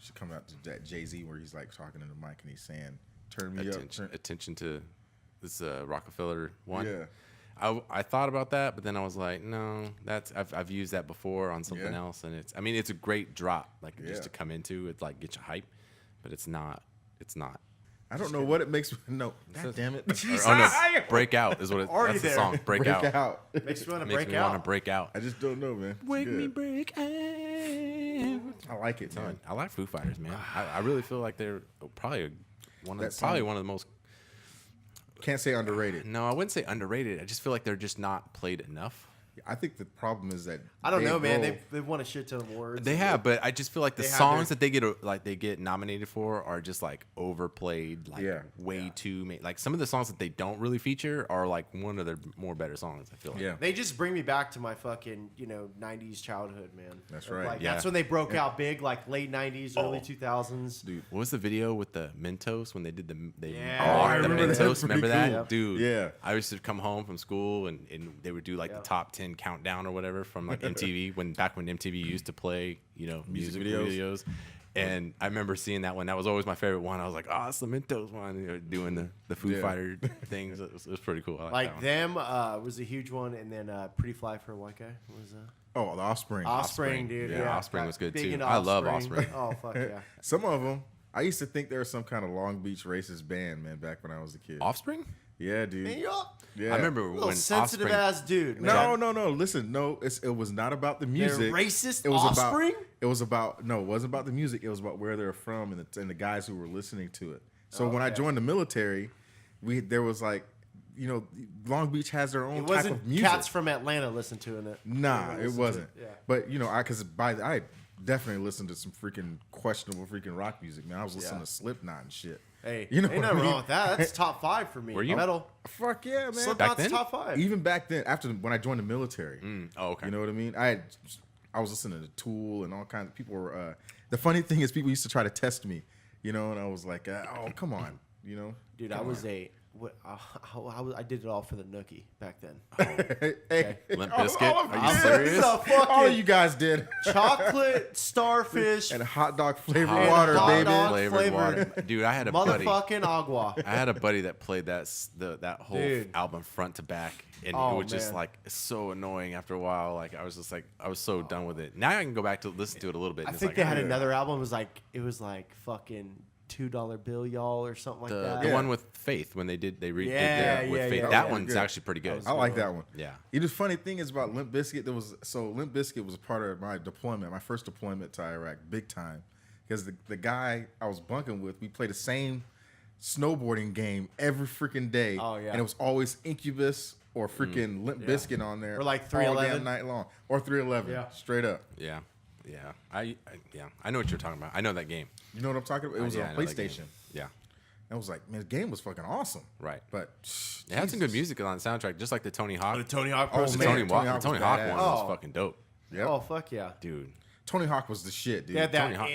should come out to that Jay-Z where he's like talking to the mic and he's saying, "Turn me attention, up." Attention to this Rockefeller one. Yeah. I thought about that, but then I was like, no, I've used that before on something else, and it's a great drop, like just to come into it, like get you hype, but it's not. I don't know what it makes. No, God damn it. Break Out is what it. That's the song. Break out. Makes me want to Makes break me out. want to break out. I just don't know, man. Wake me break out. I like it, man. I like Foo Fighters, man. I really feel like they're probably one of the most. Can't say underrated. No, I wouldn't say underrated. I just feel like they're just not played enough. I think the problem is that I don't know, man. They've won a shit ton of awards. They have, but I just feel like the songs that they get nominated for are just like overplayed, like way too. Like some of the songs that they don't really feature are like one of their more better songs. I feel like. Yeah, they just bring me back to my fucking '90s childhood, man. That's right. Like, that's when they broke out big, like late '90s, early 2000s. Dude, what was the video with the Mentos when they did the I remember Mentos? that. Remember that, Cool. dude? Yeah. I used to come home from school and they would do like the top 10 countdown or whatever from like MTV back when MTV used to play music videos. And I remember seeing that one. That was always my favorite one. I was like, oh, it's the Mentos one. Doing the Foo Fighter things. It was pretty cool. I like them was a huge one, and then Pretty Fly for a White Guy was. Oh, the Offspring. Offspring, dude. Yeah, Offspring was good too. I love Offspring. Oh fuck yeah. Some of them. I used to think they were some kind of Long Beach racist band, man, back when I was a kid. Offspring? Yeah, dude. Man, yeah. I remember little when sensitive ass dude. Man. No. Listen, it was not about the music. They're racist. It was Offspring. It wasn't about the music. It was about where they're from and the guys who were listening to it. So when I joined the military, there was like, Long Beach has their own type of music. Cats from Atlanta listen to it. Nah, it wasn't. Yeah. But I definitely listened to some freaking questionable freaking rock music, man. I was listening to Slipknot and shit. Hey, ain't nothing wrong with that. That's top 5 for me. Were you? Metal? Fuck yeah, man. Slipknot's top 5. Even back then, when I joined the military. Oh, okay. You know what I mean? I was listening to Tool and all kinds of people were. The funny thing is, people used to try to test me, and I was like, oh, come on, Dude, I did it all for the nookie back then. Hey, Limp Bizkit? Are you serious? All you guys did. Chocolate, starfish, and hot dog flavored water, baby. Flavored water. Dude, I had a buddy. Motherfucking agua. I had a buddy that played that whole album front to back, and it was just like so annoying after a while. Like I was so done with it. Now I can go back to listen to it a little bit. I and think they had another album. It was like fucking $2 bill, y'all, or something like that. The one with Faith when they redid that with Faith. That one's actually pretty good. I like that one. Yeah. The funny thing is about Limp Bizkit. Limp Bizkit was a part of my deployment, my first deployment to Iraq, big time, because the guy I was bunking with, we played the same snowboarding game every freaking day. Oh yeah. And it was always Incubus or freaking Limp Bizkit on there, or like all 311 damn night long, or 311. Yeah. Straight up. Yeah. I know what you're talking about. I know that game. You know what I'm talking about? It was on PlayStation. Yeah. I was like, man, the game was fucking awesome. Right. But it had some good music on the soundtrack, just like the Tony Hawk. The Tony Hawk. Oh, The man. Tony Hawk one was fucking dope. Yep. Oh fuck yeah, dude. Tony Hawk was the shit, dude.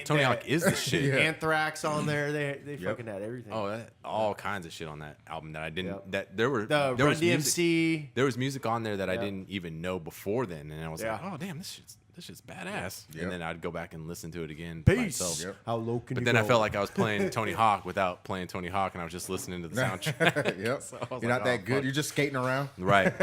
Tony Hawk is the shit. Yeah. Anthrax on there. They fucking had everything. Oh, all kinds of shit on that album that I didn't. Yep. That there Run was DMC. music. There was music on there that I didn't even know before then, and I was like, oh damn, this shit's badass. Yep. And then I'd go back and listen to it again by myself. Yep. How low can But you then go? I felt like I was playing Tony Hawk without playing Tony Hawk, and I was just listening to the soundtrack. Yep. So I was You're like, not that oh, good. fuck. You're just skating around. Right.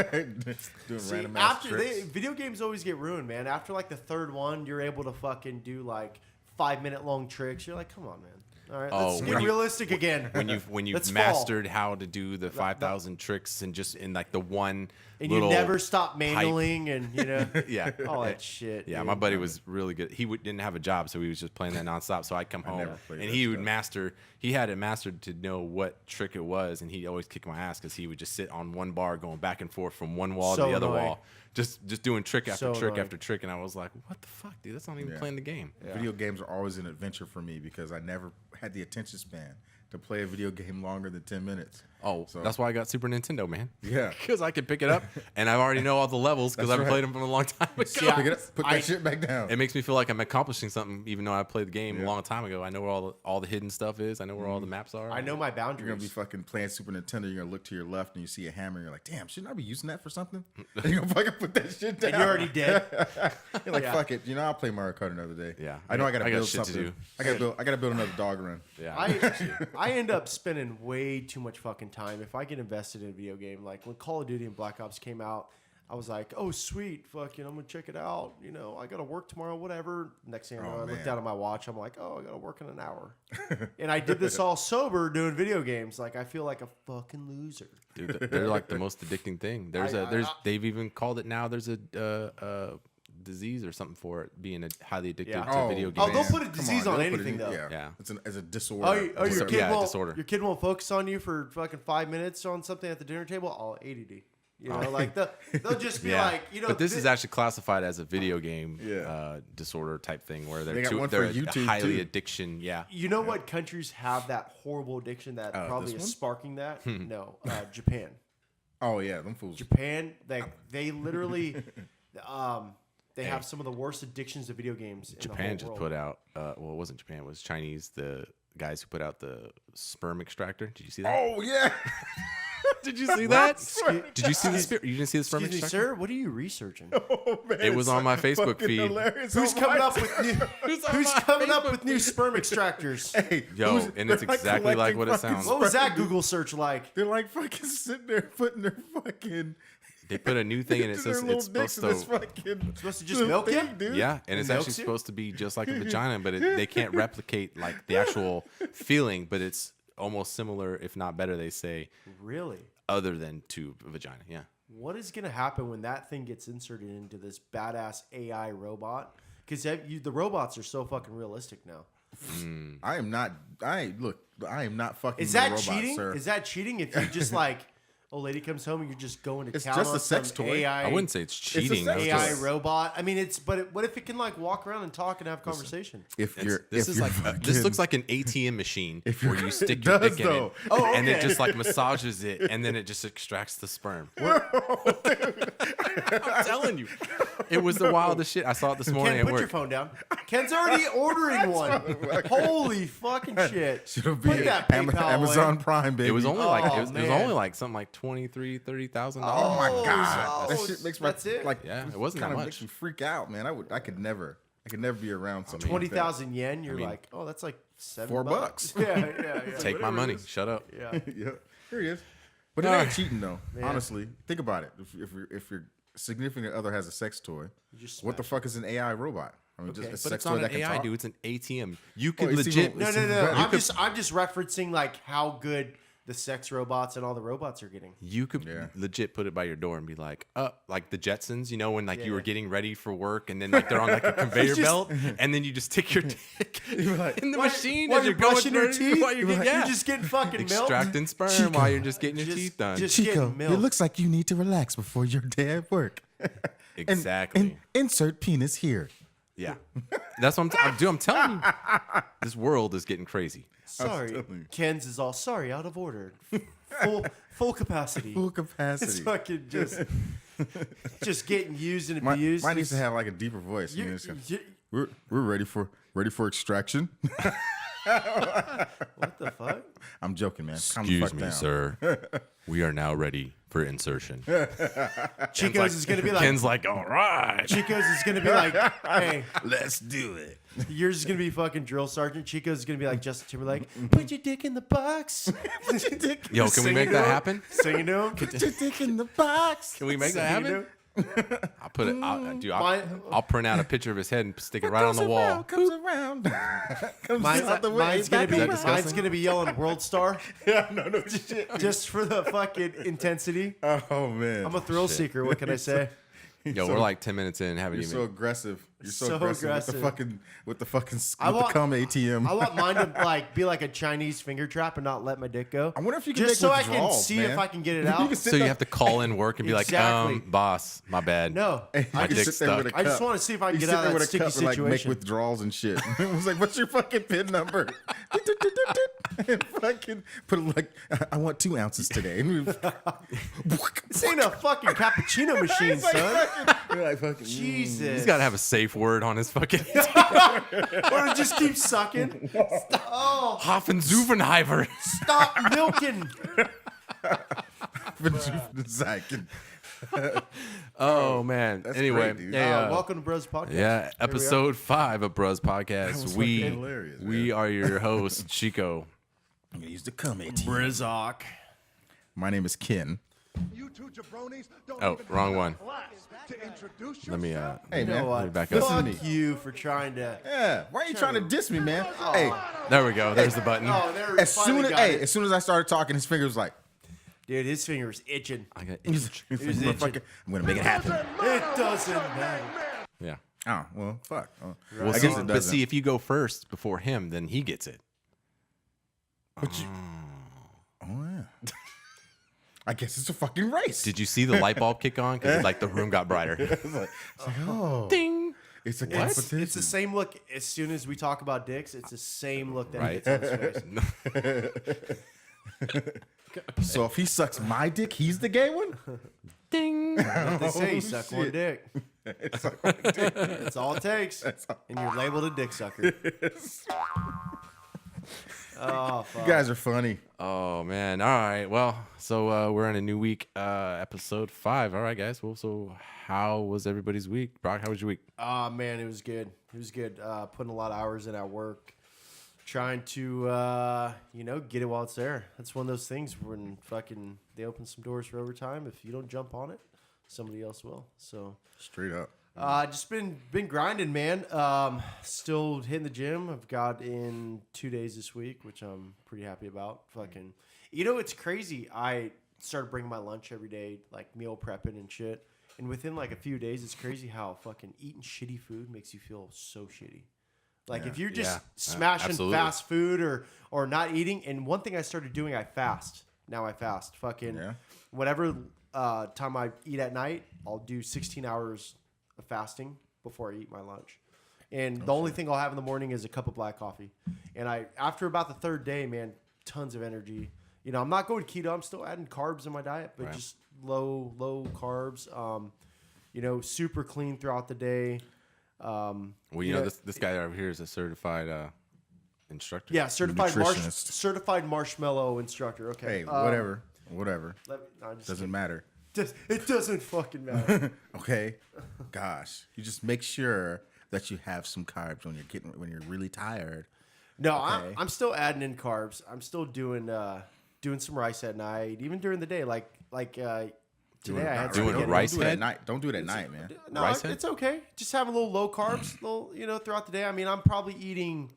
Doing See, random ass after tricks. video games always get ruined, man. After like the third one, you're able to fucking do like 5-minute long tricks. You're like, come on, man. All right, let's get realistic again. When you've mastered how to do the 5,000 tricks and just in like the one and little you never stop manualing and yeah, all that shit. Yeah, dude. my buddy was really good. He didn't have a job, so he was just playing that nonstop. So I'd come home and he would master. He had it mastered to know what trick it was, and he'd always kick my ass because he would just sit on one bar going back and forth from one wall to the other wall, just doing trick after trick after trick. And I was like, what the fuck, dude? That's not even playing the game. Video games are always an adventure for me because I never had the attention span to play a video game longer than 10 minutes. Oh, so that's why I got Super Nintendo, man. Yeah. Because I can pick it up, and I already know all the levels because I've played them from a long time ago. Yeah, pick it up, put that shit back down. It makes me feel like I'm accomplishing something, even though I played the game a long time ago. I know where all the hidden stuff is. I know where all the maps are. I know my boundaries. You're going to be fucking playing Super Nintendo. You're going to look to your left, and you see a hammer, and you're like, damn, shouldn't I be using that for something? And you're going to fucking put that shit down. And you're already dead. You're like, fuck it. I'll play Mario Kart another day. Yeah. I know I got to build shit something. to do. I got to build another dog run. Yeah. I end up spending way too much fucking time if I get invested in a video game. Like when Call of Duty and Black Ops came out, I was like, oh sweet, fucking, I'm gonna check it out. I gotta work tomorrow, whatever. Next thing I know, I look down at my watch. I'm like, oh, I gotta work in an hour. And I did this all sober doing video games. Like I feel like a fucking loser. Dude, they're like the most addicting thing. They've even called it now. There's a disease or something for it being highly addicted to video games. Oh, they'll put a disease on anything though. Yeah. It's a disorder. Disorder. Your kid won't focus on you for fucking 5 minutes on something at the dinner table. Oh, ADD. They'll just be like, But this is actually classified as a video game disorder type thing where they're highly addiction. Yeah. You know what countries have that horrible addiction that probably is sparking that? No, Japan. Oh yeah, them fools. Japan, they literally, they have some of the worst addictions to video games. Japan just put out. Well, it wasn't Japan. It was Chinese. The guys who put out the sperm extractor. Did you see that? Oh yeah. Did you see that? Did you see the? You didn't see the sperm Excuse me, extractor? sir. What are you researching? Oh, man, it was on my Facebook feed. Hilarious. Who's coming up with new sperm extractors? Hey, and it's exactly like what it sounds. What was that Google search like? They're like fucking sitting there putting their fucking. They put a new thing in it. Says it's supposed to just milk it, dude. Yeah, and it's actually supposed to be just like a vagina, but they can't replicate like the actual feeling, but it's almost similar, if not better. They say really, other than to a vagina. Yeah. What is gonna happen when that thing gets inserted into this badass AI robot? Because the robots are so fucking realistic now. I am not fucking. Is that robot, cheating? Sir. Is that cheating? If you just like. Old lady comes home and you're just going to it's town just on a sex some toy. AI. I wouldn't say it's cheating. It's AI robot. I mean, what if it can like walk around and talk and have conversation? This looks like an ATM machine where you stick your dick in it, and it just like massages it, and then it just extracts the sperm. I'm telling you, it was the wildest shit. I saw it this morning Ken, at put work. your phone down. Ken's already ordering one. Holy fucking shit! Should be Amazon Prime, baby. It was only it was only like something like $30,000. Oh my god, that shit makes it wasn't that much. Makes me freak out, man. I could never be around something. 20,000 yen. You're like, oh, that's like $4. Yeah. Take my money. Shut up. Yeah. Here he is. But it ain't cheating though. Man. Honestly, think about it. If your significant other has a sex toy, what the fuck is an AI robot? I mean, just a sex it's not toy an AI, talk? dude. It's an ATM. You could legit. No. I'm just referencing like how good the sex robots and all the robots are getting. You could legit put it by your door and be like, like the Jetsons, when like you were getting ready for work and then like they're on like a conveyor belt and then you just stick your dick in the machine while as you're going brushing your teeth. While you're just getting fucking extracting sperm while you're just getting your teeth done. Chico, it looks like you need to relax before your day at work. Exactly. And insert penis here. Yeah. That's what I'm telling you. This world is getting crazy. Sorry, Ken's is all sorry, out of order. Full capacity. Full capacity. It's fucking just getting used and abused. Mine needs to have like a deeper voice. We're ready for extraction. What the fuck? I'm joking, man. Excuse me, sir. We are now ready for insertion. Chico's is gonna be like. Ken's like, all right. Chico's is gonna be like, hey, let's do it. Yours is gonna be fucking drill sergeant. Chico's is gonna be like Justin Timberlake. Put your dick in the box. Yo, can we make that happen? Singing to him. Put your dick in the box. Can we make that happen? I'll put it. I'll print out a picture of his head and stick it right on the wall. Comes around. Mine's gonna be yelling World Star. Yeah, no shit. Just for the fucking intensity. Oh man, I'm a thrill seeker. What can I say? Yo, we're like 10 minutes in. You're so aggressive. You're so aggressive. With the fucking cum ATM. I want mine to like be like a Chinese finger trap and not let my dick go. I wonder if you can just so I withdrawals, can see man. if I can get it out. So you have to call in work and be Exactly. like, boss, my bad. No, My dick's stuck. I just want to see if I can get out of that sticky and, like, situation. make withdrawals and shit. It was like, what's your fucking PIN number? And fucking put it like, I want 2 ounces today. This ain't a fucking cappuccino machine, son. Jesus. He's got to have a safe word on his fucking Or it just keeps sucking. Oh, Hoffenzuffenheimer. stop milking. Oh man. That's anyway, great, dude. hey, Welcome to Bros Podcast. yeah, episode 5 of Bros Podcast. was We fucking hilarious, we are your hosts, Chico. I'm gonna use the cum ATM. Brizzock. My name is Ken. You two jabronis don't Oh, even wrong have one. class to introduce Let me yourself. Hey, You know man. what? back up. Fuck Listen to me. you for trying to. Yeah. Why are you trying to diss me, man? Hey, There we go. There's the button. Oh, there. as soon as I started talking, his finger was like, Dude, his finger's itching. I got he's itching. motherfucker, I'm gonna make it happen. It doesn't matter. yeah. Oh, well, fuck. Oh, Well, I see, guess it but doesn't. see, if you go first before him, then he gets it. Oh, yeah. I guess it's a fucking race. Did you see the light bulb kick on? Because like the room got brighter. It's like, oh, Ding. it's a It's competition. the same look. As soon as we talk about dicks, it's the same look that Right. he gets on his face. So if he sucks my dick, he's the gay one? Ding. They say you Oh, suck shit. one dick. It's like, my dick. That's all it takes. And you're labeled a dick sucker. Oh, fuck. You guys are funny. Oh man. All right. Well, so we're in a new week, episode 5. All right, guys. Well, so how was everybody's week? Brock, how was your week? Oh, man, it was good. It was good. Putting a lot of hours in at work. Trying to, get it while it's there. That's one of those things when fucking they open some doors for overtime. If you don't jump on it, somebody else will. So Straight up. just been grinding, man. Still hitting the gym. I've got in 2 days this week, which I'm pretty happy about. Fucking, it's crazy. I started bringing my lunch every day, like meal prepping and shit. And within like a few days, it's crazy how fucking eating shitty food makes you feel so shitty. Like if you're just smashing absolutely. fast food or not eating. And one thing I started doing, I fast. Now I fast. Fucking whatever time I eat at night, I'll do 16 hours of fasting before I eat my lunch. And the only thing I'll have in the morning is a cup of black coffee. And after about the third day, man, tons of energy. I'm not going keto. I'm still adding carbs in my diet, but just low carbs. Super clean throughout the day. Well, this guy over here is a certified instructor. Yeah, Nutritionist. certified marshmallow instructor. Okay. Hey, whatever. Just Doesn't matter. It doesn't fucking matter. Okay. Gosh. You just make sure that you have some carbs when you're really tired. No, Okay. I'm still adding in carbs. I'm still doing some rice at night, even during the day. Like today I had Doing spaghetti. a rice Don't do it at head? night. Don't do it at night, man. No, Rice head? it's okay. Just have a little low carbs, throughout the day. I mean, I'm probably eating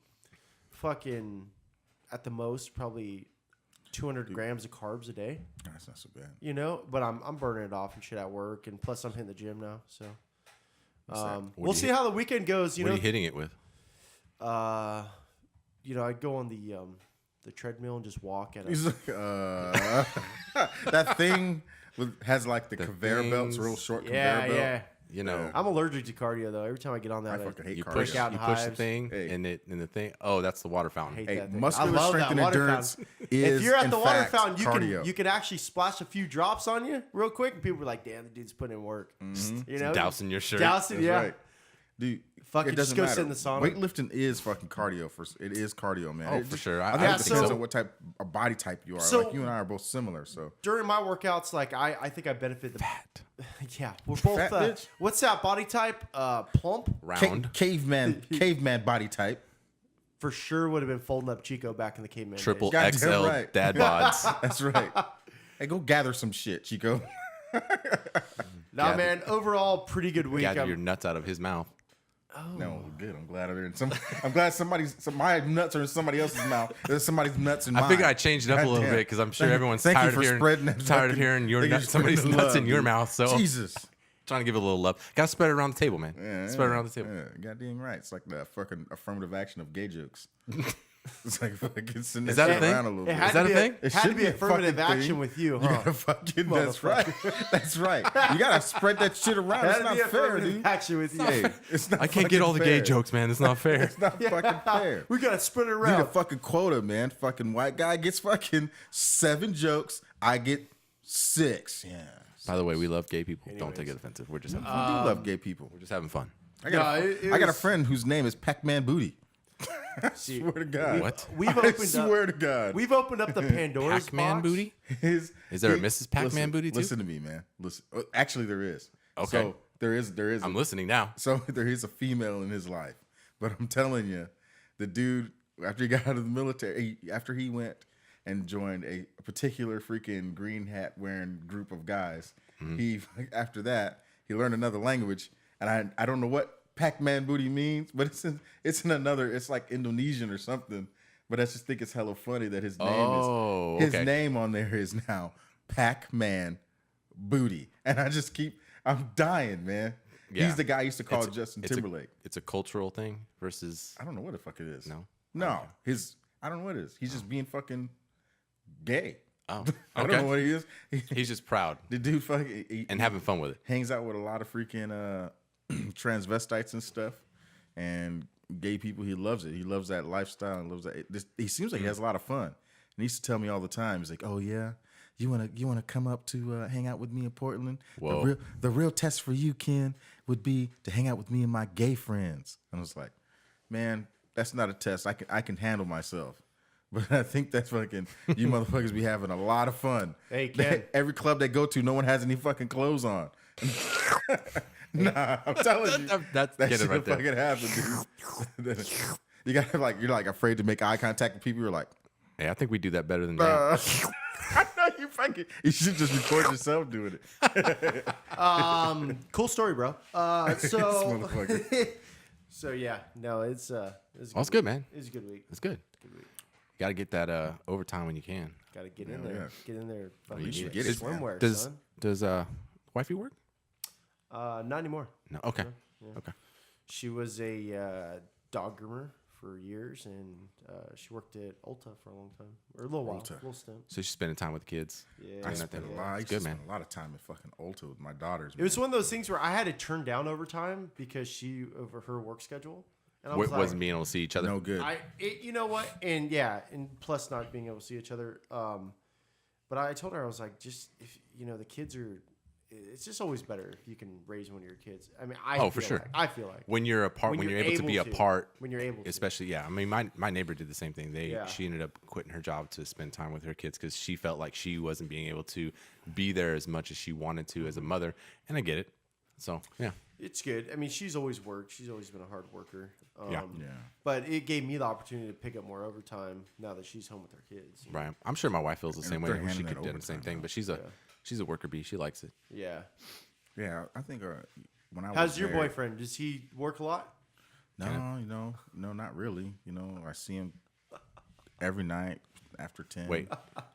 fucking at the most probably 200 grams of carbs a day. That's not so bad. But I'm burning it off and shit at work, and plus I'm hitting the gym now. So we'll do see you- how the weekend goes. What are you hitting it with? I go on the treadmill and just walk at He's like, that thing has like the conveyor belts, real short conveyor belt. yeah. Yeah. I'm allergic to cardio though. Every time I get on that, I fucking hate You cardio. push, out you in push the hives. thing, Hey. and the thing. Oh, that's the water fountain. hate Hey, that thing. muscular I love strength that and water endurance fountain. is, If you're at in the water fact, fountain, cardio. you can actually splash a few drops on you real quick, and people are like, "Damn, the dude's putting in work." Dousing your shirt. Dousing, That's yeah. right. Dude, Fuck it it, just doesn't go matter. sit in the sauna. Weightlifting is fucking cardio. It is cardio, man. Oh, It for just- sure. I I think it so- depends on what type of body type you are. So- like you and I are both similar, so During my workouts, like I think I benefit the fat. Yeah, we're both. Fat bitch? What's that body type? Plump. Round. caveman body type. For sure would have been folding up Chico back in the caveman. Triple days. Goddamn XL right. dad bods. That's right. Hey, go gather some shit, Chico. Nah, man. Overall, pretty good week. Gather your nuts out of his mouth. No, good. I'm glad they're in I'm glad my nuts are in somebody else's mouth. There's somebody's nuts in mine. I figured I changed it up a little Goddamn. bit because I'm sure everyone's Thank you tired for of spreading that hearing fucking- thank you for somebody's spreading the nuts love, in your dude. mouth. So Jesus. Trying to give it a little love. Got to spread it around the table, man. Spread it around the table. Yeah, goddamn right. It's like the fucking affirmative action of gay jokes. It's like fucking sitting Is that a shit thing? around a little It bit. had Is that to a be thing? It had to be a affirmative fucking action thing. with you, You huh? gotta fucking, that's right. That's right. You gotta spread that shit around. It It's had to not be fair, affirmative dude. action with you. Hey, it's not I can't get all the fucking gay fair. jokes, man. It's not fair. It's not fucking fair. We gotta spread it You need a around. fucking quota, man. Fucking white guy gets fucking 7 jokes. I get 6. Yeah. By the way, we love gay people. Don't take it offensive. We're just having We fun. do love gay people. We're just having fun. I got, it I got a was- friend whose name is Pac-Man Booty. I swear to God. What? We've I opened swear up. to God. We've opened up the Pandora's Pac-Man box. booty? His, Is there a he- Mrs. Pac-Man listen, booty too? Listen to me, man. Listen. Actually, there is. Okay. So there is. I'm listening now. So there is a female in his life, but I'm telling you, the dude after he got out of the military, after he went and joined a particular freaking green hat wearing group of guys, he after that he learned another language, and I don't know what Pac-Man booty means, but it's in another. It's like Indonesian or something. But I just think it's hella funny that his name his okay. name on there is now Pac-Man Booty, and I'm dying, man. Yeah. He's the guy I used to call Justin It's a- Timberlake. It's a cultural thing versus. I don't know what the fuck it is. No? No. I don't know what it is. He's just being fucking gay. Oh, I don't know okay. what he is. He's just proud The dude fucking and having fun with it. hangs out with a lot of freaking transvestites and stuff and gay people. He loves it. He loves that lifestyle and loves that. He seems like he has a lot of fun. And he used to tell me all the time. He's like, "Oh yeah, you wanna come up to hang out with me in Portland? Whoa. The real test for you, Ken, would be to hang out with me and my gay friends." And I was like, "Man, that's not a test. I can handle myself." But I think that's fucking, you motherfuckers be having a lot of fun. Hey, Ken. Every club they go to, no one has any fucking clothes on. Nah, I'm telling you. That's That get it shit right there. fucking happen, dude. You got you're like afraid to make eye contact with people. You're like, Hey, I think we do that better than that. I know you should just record yourself doing it. Cool story, bro. This So, motherfucker. so yeah, no, it's Oh, it's good, man. It's a good week. It's good. Got to get that overtime when you can. Got to get in Yeah, there. yeah. Get in there. you should Fucking get it, man. swimwear, Does son. does wifey work? Not anymore. No. Okay. Okay. She was a dog groomer for years, and she worked at Ulta for a long time, or a little while, Ulta. a little stint. So she's spending time with the kids. Yeah, I that spent thing. a lot. I used Good, to spend man. a lot of time in fucking Ulta with my daughters. It was one of those things where I had to turn down overtime because she over her work schedule, and I was like, Wasn't being able to see each other. no good. you know what? And yeah, and plus not being able to see each other. But I told her, I was like, just if the kids are, it's just always better if you can raise one of your kids. I mean, Oh, for feel sure. like- I feel like When you're apart, when you're able to be apart, when you're able to. especially I mean, my neighbor did the same thing. Yeah. She ended up quitting her job to spend time with her kids because she felt like she wasn't being able to be there as much as she wanted to as a mother. And I get it. So yeah, It's good. I mean, she's always worked. She's always been a hard worker. Yeah. But it gave me the opportunity to pick up more overtime now that she's home with her kids. right. I'm sure my wife feels the same way. they're Where she handing could that do the same overtime, thing, though. but she's a worker bee. She likes it. Yeah. Yeah, I think when I was How's your married- boyfriend? Does he work a lot? No, no, not really. I see him every night after 10. Wait,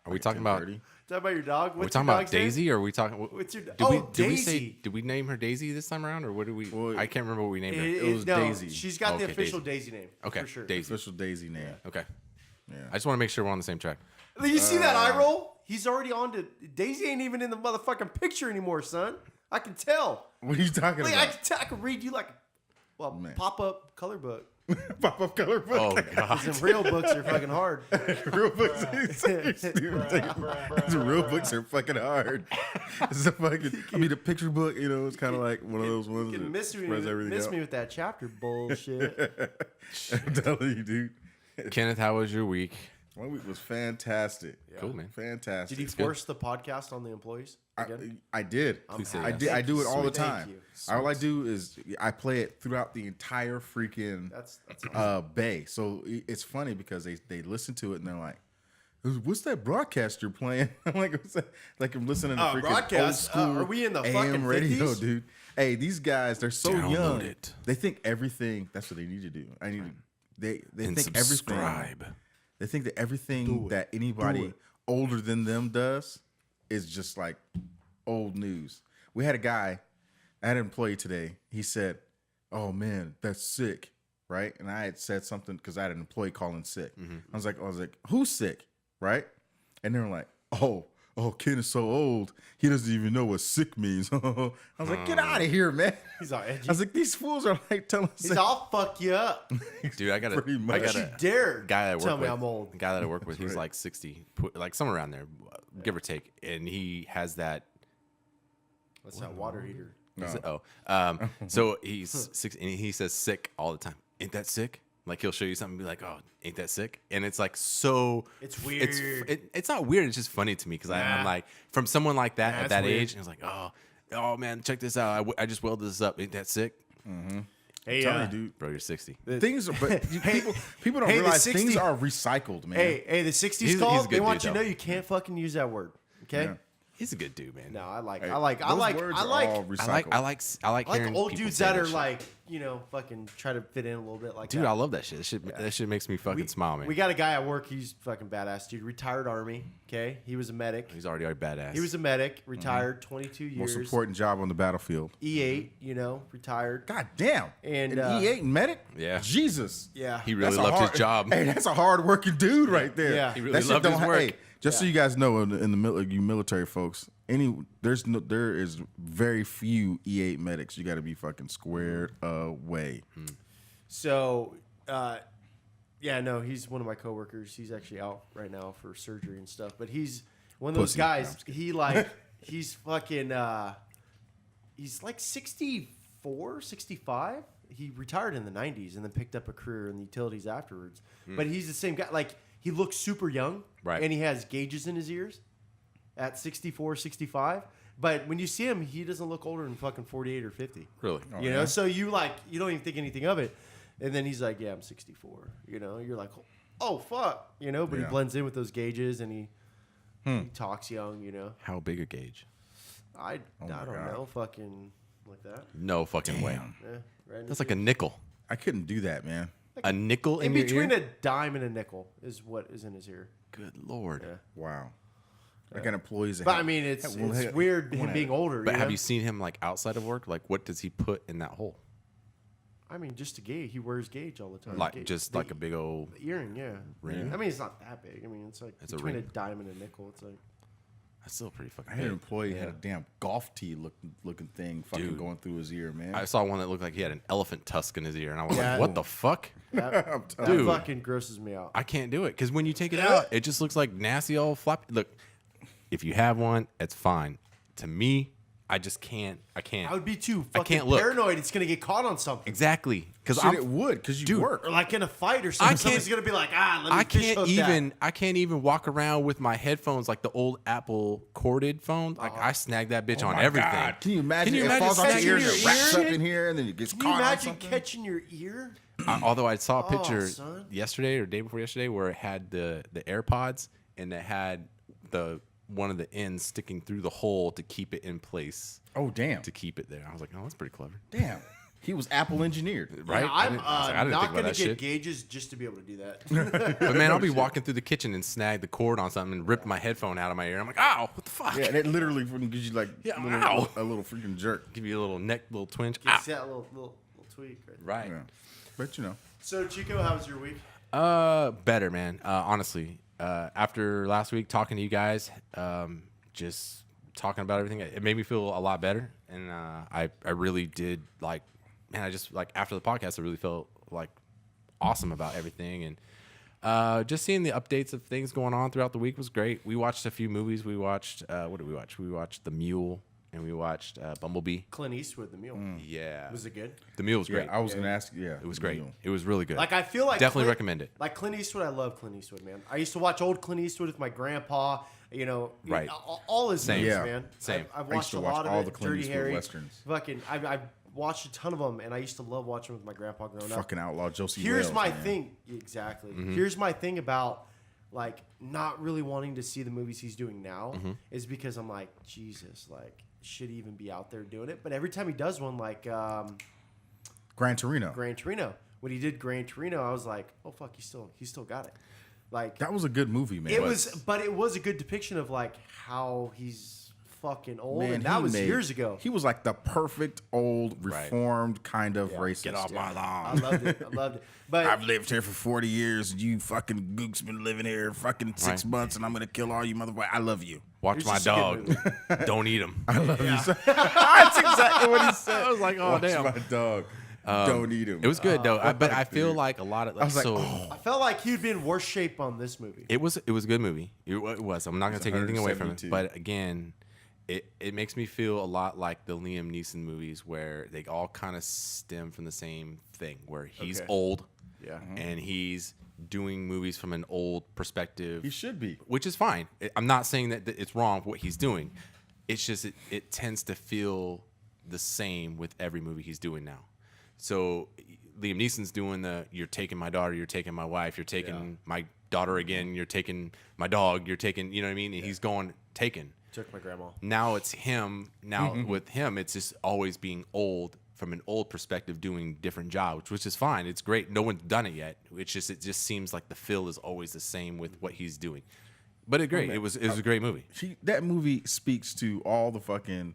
are we talking about? 10:30. Talk about your dog. Are we What's talking your about dog's name? Daisy, or are we talking? What's your Did we, Daisy? Did we name her Daisy this time around, or what did we? Well, I can't remember what we named her. It was no, Daisy. She's got the Okay, official Daisy name. Okay, For sure. Daisy. Official Daisy name. Okay. Yeah. I just want to make sure we're on the same track. You see that eye roll? He's already on to Daisy. Ain't even in the motherfucking picture anymore, son. I can tell. What are you talking Like, about? I can read you like a Man. pop-up color book. Pop up color book. Oh God. Some real books are fucking hard. Real books. The real books are fucking hard. It's a fucking. I mean, the picture book. It's kind of like one of those ones You that can miss me, spreads everything out. with that chapter bullshit. I'm telling you, dude. Kenneth, how was your week? My week was fantastic. Cool, man. Fantastic. Did you force the podcast on the employees again? I did. Please say I yes. did. I do it all the Thank time. you. All I do is I play it throughout the entire freaking That's bay. So it's funny because they listen to it and they're like, "What's that broadcast you're playing?" I'm like, "What's that?" Like I'm listening to freaking broadcast? old school Are we in the AM fucking radio, 50s? dude? Hey, these guys, they're so Download young. it. They think everything. That's what they need to do. I need. They And think everything. subscribe. They think that everything that anybody older than them does is just like old news. We had a guy, I had an employee today. He said, "Oh man, that's sick." Right. And I had said something because I had an employee calling sick. I was like, who's sick? Right. And they were like, oh, Ken is so old. He doesn't even know what sick means. I was like, get out of here, man. He's all edgy. I was like, these fools are like telling us. He's all fuck you up. Dude, I got Pretty much. a Dare guy I work tell me with. I'm old. The guy that I work with, he's like 60, like somewhere around there, give or take, and he has that. What's that water heater? No. So he's 60, and he says sick all the time. Ain't that sick? Like he'll show you something and be like, oh, ain't that sick? And it's like so. It's weird. It's not weird. It's just funny to me because I'm like from someone like that at that weird. age, and it's like, oh man, check this out. I just welded this up. Ain't that sick? Hey, Tell me, dude. Bro, you're 60. Things are, but people don't hey, the realize 60 things are recycled, man. Hey, the 60s He's call. a good They want dude, you to know though. you can't fucking use that word. Okay. Yeah. He's a good dude, man. No, I like Hey, I like those words are all recycled. I like hearing old people dudes say that are shit. like, fucking try to fit in a little bit like Dude, that. I love that shit. That shit makes me fucking smile, man. We got a guy at work. He's fucking badass, dude. Retired Army. Okay, he was a medic. He's already a badass. He was a medic. Retired, 22 Most years. important job on the battlefield. E8, retired. God damn. And, An E8 medic? Yeah. Jesus. Yeah. He really That's a loved hard- his job. Hey, that's a hard working dude right there. Yeah. He really That shit loved his don't- work. Hey, just so you guys know, in the you military folks, there is very few E8 medics. You got to be fucking squared away. So, he's one of my coworkers. He's actually out right now for surgery and stuff. But he's one of those Pussy. No, I'm guys. just He's fucking. He's like 64, 65. He retired in the 90s and then picked up a career in the utilities afterwards. But he's the same guy. Like, he looks super young. Right. And he has gauges in his ears at 64, 65. But when you see him, he doesn't look older than fucking 48 or 50. Really? You know, so you don't even think anything of it. And then he's like, yeah, I'm 64. You're like, oh, fuck. But he Yeah. blends in with those gauges and he talks young, How big a gauge? I my don't God. know. Fucking like that. No fucking way. Yeah, right in That's his like a nickel. I couldn't do that, man. A nickel in in your between ear? a dime and a nickel is what is in his ear. Good lord. Yeah. Wow. I got employees. that But have- I mean, it's well, hey, weird him wanna- being older. But have know? you seen him like outside of work? Like, what does he put in that hole? I mean, just a gauge. He wears gauge all the time. Like Gauge. just The like a big old. earring, yeah. Ring? I mean, it's not that big. I mean, it's like It's a between a ring. dime and a nickel. It's like That's still pretty fucking I had an big. employee that had a damn golf tee looking thing fucking Dude. going through his ear, man. I saw one that looked like he had an elephant tusk in his ear, and I was Yeah. like, "What the fuck? that, I'm that Dude. fucking grosses me out. I can't do it." Because when you take it out, it just looks like nasty old flap. Look, if you have one, it's fine. To me, I just can't. I can't. I would be too I fucking can't look. paranoid. It's gonna get caught on something. Exactly. Because Shit, it would because you Dude. work. Or like in a fight or something. can't- Somebody's gonna be like, let me I fish can't hook even. that. I can't even walk around with my headphones like the old Apple corded phone. Like I snag that bitch on My everything. God. Can you imagine? Can you it imagine falls out your catching ear and your it wraps ear? up in here and then it gets Can you caught on imagine something. catching your ear? Although I saw a Oh, picture son. yesterday or day before yesterday where it had the AirPods and it had the one of the ends sticking through the hole to keep it in place Oh damn! to keep it there. I was like, oh, that's pretty clever, Damn, he was Apple engineered. right? Yeah, I I'm didn't- I was like, I didn't not think about gonna that get shit. gauges just to be able to do that. But man, I'll be walking through the kitchen and snag the cord on something and rip my headphone out of my ear. I'm like, ow, what the fuck? Yeah, and it literally fucking gives you like Yeah, little, ow. a little freaking jerk. Give you a little neck, little twinge. It's Ow. that little tweak right there. Right. Yeah, but you know, So Chico, how was your week? Better, man. Honestly, after last week talking to you guys, just talking about everything, it made me feel a lot better. And I really did like, man, I just like after the podcast, I really felt like awesome about everything. And just seeing the updates of things going on throughout the week was great. We watched a few movies. We watched, what did we watch? We watched The Mule and we watched Bumblebee. Clint Eastwood, the Mule. Yeah. Was it good? The Mule was great. yeah, I was gonna ask. Yeah, It was great. It was really good. Like I feel like Definitely Clint- recommend it. Like Clint Eastwood, I love Clint Eastwood, man. I used to watch old Clint Eastwood with my grandpa. Right. All his Same. movies, Yeah. man. Same. I've I used watched to a watch lot of all it. the Clint Dirty Eastwood Harry. westerns. Fucking, I've watched a ton of them, and I used to love watching with my grandpa growing up. fucking outlaw Josie. Here's Wales, my man. thing. Exactly. Mm-hmm. Here's my thing about like not really wanting to see the movies he's doing now Mm-hmm. is because I'm like, Jesus, like should he even be out there doing it? But every time he does one, like Gran Torino. Gran Torino, when he did Gran Torino, I was like, oh fuck, he still got it. Like That was a good movie, man. it was a good depiction of like how he's fucking old, Man, and that he was made- years ago. He was like the perfect old reformed kind of racist. Get off my I lawn. loved it. I loved it. But I've lived here for 40 years. You fucking gooks been living here fucking 6 Right. months, and I'm gonna kill all you motherfuckers. I love you. Watch It's my just a good dog. Don't eat him. I love you. So- That's exactly what he said. I was like, oh, Watch damn. my dog. Don't eat him. It was good though, but I feel dude. like a lot of I was like, so. oh. I felt like he'd been worse shape on this movie. It was a good movie. It was. I'm not gonna take anything away from it. 172. But again, it makes me feel a lot like the Liam Neeson movies where they all kind of stem from the same thing, where he's Okay. old, Yeah. and he's doing movies from an old perspective. He should be. Which is fine. I'm not saying that it's wrong what he's doing. It's just it tends to feel the same with every movie he's doing now. So Liam Neeson's doing the you're taking my daughter, you're taking my wife, you're taking my daughter again, you're taking my dog, you're taking, you know what I mean? And he's going taken. Took my grandma. Now it's him. Now with him, it's just always being old from an old perspective, doing different jobs, which is fine. It's great. No one's done it yet. It just seems like the feel is always the same with what he's doing. But it's great. It was a great movie. That movie speaks to all the fucking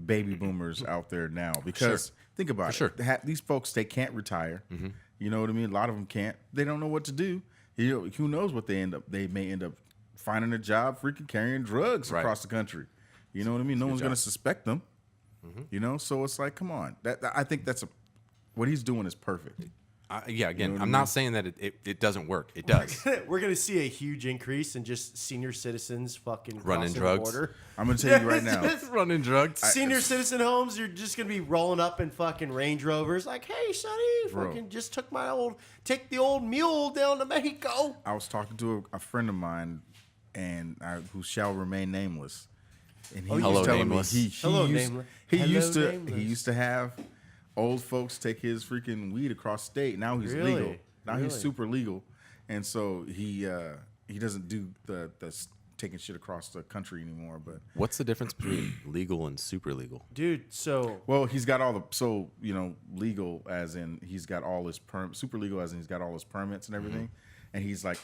baby boomers out there now because think about it. sure. These folks, they can't retire. You know what I mean? A lot of them can't. They don't know what to do. You know, who knows what they may end up finding a job freaking carrying drugs Right. across the country. You know what I mean? No one's going to suspect them. You know? So it's like, come on. I think what he's doing is perfect. Yeah, again, what I I'm mean? not saying that it doesn't work. It does. We're gonna see a huge increase in just senior citizens fucking Running crossing drugs. the border. I'm going to tell you right now. Running drugs. Senior citizen homes, you're just gonna be rolling up in fucking Range Rovers, like, hey, Sonny, Bro. fucking just take the old mule down to Mexico. I was talking to a friend of mine, who shall remain nameless, and he Hello, was telling nameless. me Hello, nameless. he Hello, nameless. used to have old folks take his freaking weed across state. Now he's Really? legal. Now he's Really? super legal, and so he doesn't do the taking shit across the country anymore. But What's the difference between legal and super legal? Dude, so well, he's got all the legal as in he's got all his super legal as in he's got all his permits and everything, and he's like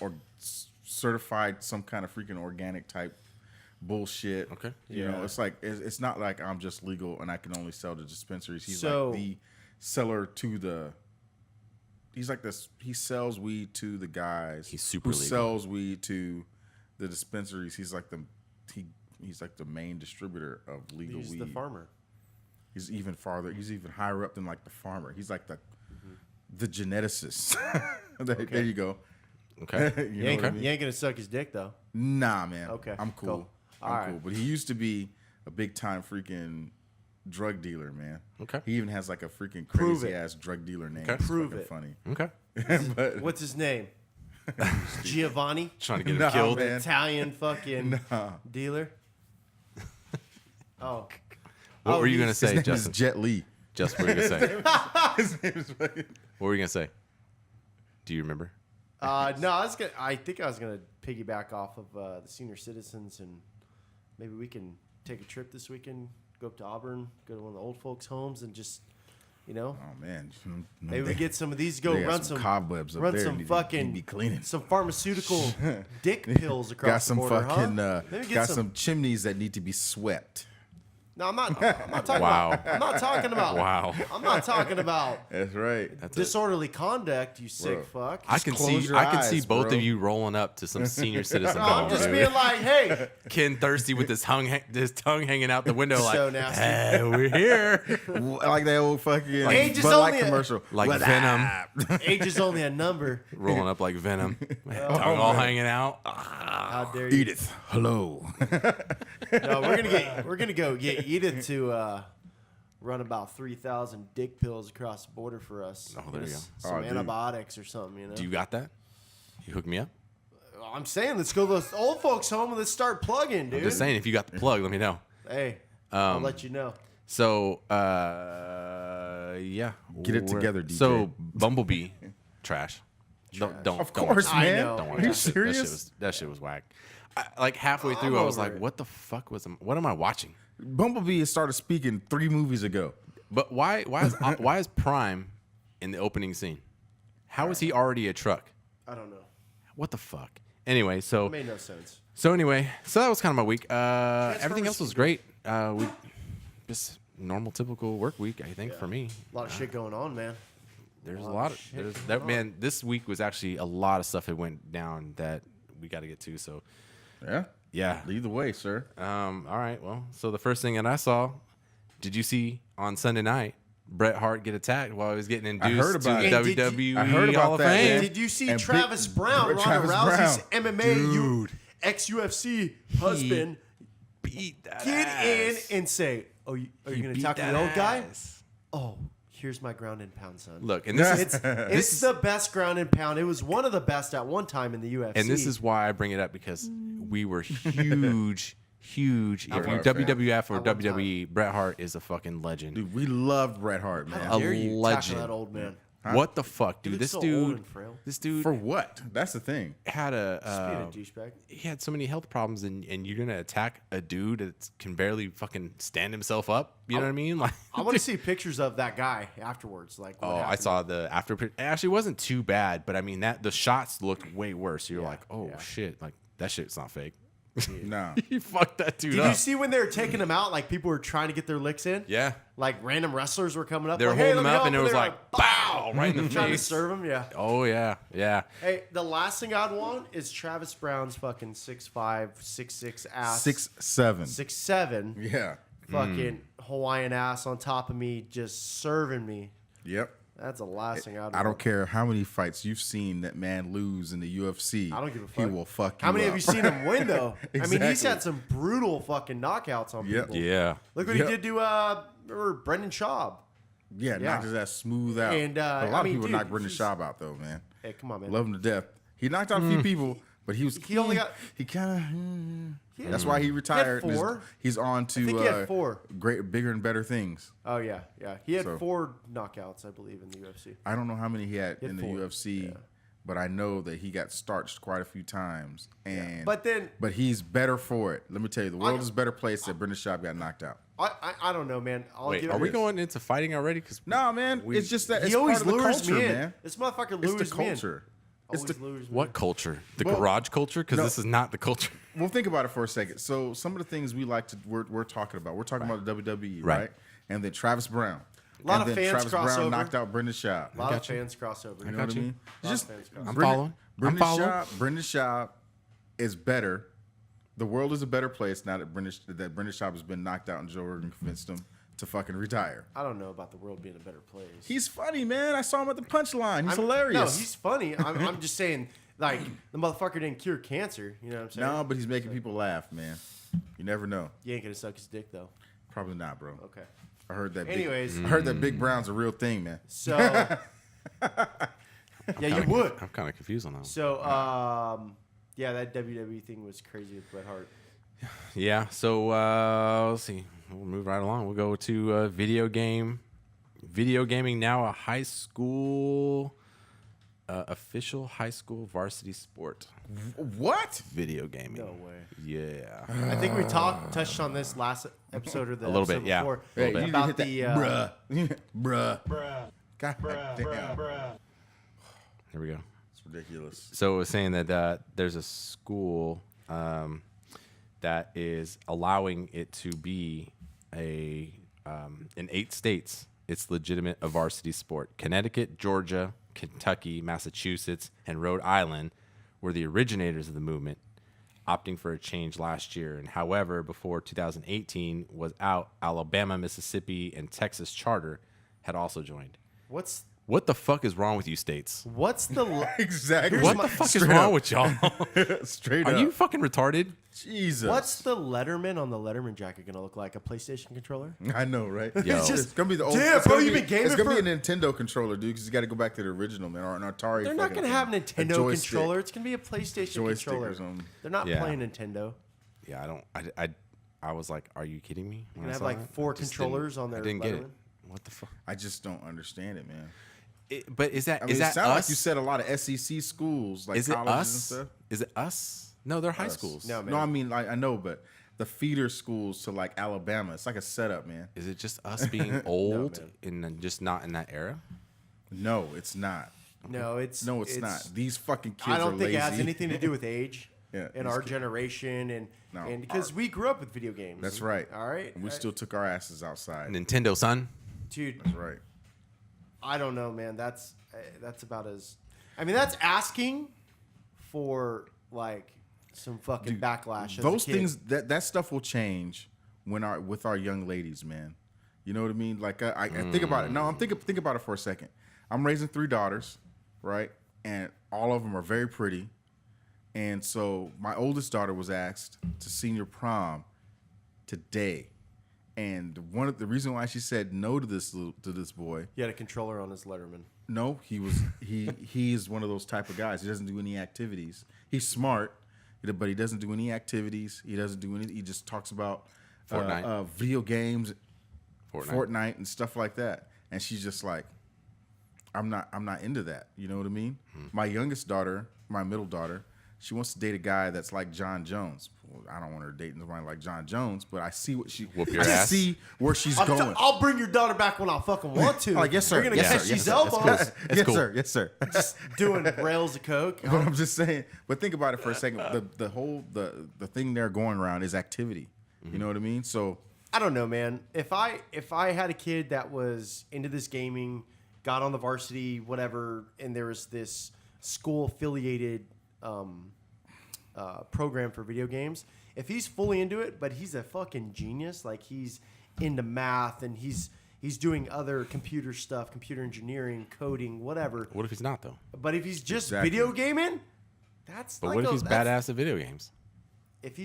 certified some kind of freaking organic type bullshit. Okay. You know, Yeah. it's like it's not like I'm just legal and I can only sell to dispensaries. He's So- like the seller to the. He's like this. He sells weed to the guys. He's super who legal. sells weed to the dispensaries. He's like he's like the main distributor of legal he's weed. the farmer. He's even farther. He's even higher up than like the farmer. He's like the geneticist. There you go. Okay. You You know ain't, what I mean? you ain't gonna suck his dick though. Nah, man. Okay, I'm cool. cool. I'm All cool. right. But he used to be a big time freaking drug dealer, man. Okay. He even has like a freaking Prove crazy it. ass drug dealer name. Okay. It's Prove fucking it. funny. Okay. But What's his name? Giovanni, Trying to get him Nah, killed. man. Italian fucking Nah. dealer. Oh, What were you gonna he's- say, his name Justin? is Jet Li. Just what were you gonna say? His name is fucking- What were you gonna say? Do you remember? no, I think I was gonna piggyback off of the senior citizens, and maybe we can take a trip this weekend, go up to Auburn, go to one of the old folks' homes, and just, Oh man. maybe we get some of these. Go they got run some some cobwebs up run there. some Need to fucking be cleaning. some pharmaceutical dick pills across Got some the border, fucking huh? Maybe get got some chimneys that need to be swept. No, I'm not talking Wow. about. I'm not talking about. Wow. I'm not talking about That's right. That's it. disorderly conduct. You sick Bro. fuck. I can close see. your I can see eyes, both bro. of you rolling up to some senior citizen No, I'm home, just dude. being like, hey, Ken thirsty with his tongue hanging out the window, like, So nasty. "Hey, we're here." Like that old fucking Age is Bud Light only a- commercial. Like What Venom. up? age is only a number. Rolling up like Venom, tongue all hanging out. How dare you? Edith, hello. No, we're gonna go get Edith to run about 3,000 dick pills across the border for us. Oh, there you go. Some Oh, dude. antibiotics or something, you know. Do you got that? You hook me up. I'm saying, let's go to those old folks' home and let's start plugging, dude. I'm just saying, if you got the plug, let me know. Hey, I'll let you know. So, yeah, Get it we're- together, DJ. So, Bumblebee, trash. Don't. Of don't course, watch I man. know. Don't watch Are you that shit. serious? That shit was whack. Like halfway through, I'm I was over like, it. "What the fuck what am I watching?" Bumblebee started speaking 3 movies ago. But why is Prime in the opening scene? How is he already a truck? I don't know. What the fuck? Anyway, It so made no sense. that was kind of my week. Everything else was great. We just normal, typical work week. I think for me, A lot of shit going on, man. there's a lot of shit that going man. This week was actually a lot of stuff that went down that we got to get to. So yeah. Lead the way, sir. All right. Well, so the first thing that I saw, did you see on Sunday night Bret Hart get attacked while he was getting induced heard about to it. And did WWE I heard about Hall of that, Fame? man. Did you see And Travis Brown, Ronda Travis Rousey's Brown. MMA ex-UFC husband, Beat that get ass. in and say, "Oh, are you going to beat attack that the old guy? ass. Oh, here's my ground and pound, son." Look, and this is It's the best ground and pound. It was one of the best at one time in the UFC. and this is why I bring it up because we were huge. If you Bret Hart WWF or At one WWE, Bret Hart is a fucking legend. Dude, we loved Bret Hart, man. How dare you tackle legend. that old man? What the fuck, dude? looks This so old dude, and frail. this dude For what? That's the thing. had Just being a douchebag. he had so many health problems, and you're gonna attack a dude that can barely fucking stand himself up. You know what I mean? Like, I want to see pictures of that guy afterwards. Like, what oh, I happened. saw the after. It actually wasn't too bad, but I mean that the shots looked way worse. You're like, oh shit, like that shit's not fake. No. You fucked that dude Did up. you see when they were taking him out? Like people were trying to get their licks in. Yeah. Like random wrestlers were coming up. They were like, hey, holding him let me up, and it help, was they're like, bow, right in the trying to face. serve him. Yeah. Oh yeah, yeah. Hey, the last thing I'd want is Travis Brown's fucking 6'5", 6'6" ass, 6'7". 6'7", Yeah. fucking Hawaiian ass on top of me, just serving me. Yep. That's the last thing I'd want. I don't care how many fights you've seen that man lose in the UFC. I don't give a fuck. He will fuck you How many up. have you seen him win though? I mean, he's Exactly. had some brutal fucking knockouts on Yep. people. Yeah. Look what Yep. he did to remember Brendan Schaub. Yeah, knocked his ass smooth out. And, But a I lot mean, of people dude, knocked Brendan he's- Schaub out though, man. Hey, come on, man. Love him to death. He knocked out a few people, but he was He only got- he kind of that's why he He retired. had 4. He's on to I think he had 4. great, bigger and better things. Oh yeah, yeah. He had So- 4 knockouts, I believe, in the UFC. I don't know how many he had had in the 4, UFC, yeah. but I know that he got starched quite a few times. And But then but he's better for it. Let me tell you, the world is a better place that Brendan Schaub got knocked out. I don't know, man. I'll Wait, give are it we this. going into fighting already? Because No, man, it's just that He it's always part of the lures culture, me in. man. This motherfucker It's lures the me in. culture. It's Always the lures me what in. culture? The Well, garage culture? Because no. this is not the culture. Well, think about it for a second. So some of the things we like to we're talking about. We're talking about the WWE, Right. right? And then Travis Brown. A lot and of then fans Travis cross Brown over. knocked out Brendan Schaub. A lot of got you. fans cross over. You know what I mean? Lot of Just fans cross I'm over. following. Brendan I'm following. Brendan Schaub is better. The world is a better place now that Brendan Schaub has been knocked out and Joe Rogan convinced him to fucking retire. I don't know about the world being a better place. He's funny, man. I saw him at the punchline. He's No, hilarious. he's funny. I'm just saying, like, the motherfucker didn't cure cancer. You know what I'm saying? No, but he's making people laugh, man. You never know. You ain't gonna suck his dick though. Probably not, bro. Okay. I heard that. Anyways. I heard that Big Brown's a real thing, man. So, yeah, you would. I'm kind of confused on that. So, yeah, that WWE thing was crazy with Bret Hart. Yeah. So let's see. We'll move right along. We'll go to video game. Video gaming now a high school official high school varsity sport. What? Video gaming. No way. Yeah. I think we touched on this last episode or the A little bit, episode yeah. before A little bit. you about hit that, the bruh. God damn. Here we go. It's ridiculous. So it was saying that there's a school that is allowing it to be a in 8 states. It's legitimate a varsity sport. Connecticut, Georgia, Kentucky, Massachusetts, and Rhode Island were the originators of the movement, opting for a change last year. And however, before 2018 was out, Alabama, Mississippi, and Texas charter had also joined. What the fuck is wrong with you states? Exactly. What the fuck is Straight wrong up. with y'all? Straight Are up. you fucking retarded? Jesus. What's the Letterman on the Letterman jacket gonna look like? A PlayStation controller? I know, right? Yo. It's just It's gonna be the old. Damn, it's bro, gonna you've be- been gaming It's gonna for- be a Nintendo controller, dude. Because you got to go back to the original, man, or an Atari. They're not fucking gonna have a thing. Nintendo joystick. controller. It's gonna be a PlayStation Joystick or controller. something. They're not Yeah. playing Nintendo. Yeah, I don't. I was like, are you kidding me? You're gonna have like 4 controllers on their I didn't get it. Letterman. What the fuck? I just don't understand it, man. But is that I mean, is it that sounds us? like you said a lot of SEC schools, like Is it colleges and us? stuff. Is it us? No, they're high Us. schools. No, man. No, I mean, like I know, but the feeder schools to like Alabama, it's like a setup, man. Is it just us being old man. and then just not in that era? No, it's not. No, it's No, it's not. These fucking kids I are don't think lazy. it has anything to do with age. in our generation, and because we grew up with video games. That's right. All right. And we still took our asses outside. Nintendo, son. Dude, That's right. I don't know, man. That's about as. I mean, that's asking for like some fucking backlash. As Those a kid. things that stuff will change with our young ladies, man. You know what I mean? Like I think about it. No, I'm think about it for a second. I'm raising 3 daughters, right? And all of them are very pretty. And so my oldest daughter was asked to senior prom today. And the reason why she said no to this boy. He had a controller on his Letterman. No, he is one of those type of guys. He doesn't do any activities. He's smart, but he doesn't do any activities. He doesn't do any. He just talks about video games, Fortnite and stuff like that. And she's just like, I'm not into that. You know what I mean? My youngest daughter, my middle daughter, she wants to date a guy that's like John Jones. Well, I don't want her dating somebody like John Jones, but I see what she. Whoop your ass. See where she's going. I'll bring your daughter back when I fucking want to. Like, yes, sir. You're gonna Yes, catch sir. these Yes, sir. elbows. Yes, cool. sir. Yes, sir. Just doing rails of coke. But I'm just saying. But think about it for a second. The whole thing they're going around is activity. You know what I mean? So I don't know, man. If I had a kid that was into this gaming, got on the varsity, whatever, and there was this school affiliated program for video games, if he's fully into it, but he's a fucking genius, like he's into math and he's doing other computer stuff, computer engineering, coding, whatever. What if he's not, though? But if he's just Exactly. video gaming, that's But like what if he's that's- badass at video games? If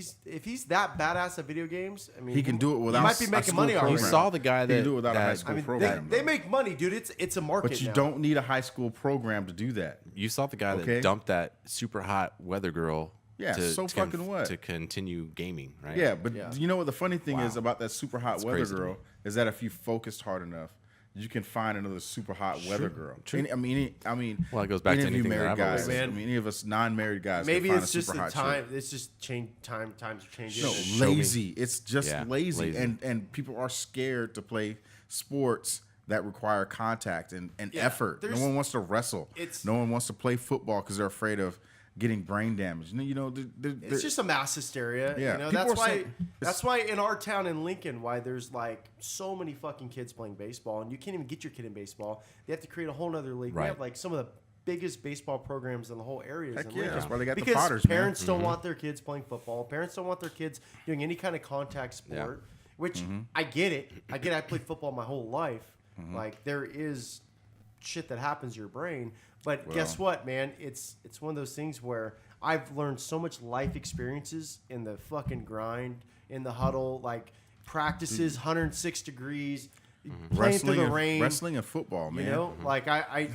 he's that badass at video games, I mean, he can do it without. He might be a making school money already. You program. saw the guy He can that- do it without a high that- school I mean, program. they though. make money, dude. It's a market. But you now. don't need a high school program to do that. You saw the guy Okay. that dumped that super hot weather girl. Yeah, so fucking what? To continue gaming, right? Yeah, but Yeah. you know what the funny thing is Wow. about that super hot That's weather crazy to girl me. is that if you focused hard enough, you can find another super hot weather girl. I mean, Well, it goes back any to of you anything that married I've guys. always said. I mean, any of us non-married guys. Maybe can find it's a just super the hot time. chick. It's just times are changing. No, Show me. lazy. It's just Yeah, lazy. lazy. And people are scared to play sports that require contact and Yeah, effort. No there's- one wants to wrestle. No one wants to play football because they're afraid of getting brain damage. You know, It's just a mass hysteria. Yeah, You know, people that's are why. saying- That's why in our town in Lincoln, why there's like so many fucking kids playing baseball, and you can't even get your kid in baseball. They have to create a whole nother league. We Right. have like some of the biggest baseball programs in the whole area. Heck in yeah, Lincoln. that's why they got the because Potters, man. parents don't want their kids playing football. Parents don't want their kids doing any kind of contact sport. Which I get it. I get it. I played football my whole life. Like there is shit that happens to your brain. But guess what, man? It's one of those things where I've learned so much life experiences in the fucking grind, in the huddle, like practices, 106 degrees, playing through the rain. Wrestling and football, man. You know, like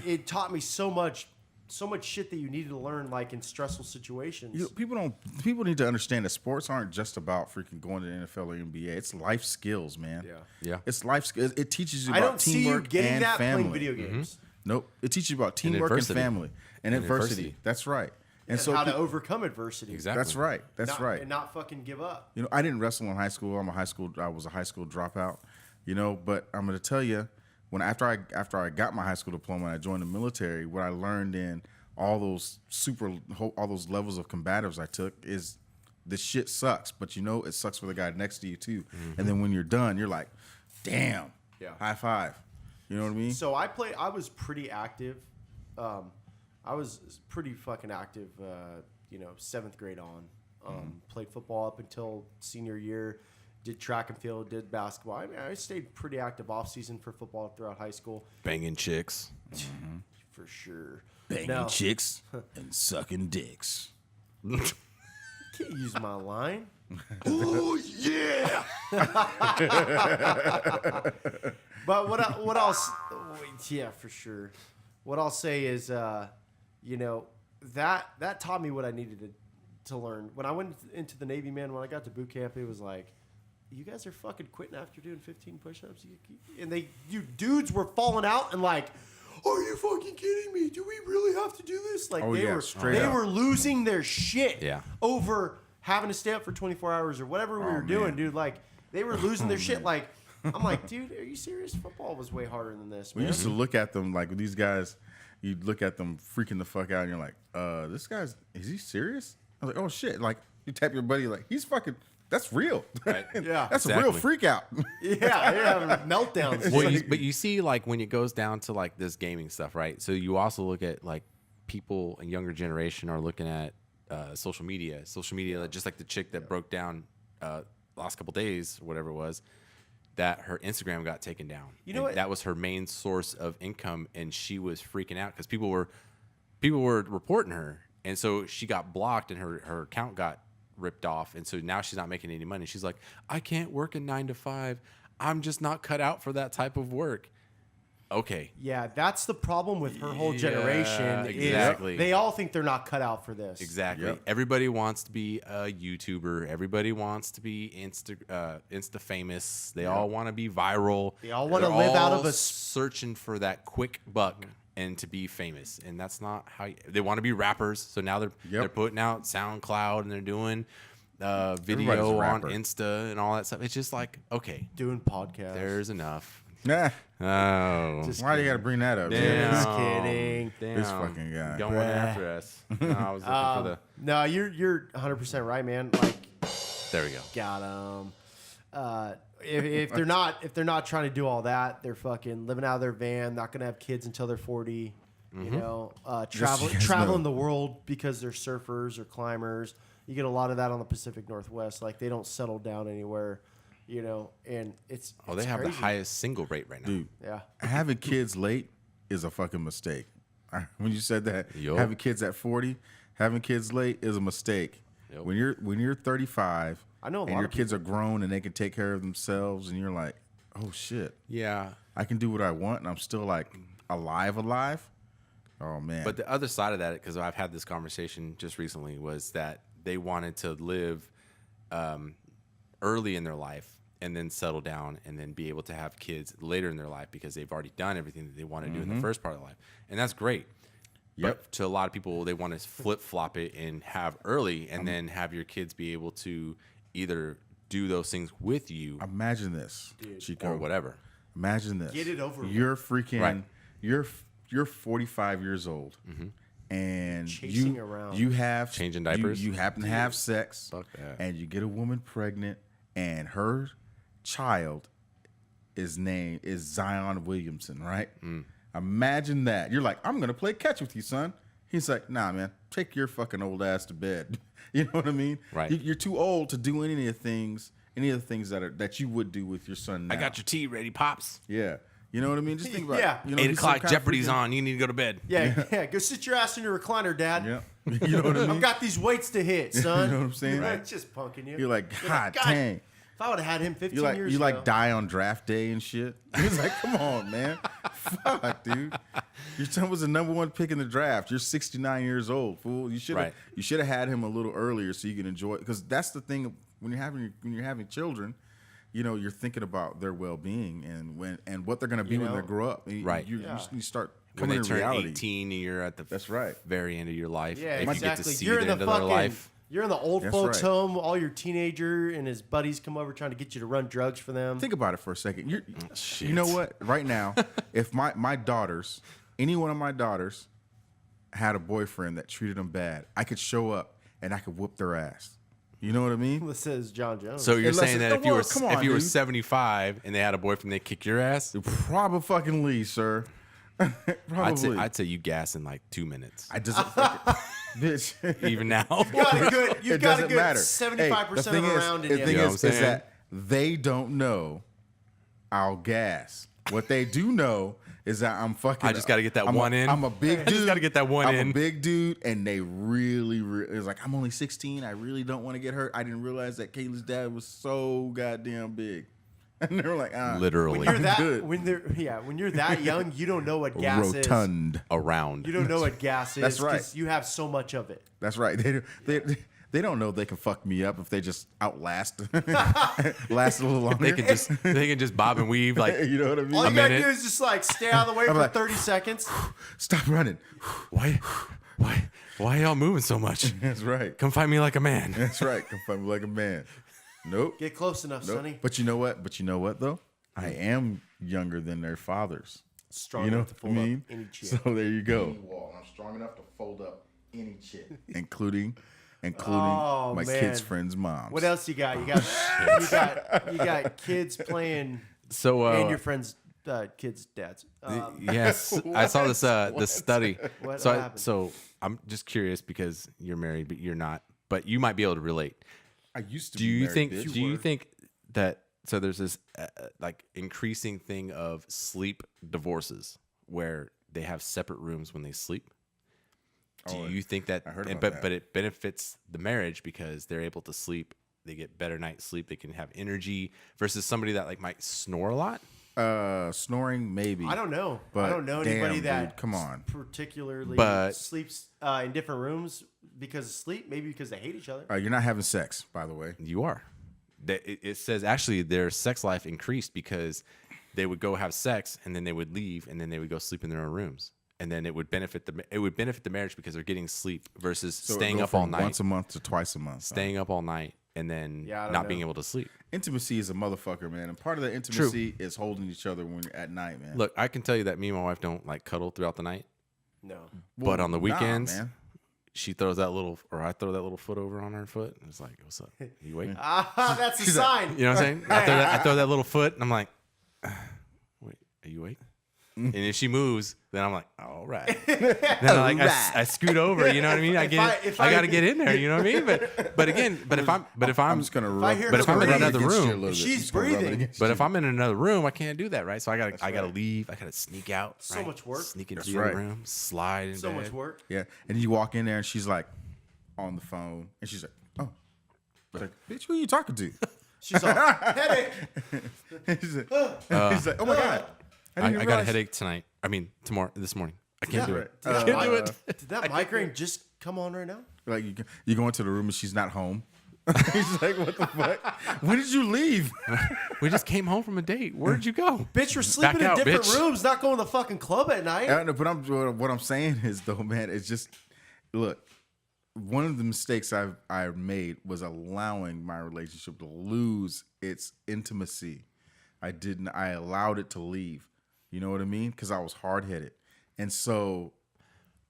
it taught me so much shit that you needed to learn, like in stressful situations. People need to understand that sports aren't just about freaking going to the NFL or NBA. It's life skills, man. Yeah. It's life skills. It teaches you I about don't see you teamwork getting and that family. playing video games. Nope. It teaches you about teamwork and adversity. family and adversity. That's right. And so how to overcome adversity. Exactly. That's right. That's Not- right. And not fucking give up. You know, I didn't wrestle in high school. I was a high school dropout. You know, but I'm going to tell you, after I got my high school diploma and I joined the military, what I learned in all those levels of combatives I took is this shit sucks, but you know it sucks for the guy next to you too. And then when you're done, you're like, damn, high five. You know what I mean? So I was pretty active. I was pretty fucking active. 7th grade on. Played football up until senior year. Did track and field. Did basketball. I mean, I stayed pretty active off season for football throughout high school. Banging chicks. For sure. Banging Now, chicks and sucking dicks. can't use my line. Oh, yeah! But what else? Yeah, for sure. What I'll say is, that taught me what I needed to learn. When I went into the Navy, man, when I got to boot camp, it was like, you guys are fucking quitting after doing 15 push-ups? And you dudes were falling out and like, are you fucking kidding me? Do we really have to do this? Like they were losing their shit over having to stay up for 24 hours or whatever we were doing, dude. Like they were losing their shit. Like I'm like, dude, are you serious? Football was way harder than this, man. We used to look at them like these guys. You'd look at them freaking the fuck out, and you're like, is he serious? I was like, oh shit! Like you tap your buddy, like he's fucking. That's real. Right. Yeah. That's a real freak out. Yeah, you're having meltdowns. Well, but you see, like when it goes down to like this gaming stuff, right? So you also look at like people in younger generation are looking at social media, just like the chick that broke down last couple days, or whatever it was, that her Instagram got taken down. You know what? That was her main source of income, and she was freaking out because people were reporting her, and so she got blocked, and her account got ripped off, and so now she's not making any money. She's like, I can't work a 9 to 5. I'm just not cut out for that type of work. Okay. Yeah, that's the problem with her whole generation. Exactly. Is they all think they're not cut out for this. Exactly. Yep. Everybody wants to be a YouTuber. Everybody wants to be Insta famous. They all want to be viral. They all want to They're live out all of a searching for that quick buck and to be famous. And that's not how they want to be rappers. So now they're putting out SoundCloud and they're doing video on Insta and all that stuff. It's just like, okay, Doing podcasts. there's enough. Nah. Oh, Why do you got to bring that up? damn. Just kidding. Damn. This fucking guy. Going after us. No, I was looking for the. No, you're 100% right, man. Like, There we go. got them. If they're not trying to do all that, they're fucking living out of their van, not gonna have kids until they're 40. You know, traveling the world because they're surfers or climbers. You get a lot of that on the Pacific Northwest. Like they don't settle down anywhere, you know, and it's They have crazy. the highest single rate right now. Dude, Yeah. having kids late is a fucking mistake. When you said that, Yup. having kids at 40, having kids late is a mistake. Yup. When you're 35, I know a and lot your of kids are grown and they can take care of themselves, and you're like, oh shit, Yeah. I can do what I want, and I'm still like alive. Oh man. But the other side of that, because I've had this conversation just recently, was that they wanted to live early in their life and then settle down and then be able to have kids later in their life because they've already done everything that they want to do in the first part of life. And that's great. Yep. But to a lot of people, they want to flip-flop it and have early and then have your kids be able to either do those things with you Imagine this, Chico. or whatever. Imagine this. Get it over with. You're freaking. Right. You're 45 years old, and Chasing around. you have Changing diapers? You happen to have sex, Fuck that. and you get a woman pregnant, and her child is Zion Williamson, right? Imagine that. You're like, I'm gonna play catch with you, son. He's like, nah, man, take your fucking old ass to bed. You know what I mean? Right. You're too old to do any of the things that you would do with your son now. I got your tea ready, Pops. Yeah. You know what I mean? Just think about Yeah. it. You know, 8 do some o'clock, kind of Jeopardy's freaking- on. You need to go to bed. Yeah. Go sit your ass in your recliner, Dad. Yeah. You know what I mean? I've got these weights to hit, son. You know what I'm saying? Right. It's just punking you. You're like, God God, dang. If I would have had him 15 years You ago. like die on draft day and shit. He's like, come on, man. Fuck, dude. Your son was the #1 pick in the draft. You're 69 years old, fool. You should have had him a little earlier so you can enjoy it. Because that's the thing when you're having children, you know, you're thinking about their well-being and what they're gonna be when they grow up. Right. You start When coming they to turn reality. 18 and you're at the That's right. very end of your life. Yeah, if exactly. you get to see You're the in end the of their fucking, life. You're in the old That's folks' right. home. All your teenager and his buddies come over trying to get you to run drugs for them. Think about it for a second. Shit. You know what? Right now, if my daughters, any one of my daughters, had a boyfriend that treated them bad, I could show up and I could whoop their ass. You know what I mean? This says John Jones. So you're Unless saying it's- that if you were come on, if you were dude. 75 and they had a boyfriend, they kick your ass? Probably, sir. Probably. I'd say you gas in like 2 minutes. I just fucking bitch. Even now. You've got a doesn't good matter. 75% the thing of is, around in the you. thing You know what I'm is saying? that they don't know I'll gas. What they do know is that I'm fucking. I just gotta get that I'm one in. I'm a big I dude. just gotta get that one I'm in. a big dude, and they really, it's like, I'm only 16. I really don't want to get hurt. I didn't realize that Kayla's dad was so goddamn big. And they were like, Literally. When you're that good. when you're that young, you don't know what gas is. rotund. Around. You don't know what gas is. That's right. 'cause you have so much of it. That's right. They don't know they can fuck me up if they just outlast, last a little longer. They can just bob and weave like you know what I mean? All A you gotta minute. do is just like stay out of the way for like, 30 seconds. Stop running. why are y'all moving so much? That's right. Come find me like a man. That's right. Come find me like a man. Nope. Get close enough, Nope. Sonny. But you know what though? I am younger than their fathers. Strong You know enough to what I fold mean? up any chick. So there you go. I'm strong enough to fold up any chick, including including my kids' friends' moms. What else you got? You got kids playing, and your friends' kids' dads. Yes, I saw this this study. What So happened? so I'm just curious because you're married, but you're not. But you might be able to relate. I used to. Do be you married, think? bitch. Do you think that? So there's this like increasing thing of sleep divorces where they have separate rooms when they sleep. Do you think that? I heard about that. But it benefits the marriage because they're able to sleep. They get better night's sleep. They can have energy versus somebody that like might snore a lot. Snoring, maybe. I don't know. But I don't know damn, anybody dude, that come on. particularly But- sleeps in different rooms because of sleep. Maybe because they hate each other. You're not having sex, by the way. You are. It says actually their sex life increased because they would go have sex and then they would leave and then they would go sleep in their own rooms. And then it would benefit the marriage because they're getting sleep versus So staying go up all from night, once a month to twice a month. staying up all night, and then Yeah, I don't not being know. able to sleep. Intimacy is a motherfucker, man, and part of that intimacy is holding each other when you're at night, man. Look, I can tell you that me and my wife don't like cuddle throughout the night, No. but on the weekends, man. she throws that little, or I throw that little foot over on her foot, and it's like, "What's up? You awake?" That's a sign. You know what I'm saying? I throw that little foot, and I'm like, "Wait, are you awake?" And if she moves, then I'm like, all right. Then I scoot over. You know what I mean? I got to get in there. You know what I mean? But if I'm just gonna I rub. hear but if her I'm in breathe another against you a room, little bit. she's Just gonna rub it breathing. against but you. if I'm in another room, I can't do that, right? So I gotta leave. I gotta sneak out. So right? much work. Sneak into That's the other right. room, slide in So bed. much work. Yeah, and you walk in there and she's like on the phone, and she's like, "Oh, like, bitch, who are you talking to?" She's all headache. he's like, "Oh my god, I didn't even got a realize-" headache tonight. I mean, this morning. I can't do it. Did I can't do it. Did that migraine just come on right now? Like you go into the room and she's not home. He's like, "What the fuck? When did you leave?" We just came home from a date. Where'd you go? Bitch, we're sleeping out, in different bitch. rooms, not going to the fucking club at night. I don't know, but what I'm saying is though, man, it's just look. One of the mistakes I made was allowing my relationship to lose its intimacy. I allowed it to leave. You know what I mean? Because I was hard headed, and so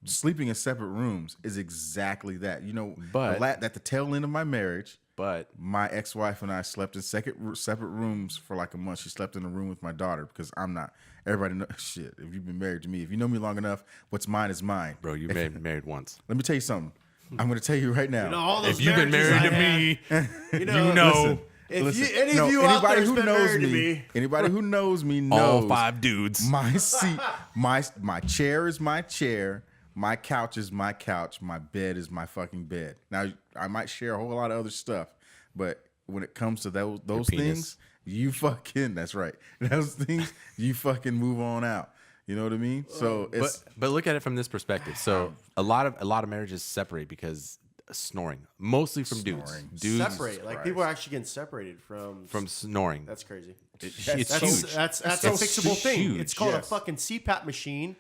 sleeping in separate rooms is exactly that. You know, But- at the tail end of my marriage, But my ex-wife and I slept in separate rooms for like a month. She slept in a room with my daughter because I'm not. Everybody knows shit. If you've been married to me, if you know me long enough, what's mine is mine. bro, you married once. Let me tell you something. I'm going to tell you right now. You know, all those If you've been marriages married I to had, me, you know, know. if any no, of you out there anybody has who been knows married to me, anybody who knows me all knows 5 dudes. my seat, my chair is my chair, my couch is my couch, my bed is my fucking bed. Now I might share a whole lot of other stuff, but when it comes to those penis. things, you fucking that's right. Those things you fucking move on out. You know what I mean? So it's But look at it from this perspective. So a lot of marriages separate because snoring, mostly from Snoring. dudes. separate. Like people are actually getting separated from snoring. That's crazy. It's That's huge. that's a It's fixable thing. huge. It's called a Yes. fucking CPAP machine.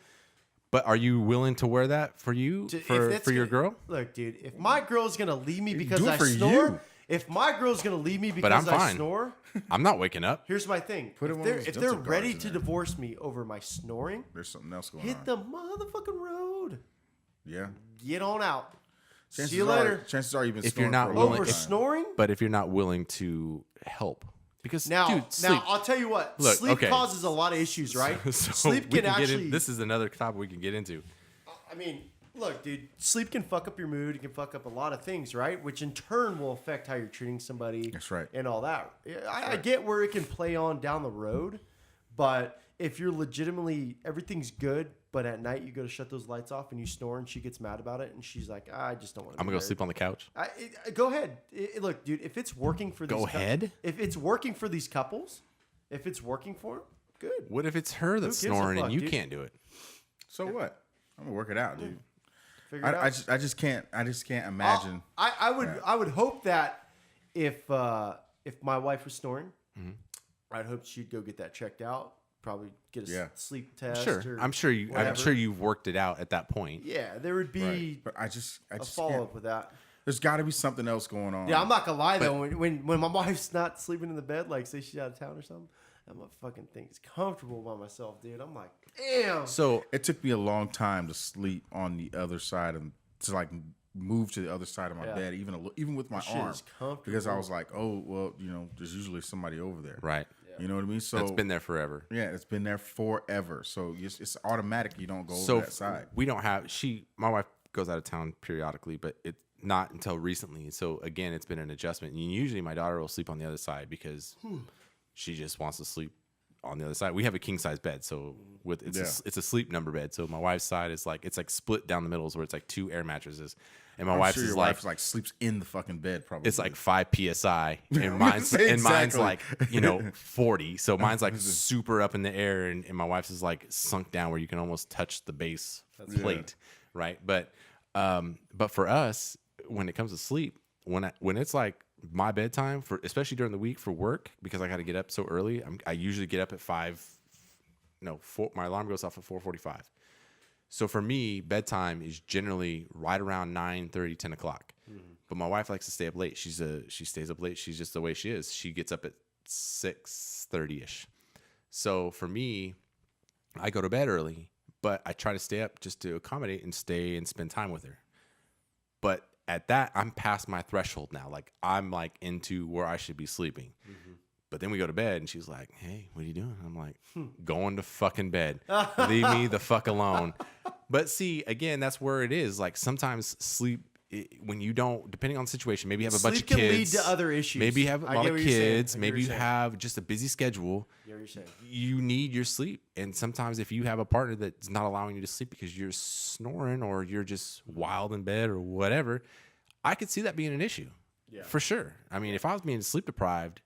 But are you willing to wear that for you If for that's your gonna- girl? Look, dude, if my girl's gonna leave me because do it I for snore, you. if my girl's gonna leave me because I'm I fine. snore, I'm not waking up. here's my thing. Put If one they're, of those if they're dental ready guards to in there. divorce me over my snoring, there's something else going hit on. the motherfucking road. Yeah. Get on out. Chances See you are- later. Chances are you've been If you're snoring not for a long willing- Over time. snoring? But if you're not willing to help, because Now, dude, sleep. I'll tell you what. Look, sleep okay. causes a lot of issues, right? So sleep we can get actually. in, this is another topic we can get into. I mean, look, dude. Sleep can fuck up your mood. It can fuck up a lot of things, right? Which in turn will affect how you're treating somebody. That's right. And all that. I get where it can play on down the road, but if you're legitimately everything's good, but at night you go to shut those lights off and you snore and she gets mad about it and she's like, I just don't want to. I'm gonna go sleep on the couch. Go ahead. Look, dude. If it's working for these Go ahead? If it's working for these couples, if it's working for them, good. What if it's her that's gives a snoring fuck, and you dude? can't do it? So what? I'm gonna work it out, dude. Figure it out. I just can't imagine. I would hope that if my wife was snoring, Mm-hmm. I'd hope she'd go get that checked out. Probably get a Yeah. sleep test. Sure, or I'm sure whatever. you've worked it out at that point. Yeah, there would be Right. But I just a can't. follow up with that. There's got to be something else going on. Yeah, I'm not gonna lie though. When my wife's not sleeping in the bed, like say she's out of town or something, I'm a fucking thing's comfortable by myself, dude. I'm like, damn. So It took me a long time to sleep on the other side and to like move to the other side of my bed, even with my arm, because I was like, oh well, there's usually somebody over there, right? You know what I mean? So it's been there forever. Yeah, it's been there forever. So it's automatic. You don't go over that side. We don't have. My wife goes out of town periodically, but it's not until recently. So again, it's been an adjustment. And usually, my daughter will sleep on the other side because she just wants to sleep on the other side. We have a king size bed, so it's a sleep number bed. So my wife's side is like split down the middle, where it's like 2 air mattresses. And my wife's sure is your like wife's like sleeps in the fucking bed probably. It's like 5 psi, and mine's like 40. So mine's like super up in the air, and my wife's is like sunk down where you can almost touch the base plate, right? But for us, when it comes to sleep, when it's like my bedtime especially during the week for work, because I got to get up so early, I usually get up at 4. My alarm goes off at 4:45. So for me, bedtime is generally right around 9:30, 10 o'clock. But my wife likes to stay up late. She stays up late. She's just the way she is. She gets up at 6:30ish. So for me, I go to bed early, but I try to stay up just to accommodate and stay and spend time with her. But at that, I'm past my threshold now. Like I'm like into where I should be sleeping. But then we go to bed, and she's like, "Hey, what are you doing?" I'm like, "Going to fucking bed. Leave me the fuck alone." But see, again, that's where it is. Like sometimes sleep, when you don't, depending on the situation, maybe you have a bunch of kids. Sleep can lead to other issues. Maybe you have a lot of kids. Maybe you have just a busy schedule. You need your sleep. And sometimes if you have a partner that's not allowing you to sleep because you're snoring or you're just wild in bed or whatever, I could see that being an issue. Yeah. For sure. I mean, if I was being sleep deprived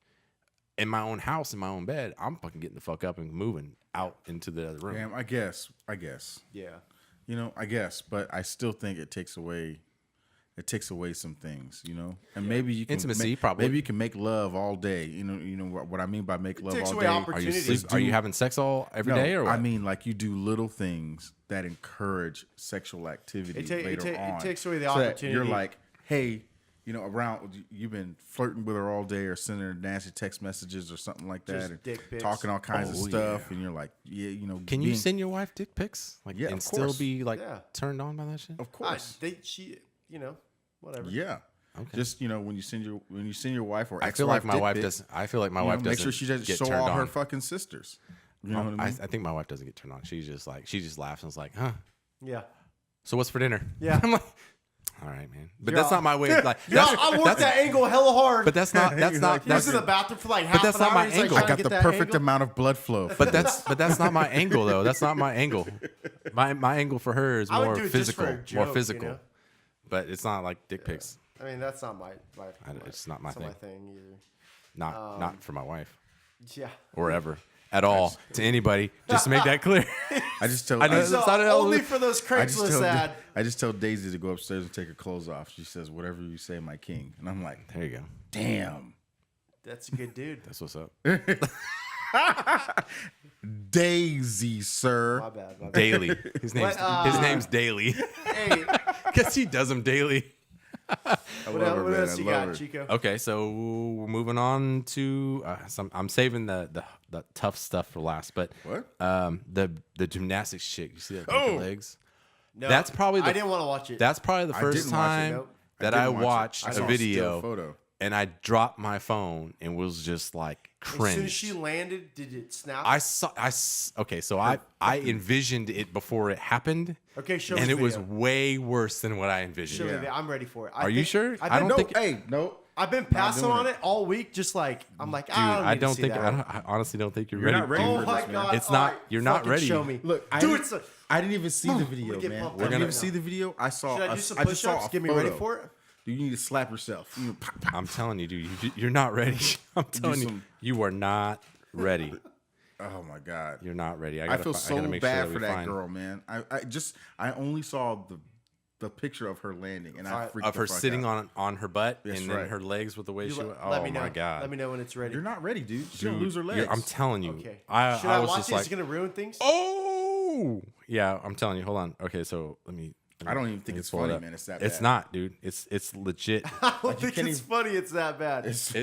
in my own house, in my own bed, I'm fucking getting the fuck up and moving out into the other room. Damn, I guess. Yeah. I guess, but I still think it takes away some things, and maybe you can intimacy, probably. Maybe you can make love all day. You know what I mean by make love all day. Are you having sex every day or what? I mean, like you do little things that encourage sexual activity later on. It takes away the opportunity. You're like, hey, around you've been flirting with her all day or sending her nasty text messages or something like that, just and dick pics. talking all kinds of stuff, and you're like, Can you send your wife dick pics? Yeah, and of still course. be like turned on by that shit? Of course. Whatever. Yeah. Okay. Just when you send your wife or I feel like my wife doesn't. I feel like my wife doesn't. Make sure she doesn't get show turned all on. her fucking sisters. You know what I mean? I think my wife doesn't get turned on. She just laughs and is like, huh? Yeah. So what's for dinner? Yeah. I'm like, all right, man. But that's not my way of like. I worked that angle hella hard. But that's not. He was in the bathroom for like half that's an not hour. my angle. I got the perfect amount of blood flow. But that's not my angle though. That's not my angle. My angle for her is more physical, But it's not like dick pics. I mean, that's not my it's not my thing. My thing either. Not for my wife. Yeah. Or ever. At all. To anybody. Just to make that clear. I just tell only for those Craigslist ad. I just tell Daisy to go upstairs and take her clothes off. She says, "Whatever you say, my king." And I'm like, there you go. Damn. That's a good dude. That's what's up. Daisy, sir. My bad. Daily. His name's Daily. Hey. Because he does them daily. What else you got, Chico? Okay, so we're moving on to I'm saving the tough stuff for last, but what? The gymnastics chick. You see that with the legs? No, that's probably I didn't want to watch it. That's probably the first time that I watched a video and I dropped my phone and was just like cringe. As soon as she landed, did it snap? Okay, so I envisioned it before it happened. Okay, show me and the it was video. way worse than what I envisioned. Show me I'm ready for it. Are you sure? I don't think. Hey, no. I've been passing on it all week. Just like I'm like, I honestly don't think you're You're ready. not ready for this, man. It's not. You're not ready. Show me. Look, I didn't even see the video, man. I didn't even see the video. I saw. Should I do some push-ups? Get me ready for it. You need to slap yourself. I'm telling you, dude, you're not ready. I'm telling you, you are not ready. Oh my God, you're not ready. I feel so bad for that girl, man. I only saw the picture of her landing, and I freaked of her sitting on her butt, and then her legs with the way she went. Oh my God, let me know when it's ready. You're not ready, dude. She's gonna lose her legs. I'm telling you. Okay. Should I was watch just it? like, It's gonna ruin things. Oh yeah, I'm telling you. Hold on. Okay, so let me. I don't even think it's funny, man. It's that bad. It's not, dude. It's legit. I don't think it's funny. It's that bad. It's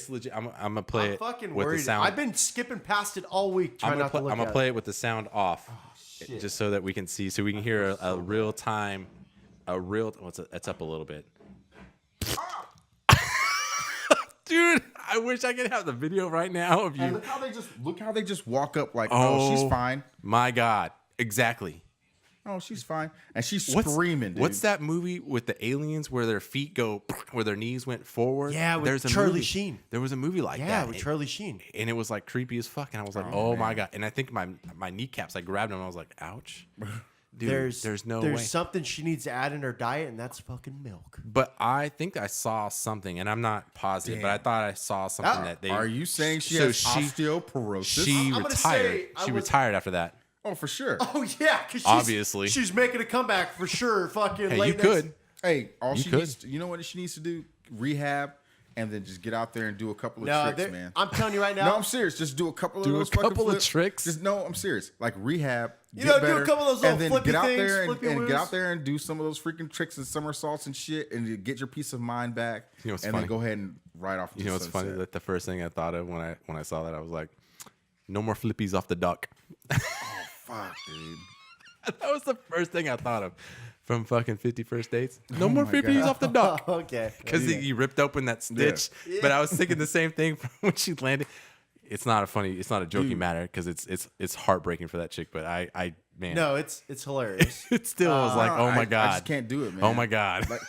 legit. I'm gonna play it fucking with worried. the sound. I've been skipping past it all week. I'm gonna play it with the sound off, just so that we can see, so we can hear a real time a real. It's up a little bit. Dude, I wish I could have the video right now of you. And look how they just walk up like, oh, she's fine. My God, exactly. Oh, she's fine, and she's screaming. Dude. What's that movie with the aliens where their feet go, where their knees went forward? Yeah, with Charlie Sheen. There was a movie like that. Yeah, with Charlie Sheen. And it was like creepy as fuck. And I was like, oh my God. And I think my kneecaps, I grabbed them and I was like, ouch. Dude, there's no way. There's something she needs to add in her diet, and that's fucking milk. But I think I saw something, and I'm not positive, but I thought I saw something that they. Are you saying she has osteoporosis? She retired. She retired after that. Oh, for sure. Oh yeah, because obviously she's making a comeback for sure. Fucking hey, late you could. Hey, you know what she needs to do? Rehab, and then just get out there and do a couple of tricks, man. I'm telling you right now. No, I'm serious. Just do a couple of those fucking flips. Tricks. No, I'm serious. Like rehab. You know, do a couple of those little and then flippy get out things, there and flippy get out there and do some of those freaking tricks and somersaults and shit, and get your peace of mind back. You know what's and funny? then go ahead and ride off. You know what's funny? That the first thing I thought of when I saw that, I was like, no more flippies off the duck. Fuck, dude. That was the first thing I thought of from fucking 50 First Dates. No more flippies off the duck. Okay. Because he ripped open that stitch. Yeah. But I was thinking the same thing when she landed. It's not a joking matter because it's heartbreaking for that chick. But man. No, it's hilarious. It still was like, oh my God. I just can't do it, man. Oh my God. Like,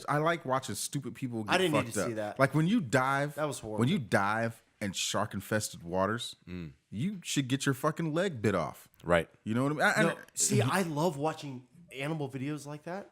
I like watching stupid people get I didn't fucked need to up. see that. Like when you dive. That was horrible. When you dive in shark infested waters, you should get your fucking leg bit off. Right. You know what I mean? See, I love watching animal videos like that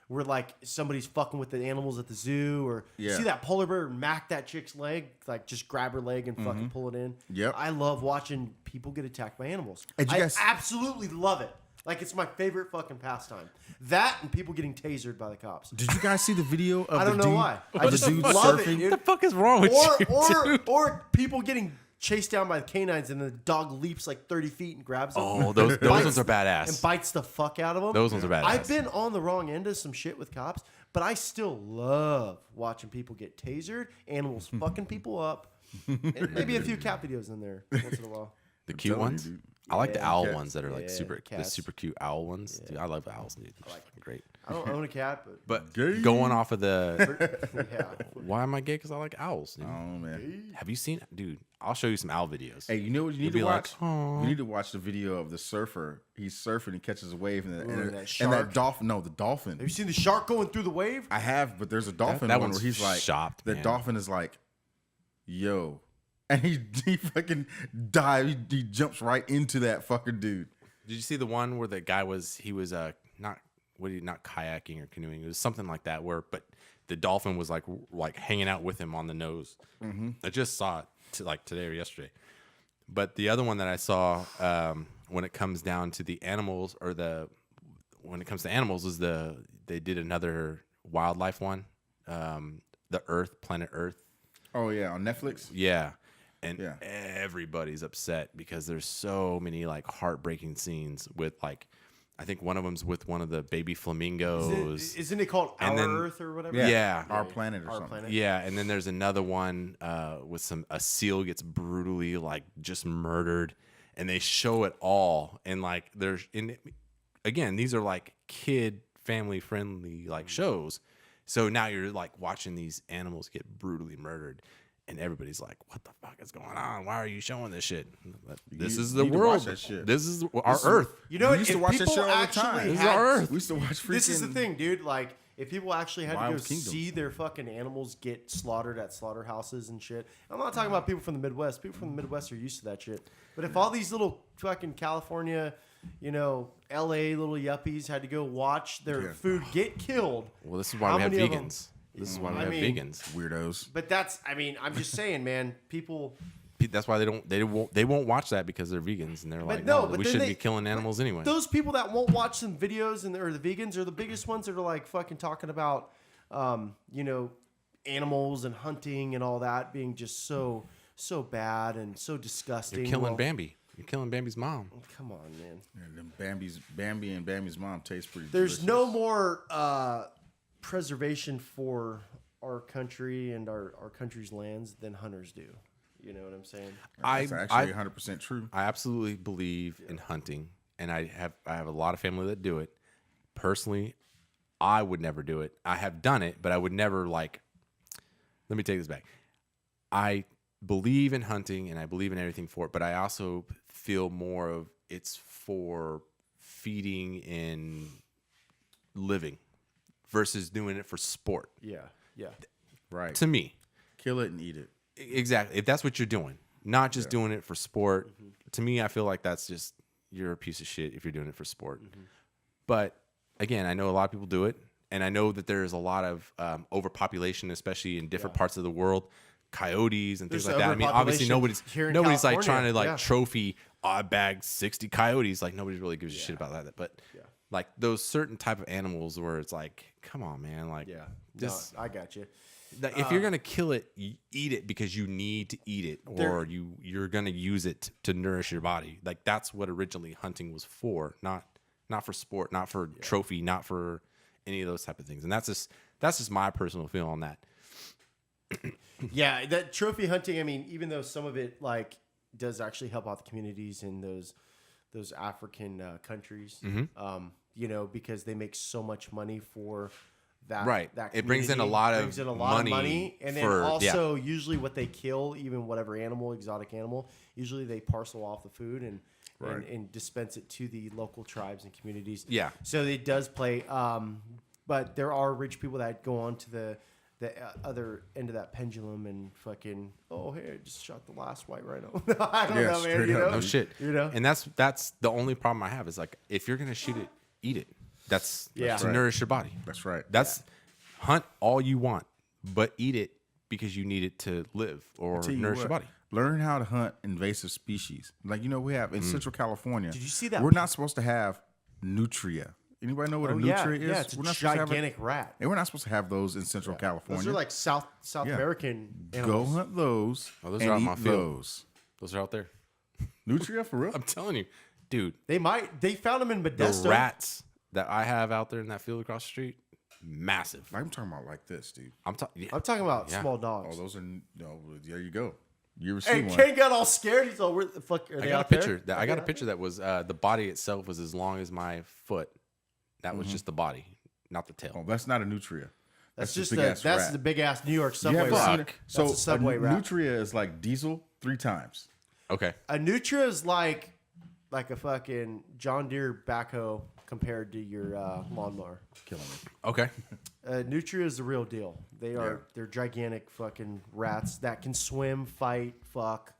where like somebody's fucking with the animals at the zoo, or you see that polar bear mac that chick's leg, like just grab her leg and fucking pull it in. Yep. I love watching people get attacked by animals. I absolutely love it. Like, it's my favorite fucking pastime. That and people getting tasered by the cops. Did you guys see the video of I don't know why. I just dude love it, surfing? dude. What the fuck is wrong with you? Or people getting chased down by the canines and the dog leaps like 30 feet and grabs them. Oh, those ones are badass. And bites the fuck out of them. Those ones are badass. I've been on the wrong end of some shit with cops, but I still love watching people get tasered, animals fucking people up, and maybe a few cat videos in there once in a while. The cute ones? I like the owl ones that are like the cats. super cute owl ones. Dude, I love owls, dude. I like them. Great. I don't own a cat, But going off of the yeah. why am I gay? Because I like owls. Dude. Oh man. Have you seen, dude? I'll show you some owl videos. Hey, you know what you need be to like, watch? You need to watch the video of the surfer. He's surfing, he catches a wave, and that that dolphin. No, the dolphin. Have you seen the shark going through the wave? I have, but there's a dolphin that one one's where he's like, shocked, the man. dolphin is like, yo. And he fucking dives. He jumps right into that fucking dude. Did you see the one where the guy was not kayaking or canoeing? It was something like that but the dolphin was like hanging out with him on the nose. Mm-hmm. I just saw it today or yesterday. But the other one that I saw when it comes down to the animals is they did another wildlife one, Planet Earth. Oh yeah, on Netflix. Yeah. And everybody's upset because there's so many like heartbreaking scenes with like, I think one of them's with one of the baby flamingos. Isn't it called Earth or whatever? Yeah. Our Planet or Our something. Planet. Yeah, and then there's another one with a seal gets brutally like just murdered, and they show it all. And like again, these are like kid family friendly like shows. So now you're like watching these animals get brutally murdered. And everybody's like, "What the fuck is going on? Why are you showing this shit? This is the need to world. watch that shit. This is our Earth. You know, We used to watch that people show all the actually time. This is had- our Earth. We used to watch freaking. This is the thing, dude. Like, if people actually had to Wild go Kingdom. see their fucking animals get slaughtered at slaughterhouses and shit. I'm not talking about people from the Midwest. People from the Midwest are used to that shit. But if all these little fucking California, LA little yuppies had to go watch their food get killed. Well, this is why how we have many of them- vegans. This is why we I have mean- vegans. Weirdos. But I'm just saying, man, people. That's why they won't watch that because they're vegans and they're like, no, no, but we then shouldn't they- be killing animals anyway. Those people that won't watch some videos or the vegans are the biggest ones that are like fucking talking about, animals and hunting and all that being just so bad and so disgusting. You're killing Bambi. You're killing Bambi's mom. Come on, man. And then Bambi and Bambi's mom taste pretty. There's delicious. no more preservation for our country and our country's lands than hunters do. You know what I'm saying? That's actually 100% true. I absolutely believe in hunting, and I have a lot of family that do it. personally, I would never do it. I have done it, but I would never let me take this back. I believe in hunting and I believe in everything for it, but I also feel more of it's for feeding and living versus doing it for sport. Yeah. Right. To me. Kill it and eat it. Exactly. If that's what you're doing, not just doing it for sport. To me, I feel like that's just, you're a piece of shit if you're doing it for sport. But again, I know a lot of people do it. And I know that there's a lot of overpopulation, especially in different parts of the world. Coyotes and things like that. I mean, obviously nobody's like trying to trophy, I bagged 60 coyotes. Like nobody really gives a shit about that. But like those certain type of animals where it's like, come on, man. Like, just, I got you. Like, if you're gonna kill it, you eat it because you need to eat it, or you're gonna use it to nourish your body. Like that's what originally hunting was for, not for sport, not for trophy, not for any of those type of things. And that's just my personal feel on that. Yeah, that trophy hunting. I mean, even though some of it like does actually help out the communities in those African countries, you know, because they make so much money for that. Right. That it brings in a lot of money, and then also usually what they kill, even whatever exotic animal, usually they parcel off the food and dispense it to the local tribes and communities. Yeah. So it does play. But there are rich people that go on to the other end of that pendulum and fucking, hey, I just shot the last white rhino. I don't know, man. You know? No shit. You know? And that's the only problem I have is like, if you're gonna shoot it, eat it. That's to nourish your body. That's right. Hunt all you want, but eat it because you need it to live or nourish your body. Learn how to hunt invasive species. Like, we have in Central California. Did you see that? We're not supposed to have nutria. Anybody know what a nutria is? Yeah, it's a gigantic rat. And we're not supposed to have those in Central California. Those are like South American animals. Go hunt those. Oh, those and are out eat my field. those. Those are out there. Nutria for real? I'm telling you, dude. They found them in Modesto. The rats that I have out there in that field across the street, massive. I'm talking about like this, dude. I'm talking about small dogs. Oh, those are there you go. You ever Hey, seen one? Ken got all scared. He's all, where the fuck are they out there? I got a picture that was the body itself was as long as my foot. That was just the body, not the tail. Oh, that's not a nutria. That's just rat. the big ass New York subway rat. rat. So That's a subway rat. nutria is like diesel 3 times. Okay. A nutria is like a fucking John Deere backhoe compared to your lawnmower. Killing me. Okay. Nutria is the real deal. They're gigantic fucking rats that can swim, fight, fuck.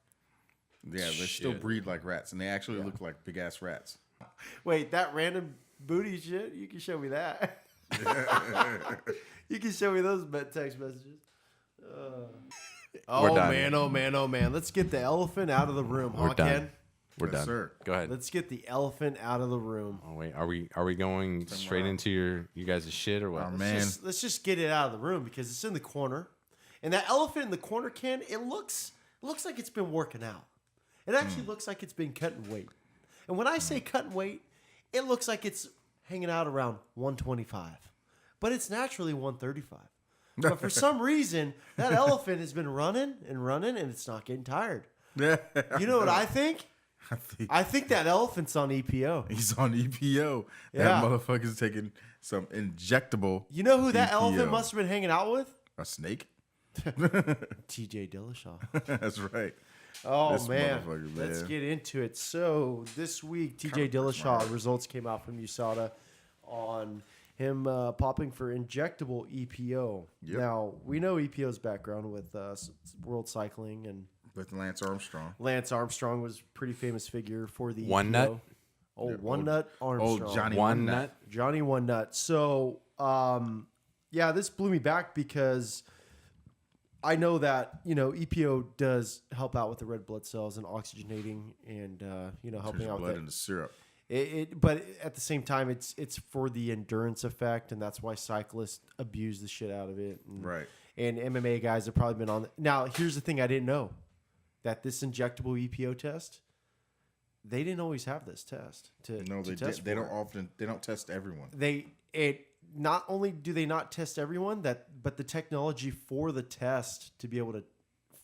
Yeah, they still breed like rats, and they actually look like big ass rats. Wait, that random booty shit? You can show me that. You can show me those text messages. Oh man. Let's get the elephant out of the room, We're done. Ken? We're done. Sir. Go ahead. Let's get the elephant out of the room. Oh wait, are we going straight into you guys' shit or what? Oh, man. Let's just get it out of the room because it's in the corner. And that elephant in the corner, Ken, it looks like it's been working out. It actually looks like it's been cutting weight. And when I say cutting weight, it looks like it's hanging out around 125. But it's naturally 135. But for some reason, that elephant has been running, and it's not getting tired. You know what I think? I think that elephant's on EPO. He's on EPO. That motherfucker's taking some injectable. You know who that EPO. elephant must have been hanging out with? A snake? TJ Dillashaw. That's right. Oh, This man. motherfucker, Let's man. get into it. So, this week, TJ Dillashaw results came out from USADA on him popping for injectable EPO. Yep. Now, we know EPO's background with world cycling and With Lance Armstrong. Lance Armstrong was a pretty famous figure for the One EPO. Nut? Oh, One Nut Armstrong. Old Johnny One Nut. Johnny One Nut. So, this blew me back because I know that, EPO does help out with the red blood cells and oxygenating and, helping out with blood it. in the syrup. But at the same time, it's for the endurance effect, and that's why cyclists abuse the shit out of it. And, Right. And MMA guys have probably been on. Now, here's the thing I didn't know. That this injectable EPO test, they didn't always have this test No, to they test they for. don't often. They don't test everyone. Not only do they not test everyone, but the technology for the test to be able to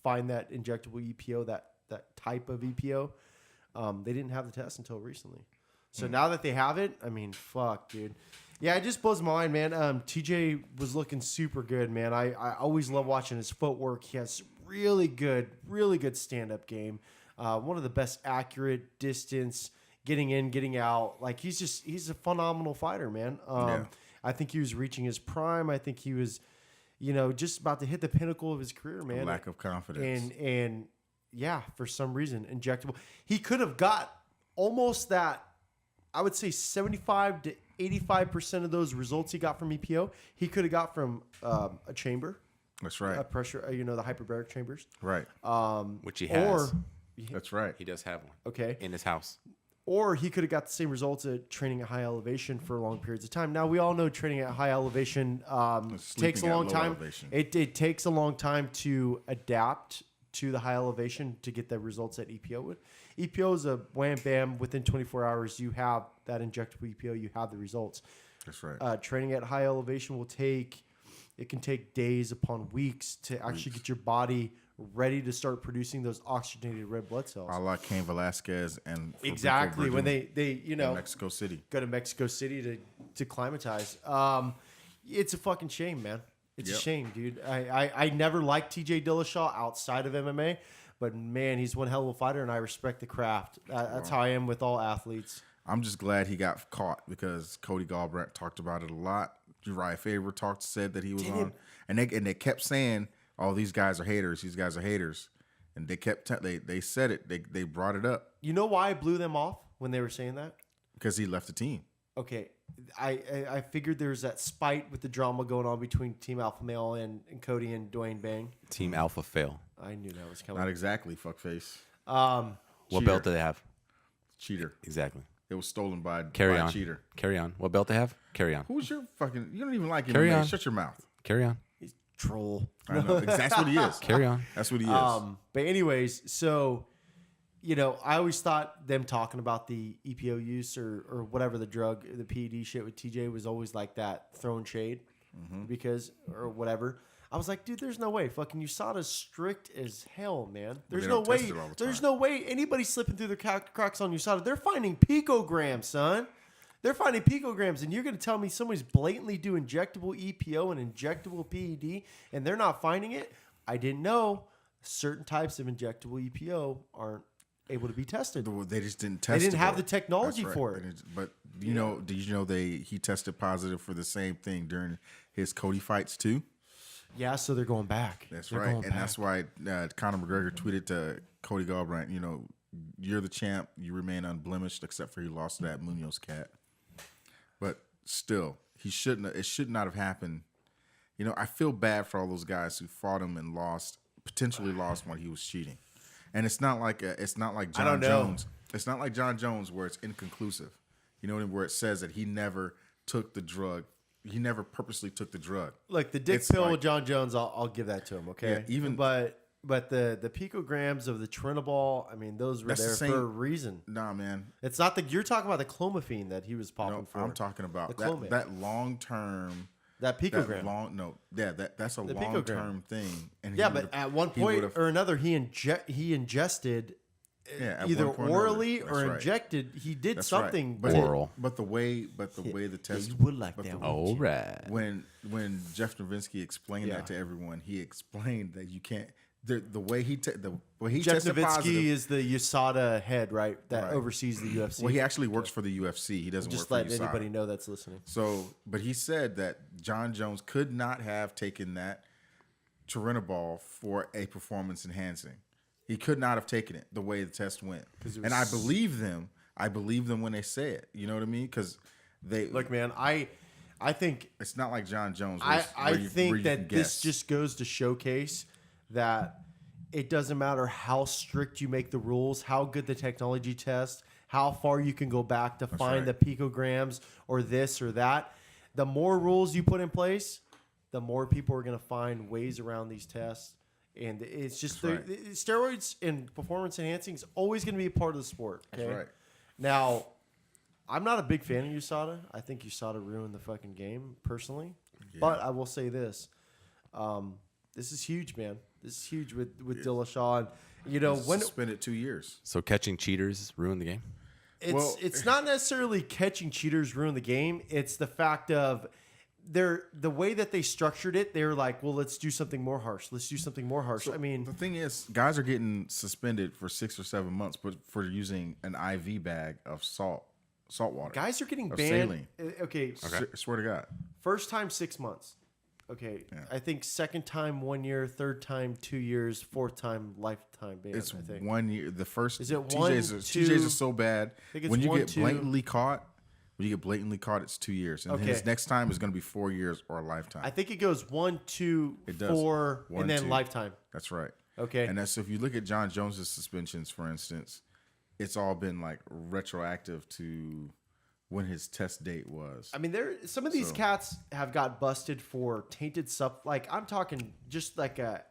find that injectable EPO, that type of EPO, they didn't have the test until recently. So now that they have it, I mean, fuck, dude. Yeah, it just blows my mind, man. TJ was looking super good, man. I always love watching his footwork. He has really good stand-up game. One of the best accurate distance, getting in, getting out. Like he's a phenomenal fighter, man. I think he was reaching his prime. I think he was, just about to hit the pinnacle of his career, man. Lack of confidence. And yeah, for some reason, injectable. He could have got almost that, I would say 75 to 85% of those results he got from EPO, he could have got from a chamber. That's right. A pressure, the hyperbaric chambers. Right. Which he has. That's right. He does have one. Okay. In his house. Or he could have got the same results at training at high elevation for long periods of time. Now, we all know training at high elevation takes a long time. It takes a long time to adapt to the high elevation to get the results that EPO would. EPO is a wham bam. Within 24 hours, you have that injectable EPO. You have the results. That's right. Training at high elevation can take days upon weeks to actually get your body ready to start producing those oxygenated red blood cells. I like Cain Velasquez and exactly when they Mexico City go to Mexico City to climatize. It's a fucking shame, man. It's a shame, dude. I never liked TJ Dillashaw outside of MMA, but man, he's one hell of a fighter, and I respect the craft. That's how I am with all athletes. I'm just glad he got caught because Cody Garbrandt talked about it a lot. Uriah Faber said that he was on, and they kept saying, "Oh, these guys are haters. These guys are haters," and they kept they said it. They brought it up. You know why I blew them off when they were saying that? Because he left the team. Okay, I figured there's that spite with the drama going on between Team Alpha Male and Cody and Dwayne Bang. Team Alpha Fail. I knew that was coming. Not exactly, fuckface. What belt do they have? Cheater. Exactly. It was stolen by a cheater. Carry on. What belt they have? Carry on. Who's your fucking? You don't even like him. Carry on. Shut your mouth. Carry on. He's troll. I know. That's what he is. Carry on. That's what he is. But anyways, so I always thought them talking about the EPO use or whatever the drug, the PED shit with TJ was always like that throwing shade because or whatever. I was like, dude, there's no way. Fucking USADA's strict as hell, man. There's no way. There's no way anybody slipping through the cracks on USADA. They're finding picograms, son. They're finding picograms, and you're going to tell me somebody's blatantly doing injectable EPO and injectable PED, and they're not finding it? I didn't know certain types of injectable EPO aren't able to be tested. They just didn't test. They didn't have it. the technology That's for right. it. But did you know he tested positive for the same thing during his Cody fights too? Yeah, so they're going back. That's right, and that's why Conor McGregor tweeted to Cody Garbrandt, you're the champ. You remain unblemished, except for he lost to that Munoz cat. But still, he shouldn't. It should not have happened. I feel bad for all those guys who fought him and potentially lost when he was cheating. And it's not like John Jones. It's not like John Jones where it's inconclusive. Where it says that he never took the drug. He never purposely took the drug. Look, the dick pill with John Jones, I'll give that to him. Okay, yeah, but the picograms of the Trinabol, I mean, those were there for a reason. Nah, man, it's not you're talking about the clomiphene that he was popping for. I'm talking about that long term. That picogram. That's a long term thing. And but at one point or another, he ingested. Either orally or injected, he did something. Right. Oral. But the way the test. You would like that. All right. When Jeff Novinsky explained that to everyone, he explained that you can't. The way he Jeff Novinsky positive, is the USADA head, right? That oversees the UFC. Well, he actually works for the UFC. He doesn't work for USADA. Just let anybody know that's listening. So, but he said that John Jones could not have taken that Turinabol for a performance enhancing. He could not have taken it the way the test went. And I believe them. I believe them when they say it. You know what I mean? Because they look, man. I think it's not like John Jones. I think that this just goes to showcase that it doesn't matter how strict you make the rules, how good the technology test, how far you can go back to find the picograms or this or that. The more rules you put in place, the more people are going to find ways around these tests. And it's just steroids and performance enhancing is always going to be a part of the sport. Okay? That's right. Now, I'm not a big fan of USADA. I think USADA ruined the fucking game personally. Yeah. But I will say this. This is huge, man. This is huge with Dillashaw. And, when suspended 2 years. So catching cheaters ruined the game? It's not necessarily catching cheaters ruin the game. It's the fact of the way that they structured it. They're like, well, let's do something more harsh. Let's do something more harsh. So I mean, the thing is, guys are getting suspended for 6 or 7 months, but for using an IV bag of salt water. guys are getting banned. Saline. Okay. Swear to God. First time 6 months. Okay. Yeah. I think second time 1 year, third time 2 years, fourth time lifetime ban. It's I think 1 year. The first Is it TJs are so bad. think it's When you 1, get 2. blatantly caught, it's 2 years, and Okay. his next time is going to be 4 years or a lifetime. I think it goes 1, 2, It does. 4, 1, and then 2. lifetime. That's right. Okay. And that's if you look at John Jones's suspensions, for instance, it's all been like retroactive to when his test date was. I mean, some of these cats have got busted for tainted stuff. Like I'm talking just like a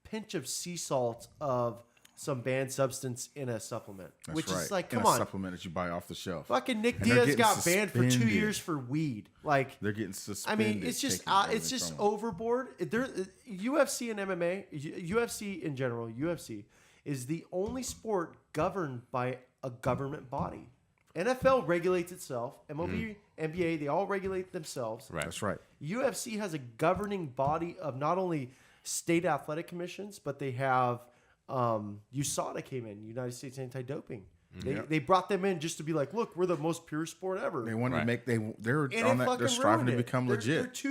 pinch of sea salt of some banned substance in a supplement, That's which right. is like, In come a on, supplement that you buy off the shelf. fucking Nick And they're Diaz getting got banned for 2 suspended. years for weed. Like, They're getting I suspended. mean, it's just taking it's just everything from 'em. overboard. UFC and MMA, UFC in general, UFC is the only sport governed by a government body. NFL regulates itself. MLB, NBA, they all regulate themselves. Right. That's right. UFC has a governing body of not only state athletic commissions, but they have USADA came in, United States Anti-Doping. They brought them in just to be like, look, we're the most pure sport ever. They wanted Right. to make they're And on it that. fucking They're striving to ruined it. become legit.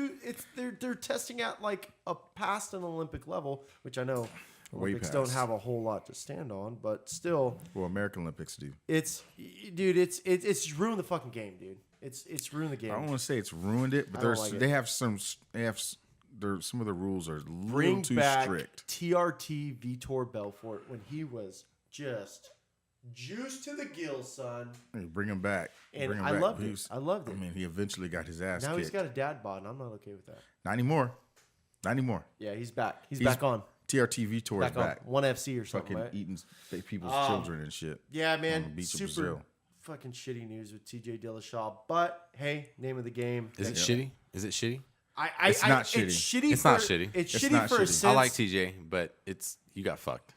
They're testing at like a past an Olympic level, which I know Way Olympics don't past. have a whole lot to stand on, but still, Well, American Olympics do. it's ruined the fucking game, dude. It's ruined the game. I don't want to say it's ruined it, but I don't like it. they have some of the rules are a little Bring too back strict. TRT Vitor Belfort when he was just juiced to the gills, son. Hey, bring him back. And Bring him I back. loved He it. was- I loved it. I mean, he eventually got his ass Now kicked. he's got a dad bod, and I'm not okay with that. Not anymore. Not anymore. Yeah, he's back. He's back on. TRT Vitor is Back on. back. One FC or something, Fucking right? eating people's children and shit. Yeah, on man. the beach of Super Brazil. fucking shitty news with TJ Dillashaw. But hey, name of the game. Is it shitty? Is it shitty? It's not shitty. It's shitty. It's for, not shitty. It's It's shitty not for a shitty. sense. I like TJ, but you got fucked.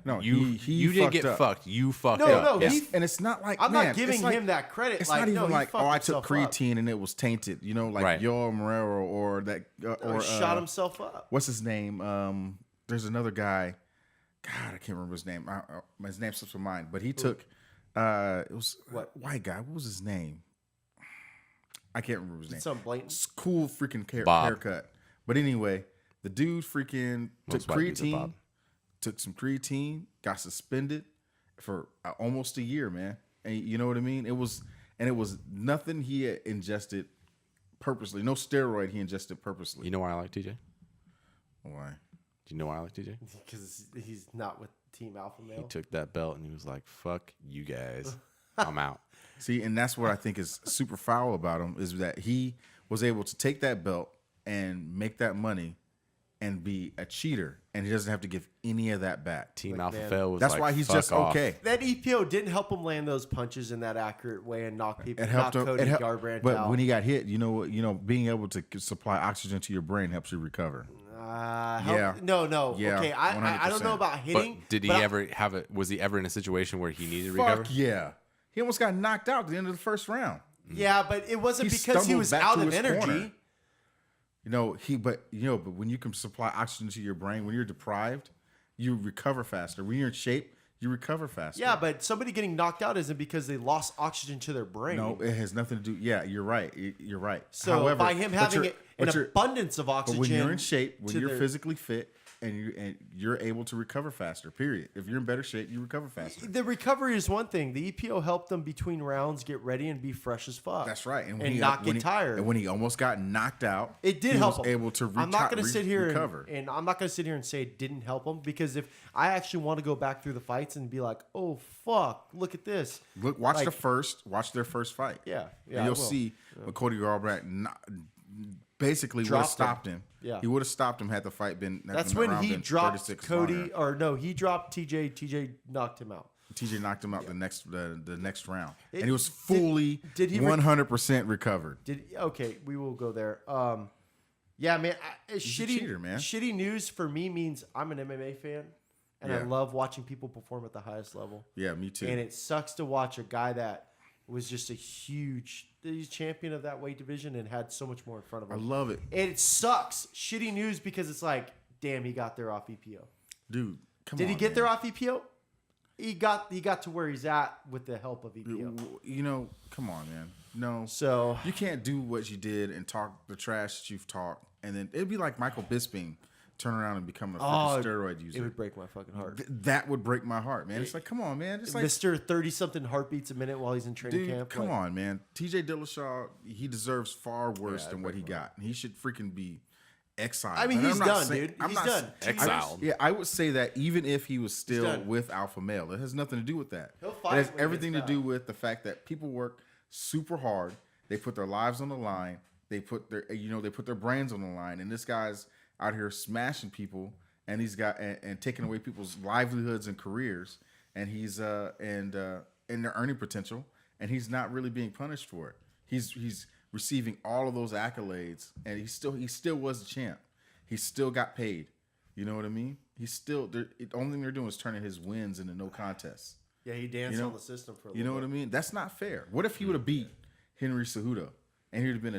No, you he didn't fucked get up. fucked. You fucked No, up. no, Yeah. he- And it's not like I'm man, not giving it's like- him that credit. It's like, not even no, he like fucked I took himself up. creatine and it was tainted. You know, like Right. Yoel Morero or that or He shot himself up. What's his name? There's another guy. God, I can't remember his name. His name slips my mind. But he took. It was What? white guy. What was his name? I can't remember his name. Some blatant. It's cool freaking Bob. haircut. But anyway, the dude freaking Most took white dudes are creatine. Bob. Took some creatine. Got suspended for almost a year, man. And you know what I mean? It was nothing he had ingested purposely. No steroid he ingested purposely. You know why I like TJ? Why? Do you know why I like TJ? Because he's not with Team Alpha Male. He took that belt and he was like, "Fuck you guys, I'm out." See, and that's what I think is super foul about him is that he was able to take that belt and make that money and be a cheater, and he doesn't have to give any of that back. Team Like, Alpha man, Fail was That's like, why he's "Fuck just off." okay. That EPO didn't help him land those punches in that accurate way and knock people. It helped knock him. Cody It helped, Garbrandt but out. when he got hit, you know what? Being able to supply oxygen to your brain helps you recover. Yeah. No. Yeah, Okay, I don't know 100%. about hitting. But did he ever have it? Was he ever in a situation where he needed to recover? Fuck yeah! He almost got knocked out at the end of the first round. Yeah, but it wasn't He because he stumbled was back out to of his energy. corner. But when you can supply oxygen to your brain, when you're deprived, you recover faster. When you're in shape, you recover faster. Yeah, but somebody getting knocked out isn't because they lost oxygen to their brain. No, it has nothing to do. Yeah, you're right. You're right. So However, by him having an you're- abundance of but oxygen, when you're in shape, when to you're their- physically fit, and you're able to recover faster. Period. If you're in better shape, you recover faster. the recovery is one thing. The EPO helped them between rounds get ready and be fresh as fuck. That's right. And when not get tired. And when he almost got knocked out, It did he help was him. able to I'm not going to sit here recover. and I'm not going to sit here and say it didn't help him because if I actually want to go back through the fights and be like, oh fuck, look at this. Watch like- their first fight. Yeah, And I you'll will. see when Cody Garbrandt basically would have Dropped him. stopped him. Yeah. He would have stopped him had the fight been. had That's the when round he been dropped 36 Cody, longer. or no, he dropped TJ. TJ knocked him out. TJ knocked him out the next round, It- and he was fully did he 100% recovered. Okay, we will go there. Yeah, man, a cheater, man. Shitty news for me means I'm an MMA fan. and I love watching people perform at the highest level. Yeah, me too. And it sucks to watch a guy that was just he's champion of that weight division and had so much more in front of him. I love it. It sucks. Shitty news because it's like, damn, he got there off EPO. Dude, come on. Did he get there off EPO? He got to where he's at with the help of EPO. You know, come on, man. No. So you can't do what you did and talk the trash that you've talked, and then it'd be like Michael Bisping turn around and become a freaking steroid user. It would break my fucking heart. That would break my heart, man. It's like, come on, man. It's like Mr. 30-something heartbeats a minute while he's in training camp. Come on, man. TJ Dillashaw, he deserves far worse than what he got. He should freaking be exiled. I mean, he's done, dude. He's done. Exiled. I would say that even if he was still with Alpha Male, it has nothing to do with that. He'll fight it has when he everything to gets do with the fact that people work super hard. They put their lives on the line. They put their brains on the line. And this guy's out here smashing people, and he's got and taking away people's livelihoods and careers, and he's and their earning potential, and he's not really being punished for it. He's receiving all of those accolades, and he still was the champ. He still got paid. You know what I mean? He's still the only thing they're doing is turning his wins into no contests. Yeah, he danced on the system for a little bit. You know what I mean? That's not fair. What if he would have beat Henry Cejudo and he would have been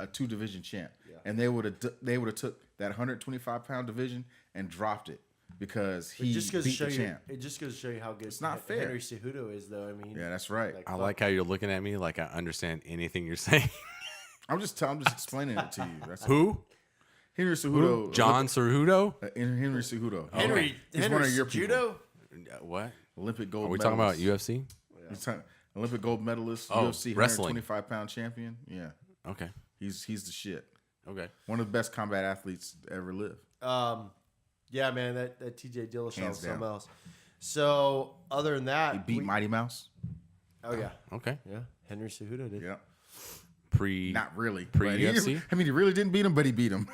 a two division champ, and they would have took that 125-pound division and dropped it because he beat the champ. It just goes to show you how good it's not fair. Henry Cejudo is, though. I mean, yeah, that's right. I like how you're looking at me like I understand anything you're saying. I'm just explaining it to you. That's Who? Henry Cejudo. John Cejudo? Henry Cejudo. He's one of your people. judo. What? Olympic gold Are we medalist. talking about UFC? He's talking Olympic gold medalist, Oh, UFC wrestling. 125-pound champion. Yeah, Okay. he's the shit. Okay. One of the best combat athletes to ever live. Yeah, man, that TJ Dillashaw Hands was something down. else. So other than that, He beat Mighty Mouse. Oh yeah, Okay. yeah. Henry Cejudo did. Yeah, Pre. not really. Pre-UFC? I mean, he really didn't beat him, but he beat him.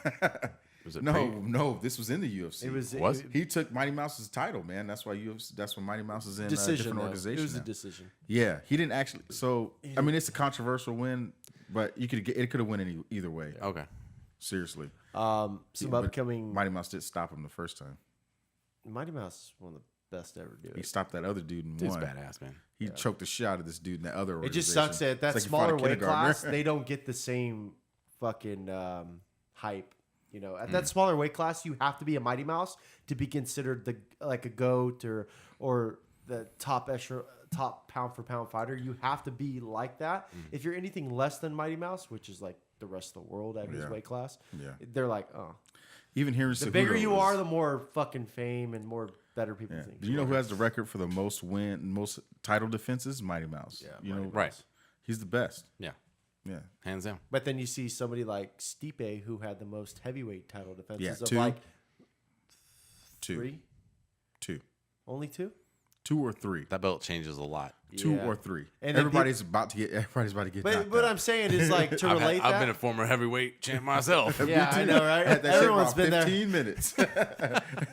Was it No, this was in the UFC. Was He took Mighty Mouse's title, man. That's why UFC. That's when Mighty Mouse is in a decision. different Though. organization. It was now. a decision. Yeah, he didn't actually. So I mean, it's a controversial win, but it could have went either way. Okay. Seriously. Some But upcoming Mighty Mouse did stop him the first time. Mighty Mouse is one of the best to ever do He it. stopped that other dude and Dude's won. badass, man. He choked the shit out of this dude in that other It organization. just sucks that that It's like he fought a smaller weight kindergartner. class they don't get the same fucking hype. You know, at that smaller weight class, you have to be a Mighty Mouse to be considered a GOAT or the top pound for pound fighter. You have to be like that. If you're anything less than Mighty Mouse, which is like the rest of the world at his weight class, they're like, oh. Even Henry The Cejudo bigger you are, the more fucking fame and more better people think. Do you know who has the record for the most title defenses? Mighty Mouse. Yeah, you know, Right. He's the best. Yeah. Yeah. Hands down. But then you see somebody like Stipe who had the most heavyweight title defenses Yeah, of two. like Two. 3, only 2. 2 or 3. That belt changes a lot. 2 Yeah. or 3. And then Everybody's about to get knocked But what out. I'm saying is like to relate I've that. been a former heavyweight champ myself. Yeah, I know, right? Had that shit Everyone's about been there. 15 minutes.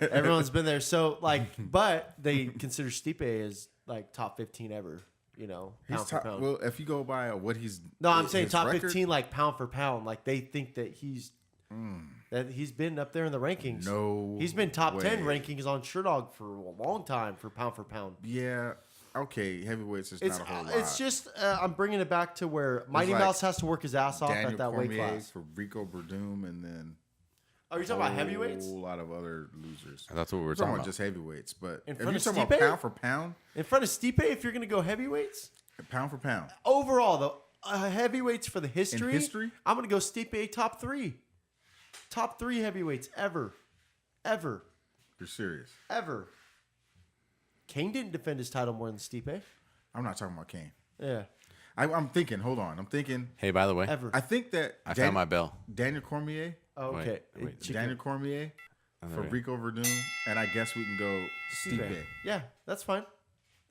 Everyone's been there. So like, but they consider Stipe as like top 15 ever. You know, pound He's for top, pound. well, if you go by what he's No, I'm saying his top record, 15 like pound for pound. Like they think that he's been up there in the rankings. No he's been top 10 way. rankings on Sherdog for a long time for pound. Yeah. Okay. Heavyweights is It's not a whole lot. it's just I'm bringing it back to where Mighty like Mouse has to work his ass off Daniel at that weight Cormier class. for Rico Verdum, and then Are you talking about heavyweights? a whole lot of other losers. That's what we were We're talking talking about. just heavyweights, but In if front you're of talking Stipe? about pound for pound, In front of Stipe, if you're going to go heavyweights, pound for pound, overall though, heavyweights for the history. history? I'm going to go Stipe top 3. Top 3 heavyweights ever. you're serious. Kane didn't defend his title more than Stipe. I'm not talking about Kane. Yeah. I'm thinking. Hold on. I'm thinking. Hey, by the way, Ever. I think that I found my bell. Daniel Cormier, Oh, okay. Wait. Chico. Daniel Cormier for right. Rico Verdum, and I guess we can go Stipe, Yeah, that's fine.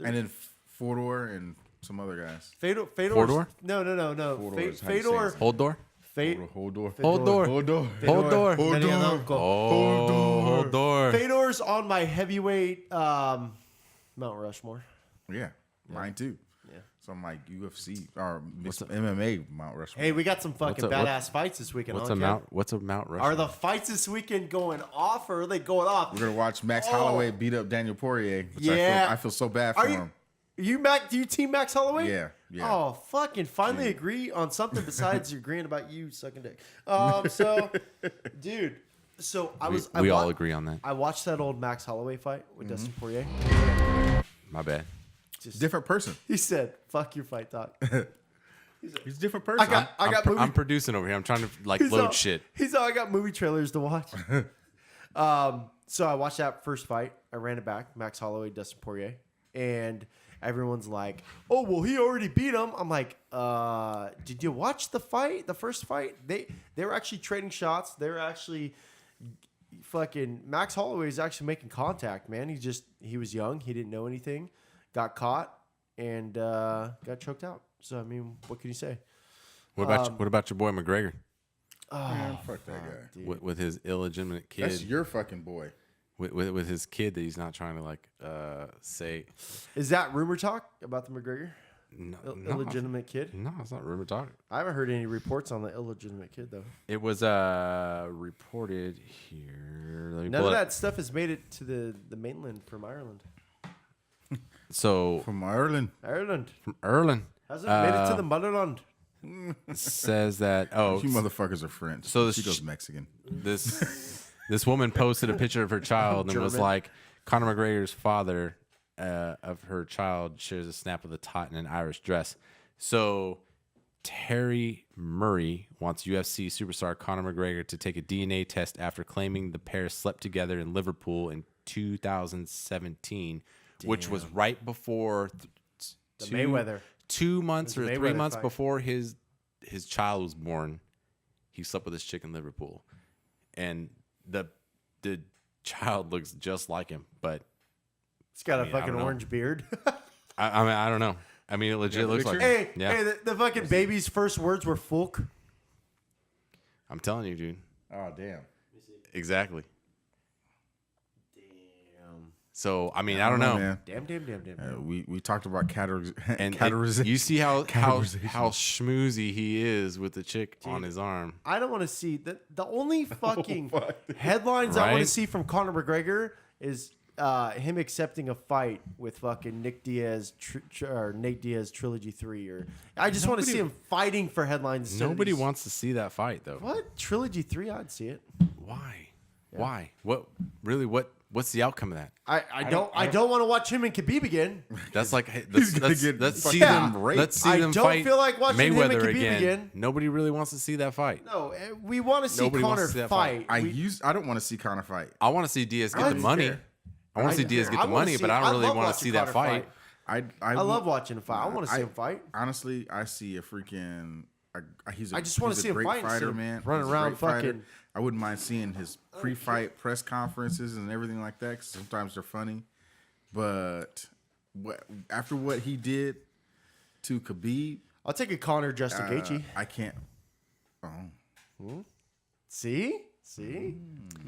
and then Fodor and some other guys. Fedor. Fodor? No. Fodor is how you say Fedor. it. Hold door. Hold door. Hold door. Hold door. Hold door. Medianonko. Hold door. Fedor's on my heavyweight Mount Rushmore. Yeah, mine too. Yeah. some like UFC or MMA Mount Rushmore. Hey, we got some fucking badass fights this weekend. What's a Mount Rushmore? Are the fights this weekend going off, or are they going off? We're gonna watch Max Holloway beat up Daniel Poirier. Which I feel so bad for him. Do you team Max Holloway? Yeah. Oh, fucking finally agree on something besides agreeing about you sucking dick. Dude. So we all agree on that. I watched that old Max Holloway fight with Dustin Poirier. My bad. Different person. He said, "Fuck your fight talk." He's a different person. I'm producing over here. I'm trying to load shit. He's all, I got movie trailers to watch. So I watched that first fight. I ran it back. Max Holloway, Dustin Poirier, and everyone's like, "Oh, well, he already beat him." I'm like, "Did you watch the fight? The first fight? They were actually trading shots. They were actually." Fucking Max Holloway is actually making contact, man. He was young. He didn't know anything. Got caught and got choked out. So, I mean, what can you say? What about your boy McGregor? Man, fuck that guy. With his illegitimate kid. That's your fucking boy. With his kid that he's not trying to say. Is that rumor talk about the McGregor? No, illegitimate kid? No, it's not rumor talk. I haven't heard any reports on the illegitimate kid, though. It was reported here. None of that stuff has made it to the mainland from Ireland. So from Ireland. From Ireland. Hasn't made it to the motherland. Says that you motherfuckers are French. So Chico's Mexican. This woman posted a picture of her child and was like, Conor McGregor's father of her child shares a snap of the tot in an Irish dress. So Terry Murray wants UFC superstar Conor McGregor to take a DNA test after claiming the pair slept together in Liverpool in 2017, which was right before Mayweather. 2 months or 3 Mayweather months fight. before his child was born. He slept with this chick in Liverpool, and the child looks just like him, but He's got a fucking orange beard. I mean, I don't know. I mean, it legit looks like hey, the fucking baby's first words were "folk." I'm telling you, dude. Oh, damn. Exactly. Damn. So, I mean, I don't know. Man. Damn. We talked about categorization. You see how schmoozy he is with the chick on his arm. I don't want to see the only fucking headlines I want to see from Conor McGregor is him accepting a fight with fucking Nick Diaz or Nate Diaz Trilogy 3, or I just want to see him fighting for headlines. Nobody wants to see that fight though. What? Trilogy 3? I'd see it. Why? Yeah. Why? What's the outcome of that? I don't want to watch him and Khabib again. That's like let's see them fight feel like watching Mayweather him and Khabib again. Nobody really wants to see that fight. No, we want to see Conor fight. I don't want to see Conor fight. I want to see Diaz get the money. I want to see Diaz get the money, but I don't really want to see that fight. I love watching him fight. I want to see him fight. Honestly, I see a freaking. I just want to see him fight, fighter, man. Running around fucking. I wouldn't mind seeing his pre-fight press conferences and everything like that. 'Cause sometimes they're funny, but after what he did to Khabib, I'll take a Conor Justin Gaethje. I can't. Oh, see,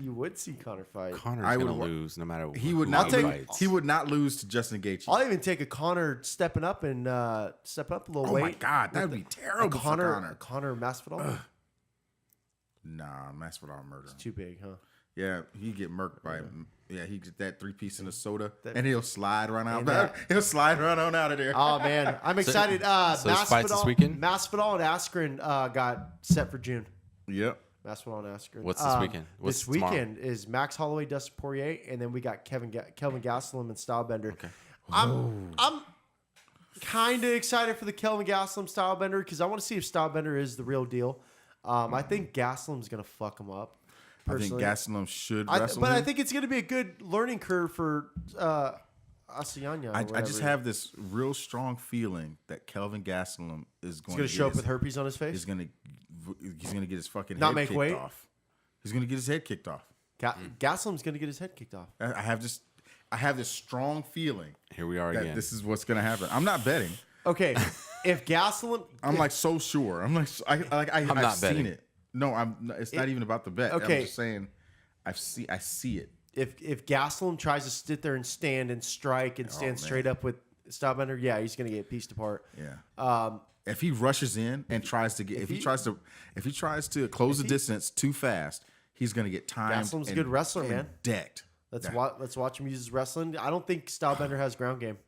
you would see Conor fight. Connor's gonna lose no matter what. He would not. He would not lose to Justin Gaethje. I'll even take a Conor stepping up and stepping up a little weight. Oh my god, that'd be terrible. Conor Masvidal. Nah, Masvidal murder. It's too big, huh? Yeah, he get murked by. Yeah, he get that 3-piece in a soda, and he'll slide right out. He'll slide right on out of there. Oh man, I'm excited. So fights this weekend? Masvidal and Askren got set for June. Yep. Masvidal and Askren. What's this weekend? This weekend is Max Holloway, Dustin Poirier, and then we got Kelvin Gastelum and Stylebender. Okay. I'm kind of excited for the Kelvin Gastelum Stylebender because I want to see if Stylebender is the real deal. I think Gastelum's gonna fuck him up. Personally. I think Gastelum should wrestle him. I think it's gonna be a good learning curve for Asiyanya. I just have this real strong feeling that Kelvin Gastelum is going to show up with herpes on his face. He's gonna get his fucking Not head make kicked weight? off. He's gonna get his head kicked off. Gastelum's gonna get his head kicked off. I have this strong feeling. Here we are that again. This is what's gonna happen. I'm not betting. Okay, if Gastelum, I'm like so sure. I'm like I've not seen betting. it. No, it's not even about the bet. Okay. I'm just saying I see it. if Gastelum tries to sit there and stand and strike and stand straight up with Stylebender, yeah, he's gonna get pieced apart. Yeah. If he rushes in and tries to get, if he tries to close the distance too fast, he's gonna get timed. Gaslam's a good wrestler, man. Decked. Let's watch him use his wrestling. I don't think Stylebender has ground game.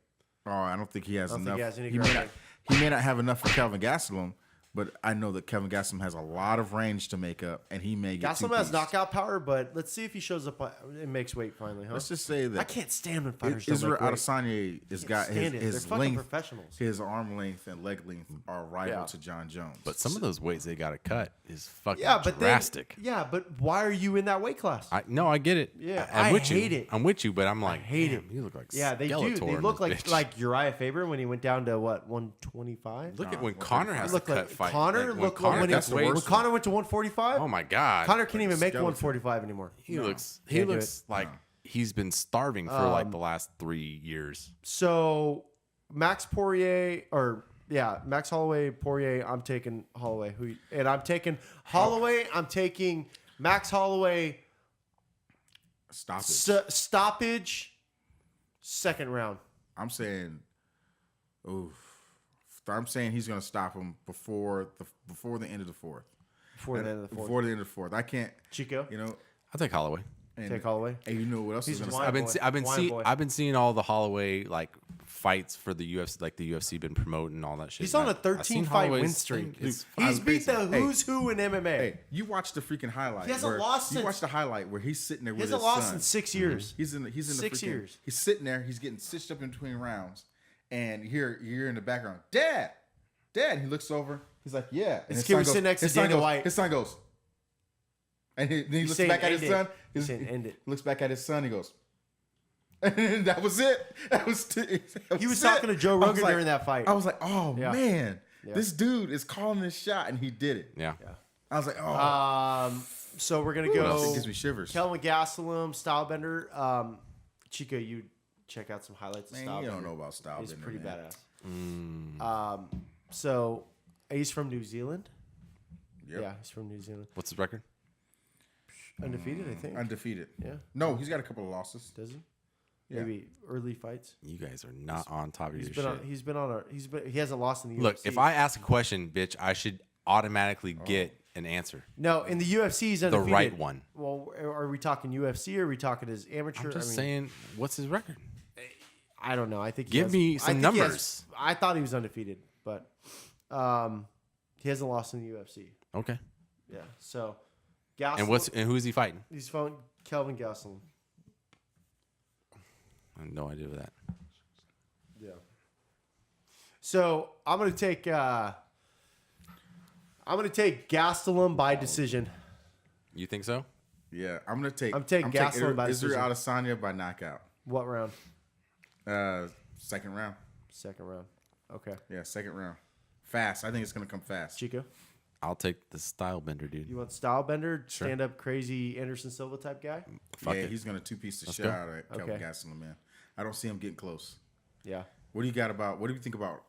Oh, I don't think he has enough. Think he has any ground game. He may not have enough for Kelvin Gastelum, but I know that Kevin Gastelum has a lot of range to make up, and he may get Gastelum has knockout power, but let's see if he shows up and makes weight finally, huh? Let's just say that I can't stand when fighters Israel don't make weight. Adesanya has got his They're length, professionals. his arm length and leg length are rival to John Jones. But some of those weights they got to cut is fucking but drastic. but why are you in that weight class? I get it. Yeah, I'm with hate you. it. I'm with you, but I'm like, I hate it. You look like Yeah, they do. Skeletor They in look this bitch. like Uriah Faber when he went down to what 125. Look at when Connor has to Look cut like fight. Connor. Like, Look Connor when cuts weight. when Connor went to 145. Oh my god, Connor can't even make skeleton. 145 anymore. he looks Can't do like he's been starving for like the last 3 years. So Max Holloway, Poirier. I'm taking Holloway. I'm taking Holloway. I'm taking Max Holloway. Stoppage. Second round. I'm saying he's going to stop him before the end of the fourth. Before the end of the fourth. Before the end of the fourth. I can't. Chico. I'll take Holloway. Take Holloway. And you know what else He's is going to wine stop? boy. I've been seeing all the Holloway like fights for the UFC, like the UFC been promoting and all that shit. He's on a I've seen 13 fight win Holloway's streak. thing. It's He's beat the Hey. who's who in MMA. Hey, you watch the freaking highlight. He hasn't where- lost You since- watch the highlight where he's sitting there He with hasn't his lost son. in 6 years. He's in the 6 freaking, years. He's sitting there. He's getting stitched up in between rounds, and you're in the background, Dad. He looks over. He's like, yeah. And This kid was sitting next to Dana White. His son goes, and he looks saying, back at his "End son. it." He's saying, "End it." He looks back at his son. He goes, and that was it. He was talking to Joe Rogan during that fight. I was like, oh Yeah. man, Yeah. this dude is calling this shot, and he did it. Yeah. I was like, oh, So we're gonna it go gives me shivers. Kelvin Gastelum, Stylebender. Chico, you check out some highlights of Man, Stylebender. you don't know about style. He's pretty man. badass. So he's from New Zealand. Yep. Yeah, he's from New Zealand. What's his record? Undefeated, I think. Undefeated. Yeah. No, he's got a couple of losses. Does he? Yeah. Maybe early fights. You guys are not on top of your He's shit. been on. He hasn't lost in the Look, UFC. if I ask a question, bitch, I should automatically get an answer. No, in the UFC, he's The undefeated. right one. Well, are we talking UFC or are we talking his amateur? I'm just saying, what's his record? I don't know. I think Give me some numbers. I thought he was undefeated, but he hasn't lost in the UFC. Okay. Yeah. So, Gastelum, And who is he fighting? he's found Kelvin Gastelum. I have no idea what that. Yeah. So I'm gonna take Gastelum by decision. You think so? Yeah, I'm taking Gastelum by Israel decision. Adesanya by knockout. What round? Second round. Second round. Okay. Yeah, second round. Fast. I think it's gonna come fast. Chico, I'll take the style bender, dude. you want Stylebender, stand up, crazy Anderson Silva type guy? Fuck yeah, it. he's gonna two-piece the Let's shit go. out of Kelvin Okay. Gastelum, man. I don't see him getting close. Yeah. What do you think about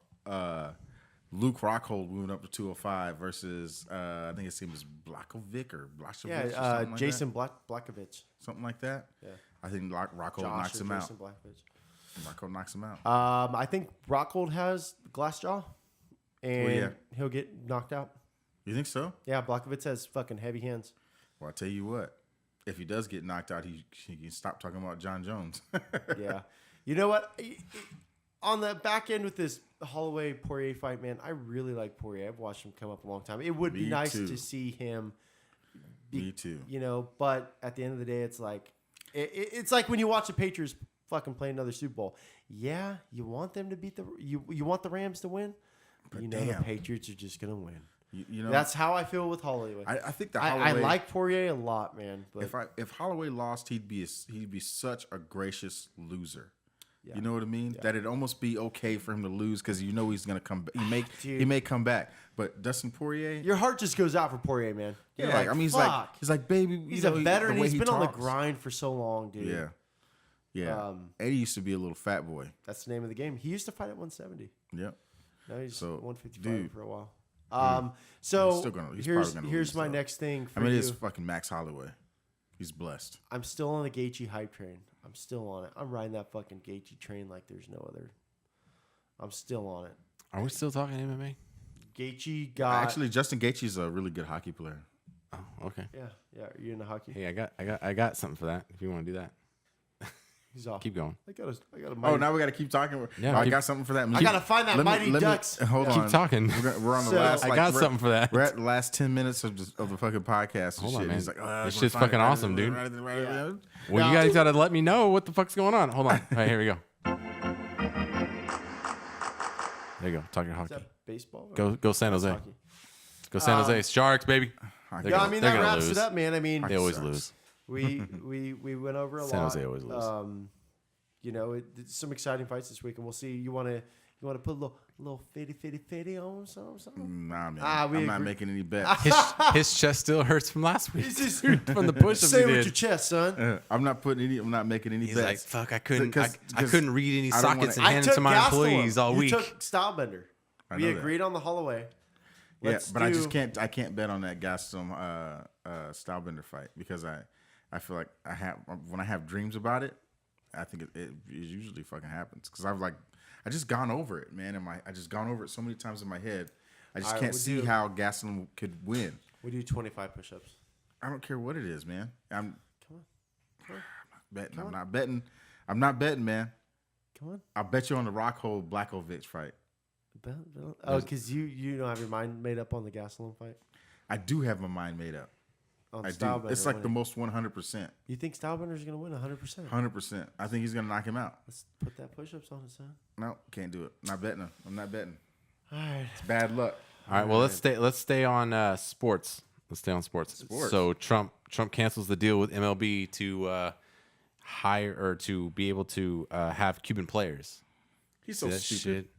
Luke Rockhold moving up to 205 versus I think his name is Blakovic or Blashovic or Yeah. something like Jason Blakovic. something like that. Yeah. I think Rockhold Josh knocks or him out. Jason Blakovic. Rockhold knocks him out. I think Rockhold has glass jaw, and he'll get knocked out. You think so? Yeah, Blakovic has fucking heavy hands. Well, I tell you what. If he does get knocked out, he can stop talking about John Jones. Yeah. You know what? On the back end with this Holloway Poirier fight, man, I really like Poirier. I've watched him come up a long time. It would be Me nice too. to see him. Me too. You know, but at the end of the day, it's like it's like when you watch the Patriots fucking play another Super Bowl. Yeah, you want them to beat you want the Rams to win, but you know the Patriots are just gonna win. You know, That's how I feel with Holloway. I think that I Holloway. like Poirier a lot, man. But If Holloway lost, he'd be such a gracious loser. Yeah. You know what I mean? That it'd almost be okay for him to lose because you know he's gonna come. Dude. He may come back. But Dustin Poirier, your heart just goes out for Poirier, man. You're yeah, like, I mean, fuck. he's like baby. He's you a know, veteran. the way He's he been on the talks. grind for so long, dude. Yeah, yeah. Eddie used to be a little fat boy. That's the name of the game. He used to fight at 170. Yep. Now he's So, 155 dude. for a while. He's So still gonna- he's here's probably gonna lose, my though. next thing for I mean, you. it's fucking Max Holloway. He's blessed. I'm still on the Gaethje hype train. I'm still on it. I'm riding that fucking Gaethje train like there's no other. I'm still on it. Are we still talking MMA? Gaethje got Actually, Justin Gaethje's a really good hockey player. Oh, okay. Yeah. Are you into hockey? Hey, I got something for that. If you want to do that, He's off. keep going. I got a Oh, mighty, now we got to keep talking. Yeah, I keep- got something for that. I gotta find that Mighty Ducks. Hold on. Keep talking. We're on the So- last. I like, got we're- something for that. We're at the last 10 minutes of the fucking podcast. And Hold shit. on, man. He's like, This shit's fucking awesome, dude. Yeah. Well, you guys gotta let me know what the fuck's going on. Hold on. All right, here we go. There you go. Talking Is hockey. that baseball? Go San Jose. Hockey. Go San Jose. Sharks, baby. They're Yeah, I gonna- mean they're that gonna wraps lose. it up, man. I mean, They always Sucks. lose. we went over a San lot. Jose always lose. You know, it's some exciting fights this week, and we'll see. You want to put a little fitty on something? Nah, man. We I'm not agree. making any bets. His chest still hurts from last week. He's just From the push-ups say he it with did. your chest, son. I'm not making any He's like, bets. fuck, I couldn't Because- I couldn't read any I don't sockets wanna- and hand them to my Gastelum. employees all You week. took Stylebender. I We know that. agreed on the Holloway. Yeah, but I just can't. I can't bet on that Gastelum Stylebender fight because I feel like when I have dreams about it, I think it usually fucking happens because I just gone over it, man. I just gone over it so many times in my head. I just All right, can't we'll see do- how Gastelum could win. We do 25 push-ups. I don't care what it is, man. Come on. Betting. Come I'm on. not betting. I'm not betting, man. Come on. I'll bet you on the Rockhold Blachowicz fight. Oh, because you don't have your mind made up on the Gastelum fight? I do have my mind made up. On I do. Stylebender It's like the winning. most 100%. You think Stylebender's going to win 100%? 100%. I think he's gonna knock him out. Let's put that push-ups on it, son. No, can't do it. Not betting him. I'm not betting. All right. It's bad luck. All right, well let's stay on sports. Let's stay on sports. Sports. So Trump cancels the deal with MLB to hire or to be able to have Cuban players. He's See so that stupid. shit?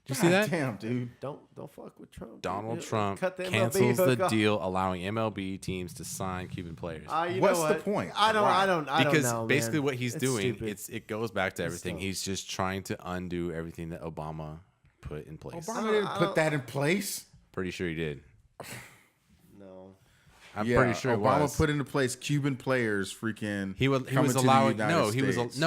Did you see that? Damn, dude. Don't fuck with Trump. Donald dude. Trump Cut the MLB cancels the hook off. deal, allowing MLB teams to sign Cuban players. You What's know the what? point? I don't Why? know. Because man. basically what he's It's doing, stupid. it goes back to everything. dumb. He's just trying to undo everything that Obama put in place. Obama didn't put that in place. Pretty sure he did. No. I'm Yeah, pretty sure it Obama was. put into place Cuban players freaking. He was coming to the allowing United States.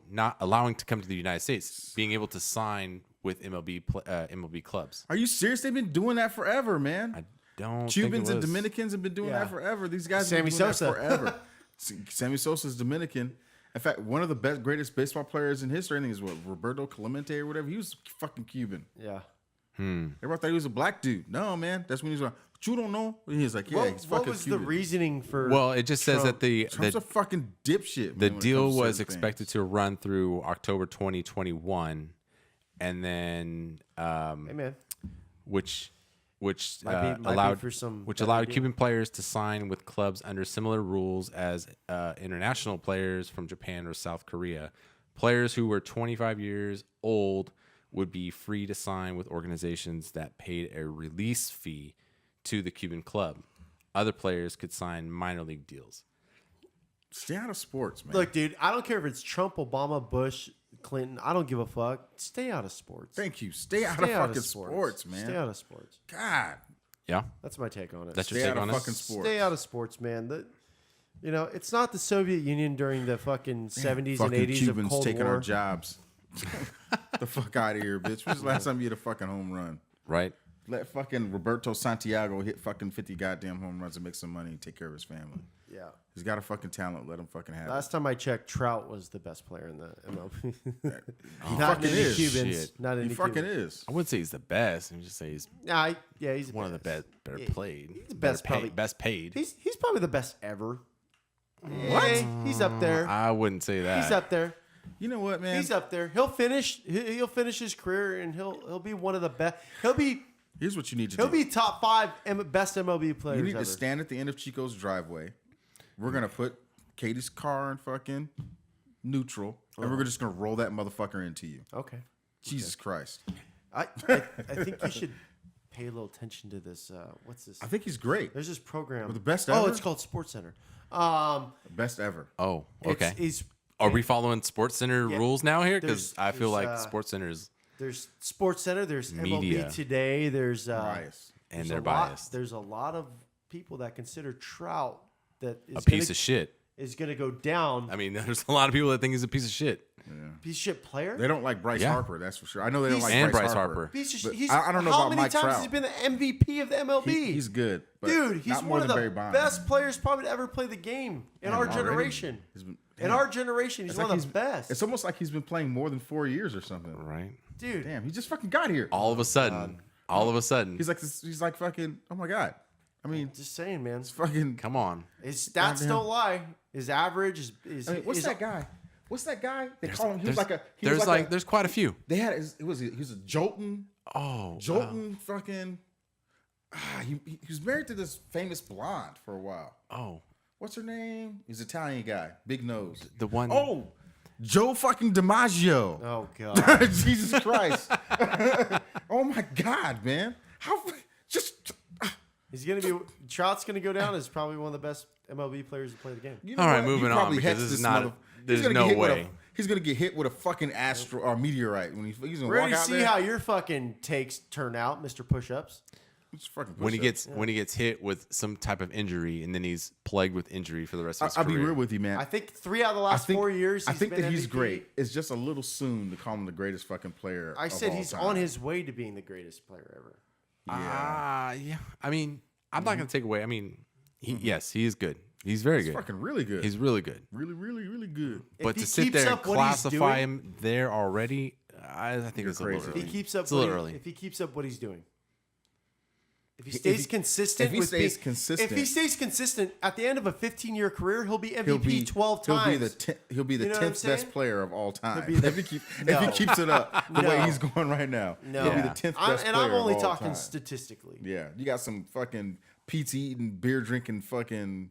not allowing to come to the United States, being able to sign with MLB clubs. Are you serious? They've been doing that forever, man. I don't Cubans think it and was. Dominicans have been doing Yeah. that forever. These guys Sammy have been doing Sosa. that forever. Sammy Sosa's Dominican. In fact, one of the greatest baseball players in history, I think, is what, Roberto Clemente or whatever. He was fucking Cuban. Yeah. Everybody thought he was a black dude. No, man. That's when he was like, "But you don't know." He's like, "Yeah, he's What fucking was Cuban." the reasoning for? Well, it just says Trump? that the Trump's a fucking dipshit. the man, when it deal comes to was certain expected things. to run through October 2021, and then Hey man. which Might be allowed for some which better allowed deal. Cuban players to sign with clubs under similar rules as international players from Japan or South Korea. Players who were 25 years old would be free to sign with organizations that paid a release fee to the Cuban club. Other players could sign minor league deals. Stay out of sports, man. Look, dude, I don't care if it's Trump, Obama, Bush, Clinton. I don't give a fuck. Stay out of sports. Thank you. Stay out Stay of fucking sports, man. Stay out of sports. God, Yeah, That's my take on it. that's your stay take out on of it. fucking sports. Stay out of sports, man. It's not the Soviet Union during the fucking 70s and fucking 80s Cubans of Cold taking War. our jobs. The fuck out of here, bitch. When's the last time you hit a fucking home run? Right? Let fucking Roberto Santiago hit fucking 50 goddamn home runs and make some money and take care of his family. Yeah. He's got a fucking talent. Let him fucking have Last time I checked, Trout was the best player in the MLB. it. He Not fucking any is. Cubans. Shit. Not He any fucking Cubans. is. I wouldn't say he's the best. I would just say he's Nah, he's one of the best, better Yeah, played. he's the best, better paid, probably. best paid. He's probably the best ever. What? He's up there. I wouldn't say that. He's up there. You know what, man? He's up there. He'll finish his career, and he'll be one of the best. Here's what you need to He'll do. be top 5 best MLB players You need ever. to stand at the end of Chico's driveway. We're gonna put Katie's car in fucking neutral, and we're just gonna roll that motherfucker into you. Okay. Jesus Christ. I think you should pay a little attention to this. What's this? I think he's great. There's this program. The best Oh, ever? it's called Sports Center. Best ever. Oh, okay. It's Are we following Sports Center Yeah. rules now here? Because There's- I feel there's, like Sports Center is there's Sports Center. There's Media. MLB Today. There's Bias. and there's they're a lot- biased. There's a lot of people that consider Trout that is A piece of shit. is going to go down. I mean, there's a lot of people that think he's a piece of shit. Piece of shit player. They don't like Bryce Harper, that's for sure. I know they don't like and Bryce Harper. I don't know how about many Mike times Trout. has he been the MVP of the MLB? He's good, but dude. He's not more one of than the Barry Bonds. best players probably to ever play the game in our generation. In our generation, he's one of the best. It's almost like he's been playing more than 4 years or something. Right. Dude. Damn, he just fucking got here. All of a sudden. He's like fucking. Oh my god. I mean, just saying, man. It's fucking. Come on. His stats don't lie. His average is. I mean, what's that guy? They call him. He was like a. There's quite a few. They had. He was a Jolton. Oh. Jolton fucking. He was married to this famous blonde for a while. Oh. What's her name? He's an Italian guy, big nose. The one. Oh, Joe fucking DiMaggio. Oh god. Jesus Christ. Oh my god, man. How just. He's gonna be. Trout's gonna go down as probably one of the best MLB players to play the game. You know all right, what? moving on because this is not. There's no way. He's gonna get hit with a fucking astro or meteorite when he's gonna Ready walk to out see there. how your fucking takes turn out, Mr. Push-ups. When he gets hit with some type of injury and then he's plagued with injury for the rest of his career. I'll be real with you, man. I think 3 out of the last 4 years. I think that been he's MVP. great. It's just a little soon to call him the greatest fucking player. I said he's time. on his way to being the greatest player ever. Yeah. I mean, I'm not gonna take away. I mean, yes, he is good. He's very good. Fucking really good. He's really good. Really, really, really good. But to sit there and classify him there already, I think it's a little early. If he keeps up, it's a little early. If he keeps up what he's doing. If he stays consistent, if he stays consistent, at the end of a 15-year career, he'll be MVP 12 times. He'll be the You know 10th best player of all time. If he keeps it up the way he's going right now, he'll be the 10th best player. And I'm only of all talking time. statistically. Yeah, you got some fucking pizza eating, beer drinking, fucking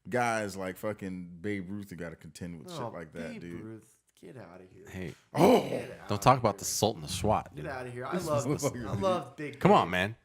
guys like fucking Babe Ruth who got to contend with shit like that, Babe dude. Ruth, get out of here. Hey, don't talk about the Sultan of SWAT. Dude. Get out of here. I love big. Come on, man.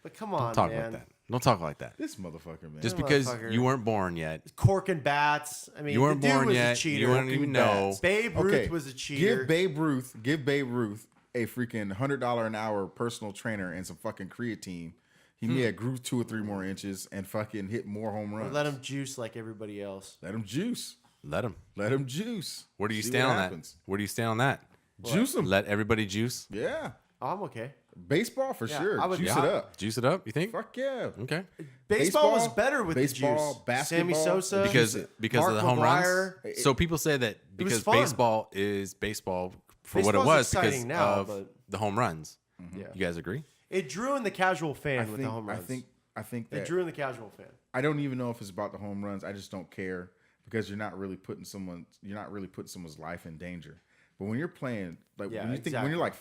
But come on, don't talk man. like that. Don't talk like that. This motherfucker, man. Just because you weren't born yet. Cork and bats. I mean, you weren't the dude born was yet. A cheater. You wouldn't even know. Babe Ruth was a cheater. Give Babe Ruth a freaking $100 an hour personal trainer and some fucking creatine. He may have grew 2 or 3 more inches and fucking hit more home runs. Or let him juice like everybody else. Let him juice. Let him juice. Where do you stand on that? Where do you stand on that? Juice him. Let everybody juice. Yeah. I'm okay. Baseball for sure. I would juice it up. Juice it up. You think? Fuck yeah. Okay. Baseball was better with baseball, the juice. basketball, Sammy Sosa. Because Mark of the home McGwire. runs. So people say that because fun. baseball is baseball for what it Baseball's was because exciting now, of but- the home runs. Yeah. You guys agree? It drew in the casual fan with the home runs. I think that it drew in the casual fan. I don't even know if it's about the home runs. I just don't care because you're not really putting someone's life in danger. But when you're playing, like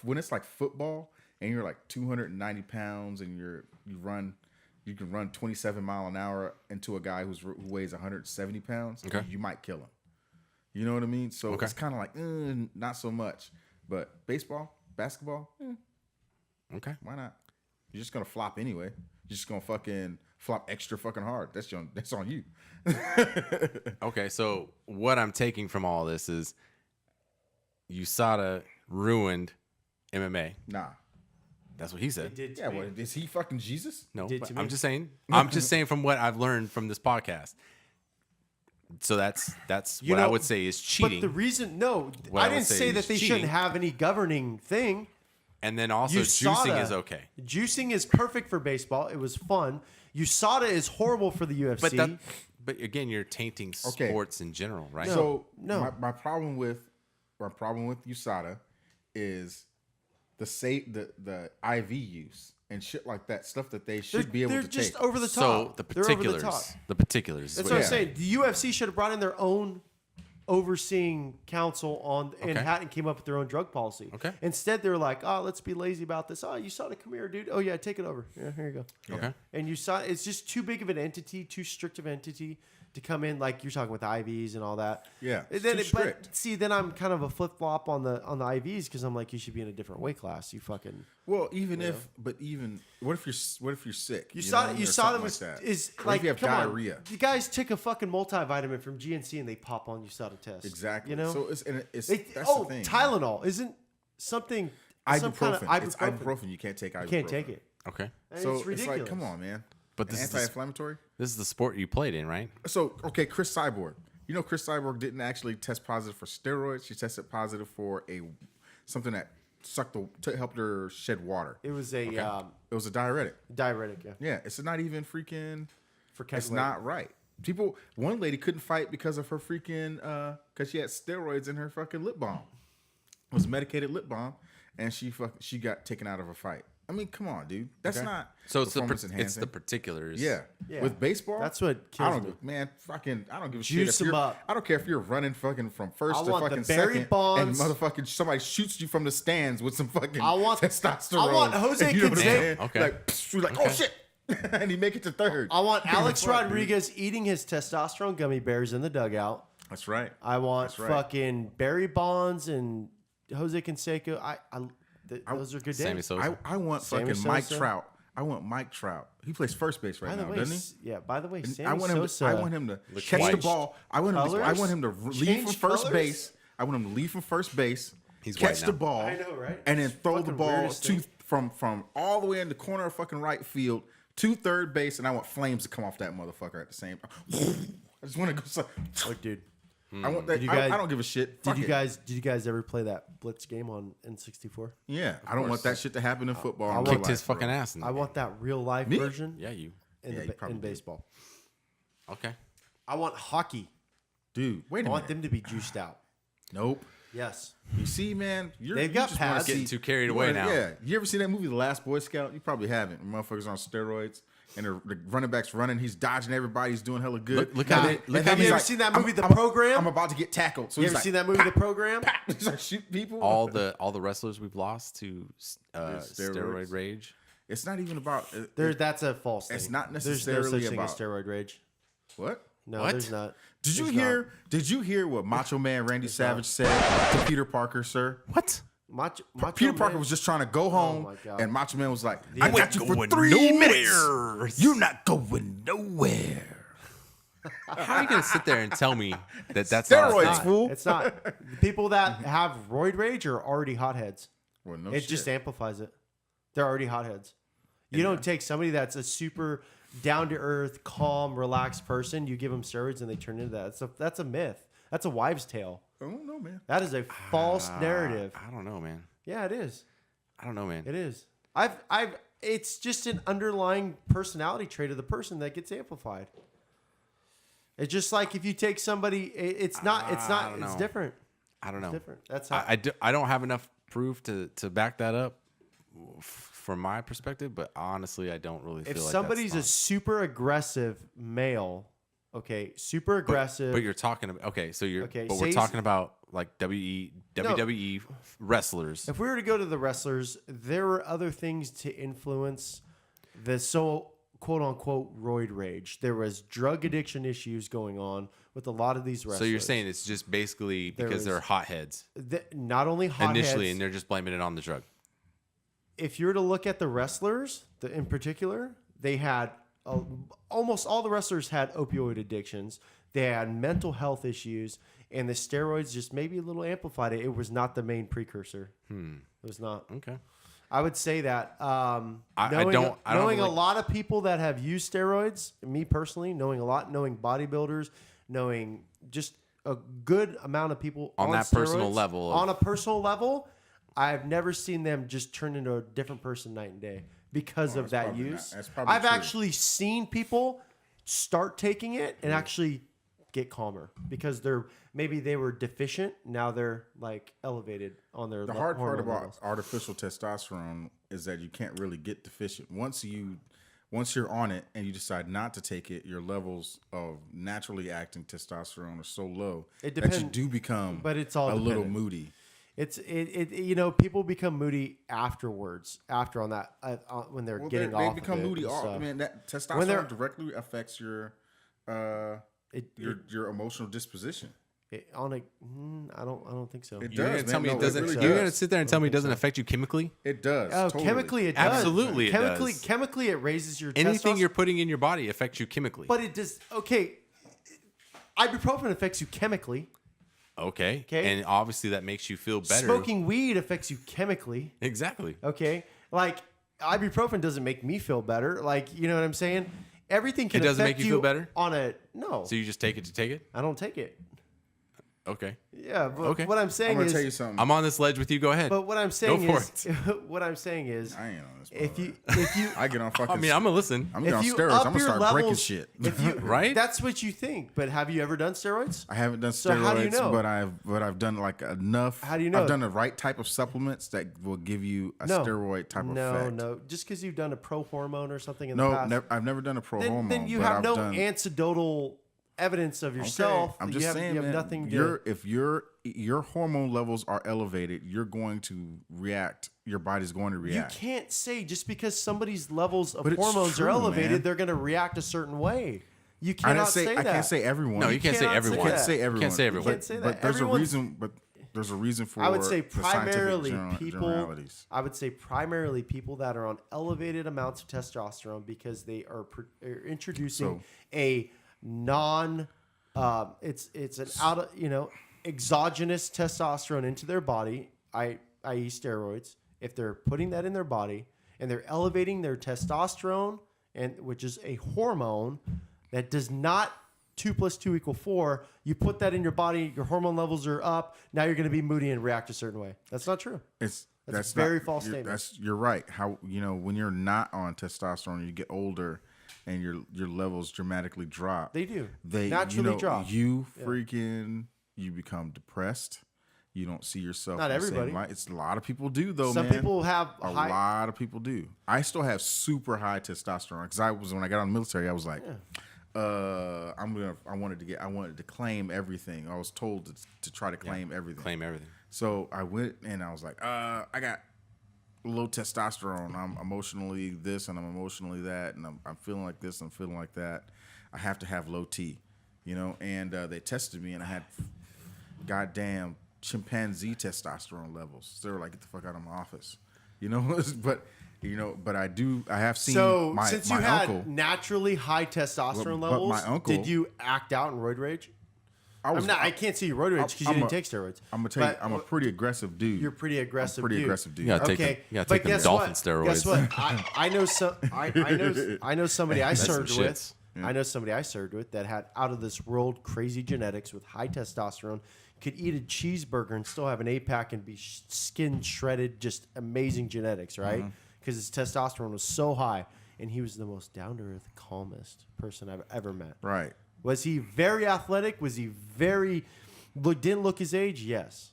when it's like football and you're like 290 pounds and you can run 27 mile an hour into a guy who weighs 170 pounds, you might kill him. You know what I mean? So it's kind of like not so much. But baseball, basketball, okay, why not? You're just gonna flop anyway. You're just gonna fucking flop extra fucking hard. That's on you. Okay, so what I'm taking from all this is USADA ruined MMA. Nah. That's what he said. It did Yeah, well, is he fucking Jesus? No, did but to I'm me. just saying. I'm just saying from what I've learned from this podcast. So that's what I would say is cheating. But the reason, I I would didn't say say is that they cheating. shouldn't have any governing thing. And then also USADA, juicing is okay. Juicing is perfect for baseball. It was fun. USADA is horrible for the UFC. But again, you're tainting sports in general, right? So No. my problem with USADA is the IV use and shit like that, stuff that they should be able they're to just take. over the top. So the They're over the particulars, top. is That's what what I'm you're saying. The UFC should have brought in their own overseeing council and came up with their own drug policy. Okay. Instead, they're like, let's be lazy about this. Oh, USADA, come here, dude. Oh yeah, take it over. Yeah, here you go. Okay. And USADA, it's just too big of an entity, too strict of an entity to come in like you're talking with the IVs and all that. Yeah, And then too strict. But see, then I'm kind of a flip flop on the IVs because I'm like, you should be in a different weight class. You fucking. Well, what if you're sick? You saw them like that. is What like if you have come diarrhea? on. You guys took a fucking multivitamin from GNC and they pop on USADA test. Exactly. You know. So that's the thing. Tylenol isn't something. Some kind of Ibuprofen. It's ibuprofen. You can't take ibuprofen. You can't take it. Okay. And So it's ridiculous. like, come on, man. But this is Anti-inflammatory. the sport you played in, right? So okay, Chris Cyborg. You know, Chris Cyborg didn't actually test positive for steroids. She tested positive for something that helped her shed water. It was a It was a diuretic. diuretic. Yeah. Yeah, it's not even freaking. For It's not right. One lady couldn't fight because of her freaking because she had steroids in her fucking lip balm. It was medicated lip balm, and she got taken out of a fight. I mean, come on, dude. That's not So it's performance it's enhancing. the particulars. Yeah. Yeah. With baseball, That's what kills me. Man, I don't give a Juice shit. If them up. I don't care if you're running fucking from first I to want the fucking Barry second, Bonds. and motherfucking somebody shoots you from the stands with some fucking I want testosterone. Jose and you know what I'm Canseco. saying? Okay. Like, psh, you're like, oh shit, and he make it to third. I want Alex Fuck, dude. Rodriguez eating his testosterone gummy bears in the dugout. That's right. I want That's right. fucking Barry Bonds and Jose Canseco. Those are good Sammy days. Sosa. I want Sammy fucking Mike Sosa. Trout. I want Mike Trout. He plays first base right By the now, way, doesn't he? yeah. By the way, And Sammy I want him. Sosa. I want him to Look catch the white. ball. I want him to leave Change from first colors? base. I want him to leave from first base. He's catch white the now. ball. I know, right? And then It's throw the fucking ball weirdest thing. from all the way in the corner of fucking right field to third base, and I want flames to come off that motherfucker at the same time. I just want to go. Look, dude. I want that. Did you guys- I don't give a shit. Did Fuck you it. guys ever play that Blitz game on N64? Yeah, I don't want that shit to happen in football. in real Kicked life, his bro. fucking ass. In I want that real life Me? version Yeah, you. in, Yeah, the you probably in do. baseball. Okay. I want hockey. Dude. Wait I a want minute. them to be juiced out. Nope. Yes. You see, man, They've you got just wanna pads. see- Getting too carried you away wanna- now. Yeah, you ever seen that movie, The Last Boy Scout? You probably haven't. The motherfuckers on steroids, and the running back's running. He's dodging everybody. He's doing hella good. Look how And they- then- look and how then you he's ever like, seen that movie, The I'm- Program? I'm about to get tackled. So You he's ever like, seen that movie, The Program? he's like shoot people. All the wrestlers we've lost to steroids. steroid rage. It's not even about. That's a false thing. It's not There's no necessarily such thing as about- steroid rage. What? No, What? there's not. Did you There's hear? not. Did you hear what Macho Man Randy Savage said to Peter Parker, sir? What? Macho Peter Parker Man- was just trying to go home, my God. and Macho Man was like, I "I got ain't you for going 3 minutes. nowhere." You're not going nowhere." How are you gonna sit there and tell me that that's not a Steroids, thing? fool. It's not. The people that have roid rage are already hotheads. Well, no It shit. just amplifies it. They're already hotheads. You don't take somebody that's a super down to earth, calm, relaxed person. You give them steroids and they turn into that. That's a myth. That's a wives' tale. I don't know, man. That is a false narrative. I don't know, man. Yeah, it is. I don't know, man. It is. It's just an underlying personality trait of the person that gets amplified. It's just like if you take somebody, it's don't it's know. different. I don't know. Different. That's how. I don't have enough proof to back that up from my perspective, but honestly, I don't really feel if like somebody's a that's super aggressive male, okay, super aggressive. but you're talking about but say we're he's- talking about like WWE wrestlers. If we were to go to the wrestlers, there were other things to influence the quote unquote roid rage. There was drug addiction issues going on with a lot of these wrestlers. So you're saying it's just basically because they're hotheads not only hotheads, initially, and they're just blaming it on the drug. if you were to look at the wrestlers in particular, they had almost all the wrestlers had opioid addictions. They had mental health issues, and the steroids just maybe a little amplified it. It was not the main precursor. It was not. Okay. I would say that. I Knowing don't a really- lot of people that have used steroids, me personally, knowing bodybuilders, knowing just a good amount of people On that personal steroids, level on a personal level, I've never seen them just turn into a different person night and day because of that probably use. not. That's probably I've true. actually seen people start taking it and actually get calmer because maybe they were deficient. Now they're like elevated on their. The hard part hormone about levels. artificial testosterone is that you can't really get deficient. Once you're on it and you decide not to take it, your levels of naturally acting testosterone are so low that you do become but it's all a little dependent. moody. It's people become moody afterwards on that when they're getting they off. become of it moody. and stuff. Man, that When they're- testosterone directly affects your emotional disposition. I don't think so. It You're does, gonna tell man. me No, it doesn't. really You're does. gonna sit there and tell me it doesn't affect you chemically. It does. Oh, totally. chemically it does. Absolutely it does. Chemically it raises your Anything testosterone. you're putting in your body affects you chemically. But it does. Okay, ibuprofen affects you chemically. Okay. Okay. And obviously that makes you feel better. Smoking weed affects you chemically. Exactly. Okay, like ibuprofen doesn't make me feel better. Like, you know what I'm saying? everything can It doesn't affect make you feel better? on a no. So you just take it to take it? I don't take it. Okay. Yeah, but Okay. what I'm I'm saying gonna is, tell you something. I'm on this ledge with you. Go ahead. but what I'm saying Go is, what I'm saying is, I ain't on this. if brother. you I get on fucking. I mean, I'm going to listen. I'm getting on if you steroids. up I'm gonna your start levels, breaking shit. if you Right? that's what you think. But have you ever done steroids? I haven't done So steroids, how do you know? but I've done like enough. How do you know? I've done the right type of supplements that will give you a steroid type of effect. No. Just because you've done a pro hormone or something in No, the past, I've never done a pro then, hormone. then you but have I've no done, anecdotal evidence of yourself. Okay, I'm You just have, saying, you have man. nothing to. If your hormone levels are elevated, you're going to react. Your body's going to You react. can't say just because somebody's levels of But it's hormones true, are elevated, man. they're going to react a certain way. You I cannot didn't say say I that. can't say everyone. No, you can't say cannot say everyone. I can't that. say everyone. Can't say everyone. You can't say that. But there's a Everyone's- reason. But there's a reason for. I would say the scientific primarily generalities. I would say primarily people that are on elevated amounts of testosterone because they are introducing a non. It's an out of exogenous testosterone into their body, i.e. steroids. If they're putting that in their body and they're elevating their testosterone, and which is a hormone that does not 2 + 2 = 4. You put that in your body, your hormone levels are up. Now you're going to be moody and react a certain way. That's not true. That's a very false you're- statement. You're right. How when you're not on testosterone, you get older, and your levels dramatically drop. They do. They Naturally drop. You you become depressed. You don't see yourself. Not in the same everybody. light. It's a lot of people do though. Some man. people have A high. lot of people do. I still have super high testosterone because when I got out of the military, I was like, I wanted to claim everything. I was told to try to claim everything. Claim everything. So I went and I was like, I got low testosterone. I'm emotionally this and I'm emotionally that, and I'm feeling like this. I'm feeling like that. I have to have low T, And they tested me, and I had goddamn chimpanzee testosterone levels. So they were like, "Get the fuck out of my office," But I have seen. So my, since my you had uncle, naturally high testosterone But levels, my uncle- did you act out in roid rage? I I can't see you roid rage because you didn't take steroids. I'm gonna tell you, But I'm a pretty aggressive dude. You're pretty aggressive. I'm a pretty dude. aggressive dude. You gotta take Okay, them, you gotta but take them guess dolphin what? steroids. Guess what? I know some. I know somebody I some served shits. with. I know somebody I served with that had out of this world crazy genetics with high testosterone. Could eat a cheeseburger and still have an 8-pack and be skin shredded. Just amazing genetics, right? Because his testosterone was so high, and he was the most down to earth, calmest person I've ever met. Right. Was he very athletic? Was he very didn't look his age? Yes.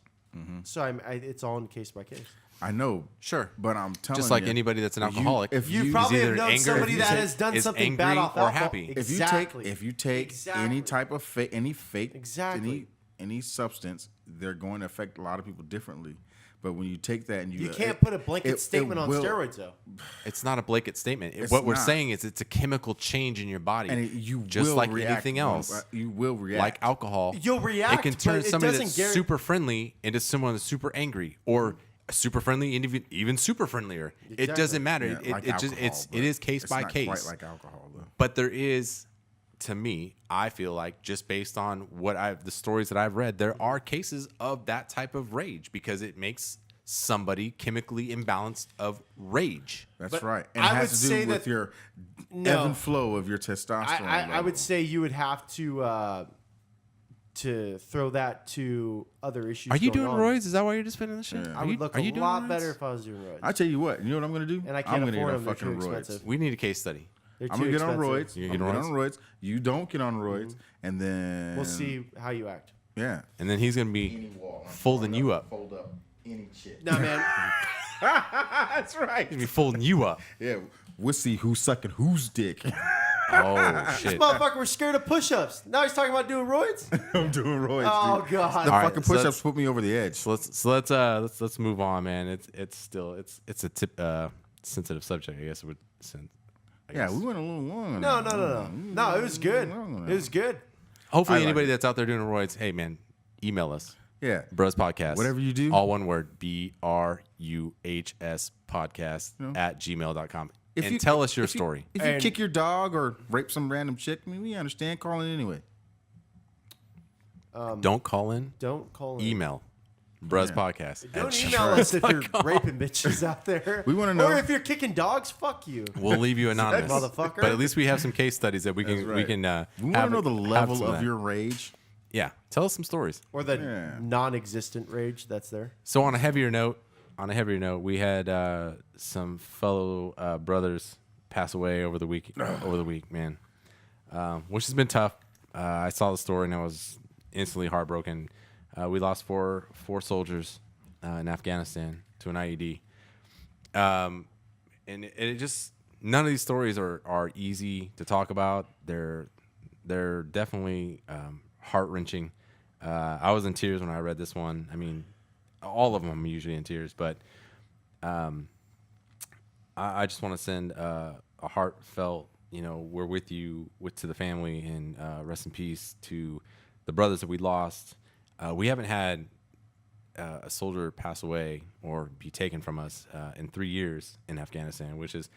So it's all in case by case. I know. Sure. But I'm telling you. Just like anybody that's an alcoholic. if You you- probably either have known anger- somebody that is- has done is something bad angry off or alcohol. happy. Exactly. If you take any type of any fake Exactly. any substance, they're going to affect a lot of people differently. But when you take that and You can't put a blanket statement on will- steroids, though. It's not a blanket statement. It's What we're not. saying is it's a chemical change in your body. and you just will like react anything else. You will react Like alcohol. You'll react, It can turn but it somebody doesn't that's guarantee- super friendly into someone that's super angry or super friendly and even super friendlier. It Exactly. doesn't matter. Yeah, like it just alcohol, it but is case it's by not case. Quite like alcohol though. But there is, to me, I feel like just based on the stories that I've read, there are cases of that type of rage because it makes somebody chemically imbalanced of rage. That's But right. And I it would has to say do with that- your No. ebb and flow of your testosterone. I would level. say you would have to throw that to other issues. Are you going doing on. roids? Is that why you're just spinning the shit? Yeah. I would look are a you doing lot roids? better if I was doing roids. I tell you what. You know what I'm going to do? And I I'm can't gonna get afford on them. They're too fucking roids. expensive. We need a case study. They're I'm too gonna get on expensive. roids. You I'm get gonna on get on roids. You don't get on roids, and then We'll see how you act. Yeah. And then he's gonna be folding you up. Fold up any shit. No, man. That's right. He's gonna be folding you up. Yeah. We'll see who's sucking whose dick. Oh This shit! motherfucker was scared of push-ups. Now he's talking about doing roids. I'm doing roids. Oh dude. god. The All right, fucking so push-ups that's- put me over the edge. So let's move on, man. It's a sensitive subject, I guess it would. Yeah, we went a little long. No, it was good. It was good. Hopefully, I like anybody it. that's out there doing roids, hey man, email us. Yeah. Bros Podcast. Whatever you do. All one word. BRUHS podcast at gmail.com. And tell us your story. If you And- kick your dog or rape some random chick, I mean, we understand. Call in anyway. Don't call in. Don't call in. Email. Bruz Podcast. Don't email us if you're raping bitches out there. We wanna know- Or if you're kicking dogs, fuck you. We'll leave you anonymous, Motherfucker. but at least we have some case studies that we can Right. we can. We want to know the level of your rage. Yeah, tell us some stories. Or the Yeah. non-existent rage that's there. So on a heavier note, we had some fellow brothers pass away over the week, man, which has been tough. I saw the story and I was instantly heartbroken. We lost four soldiers in Afghanistan to an IED, and it just none of these stories are easy to talk about. They're definitely heart-wrenching. I was in tears when I read this one. I mean, all of them I'm usually in tears, but I just want to send a heartfelt, we're with you to the family, and rest in peace to the brothers that we lost. We haven't had a soldier pass away or be taken from us in 3 years in Afghanistan, which is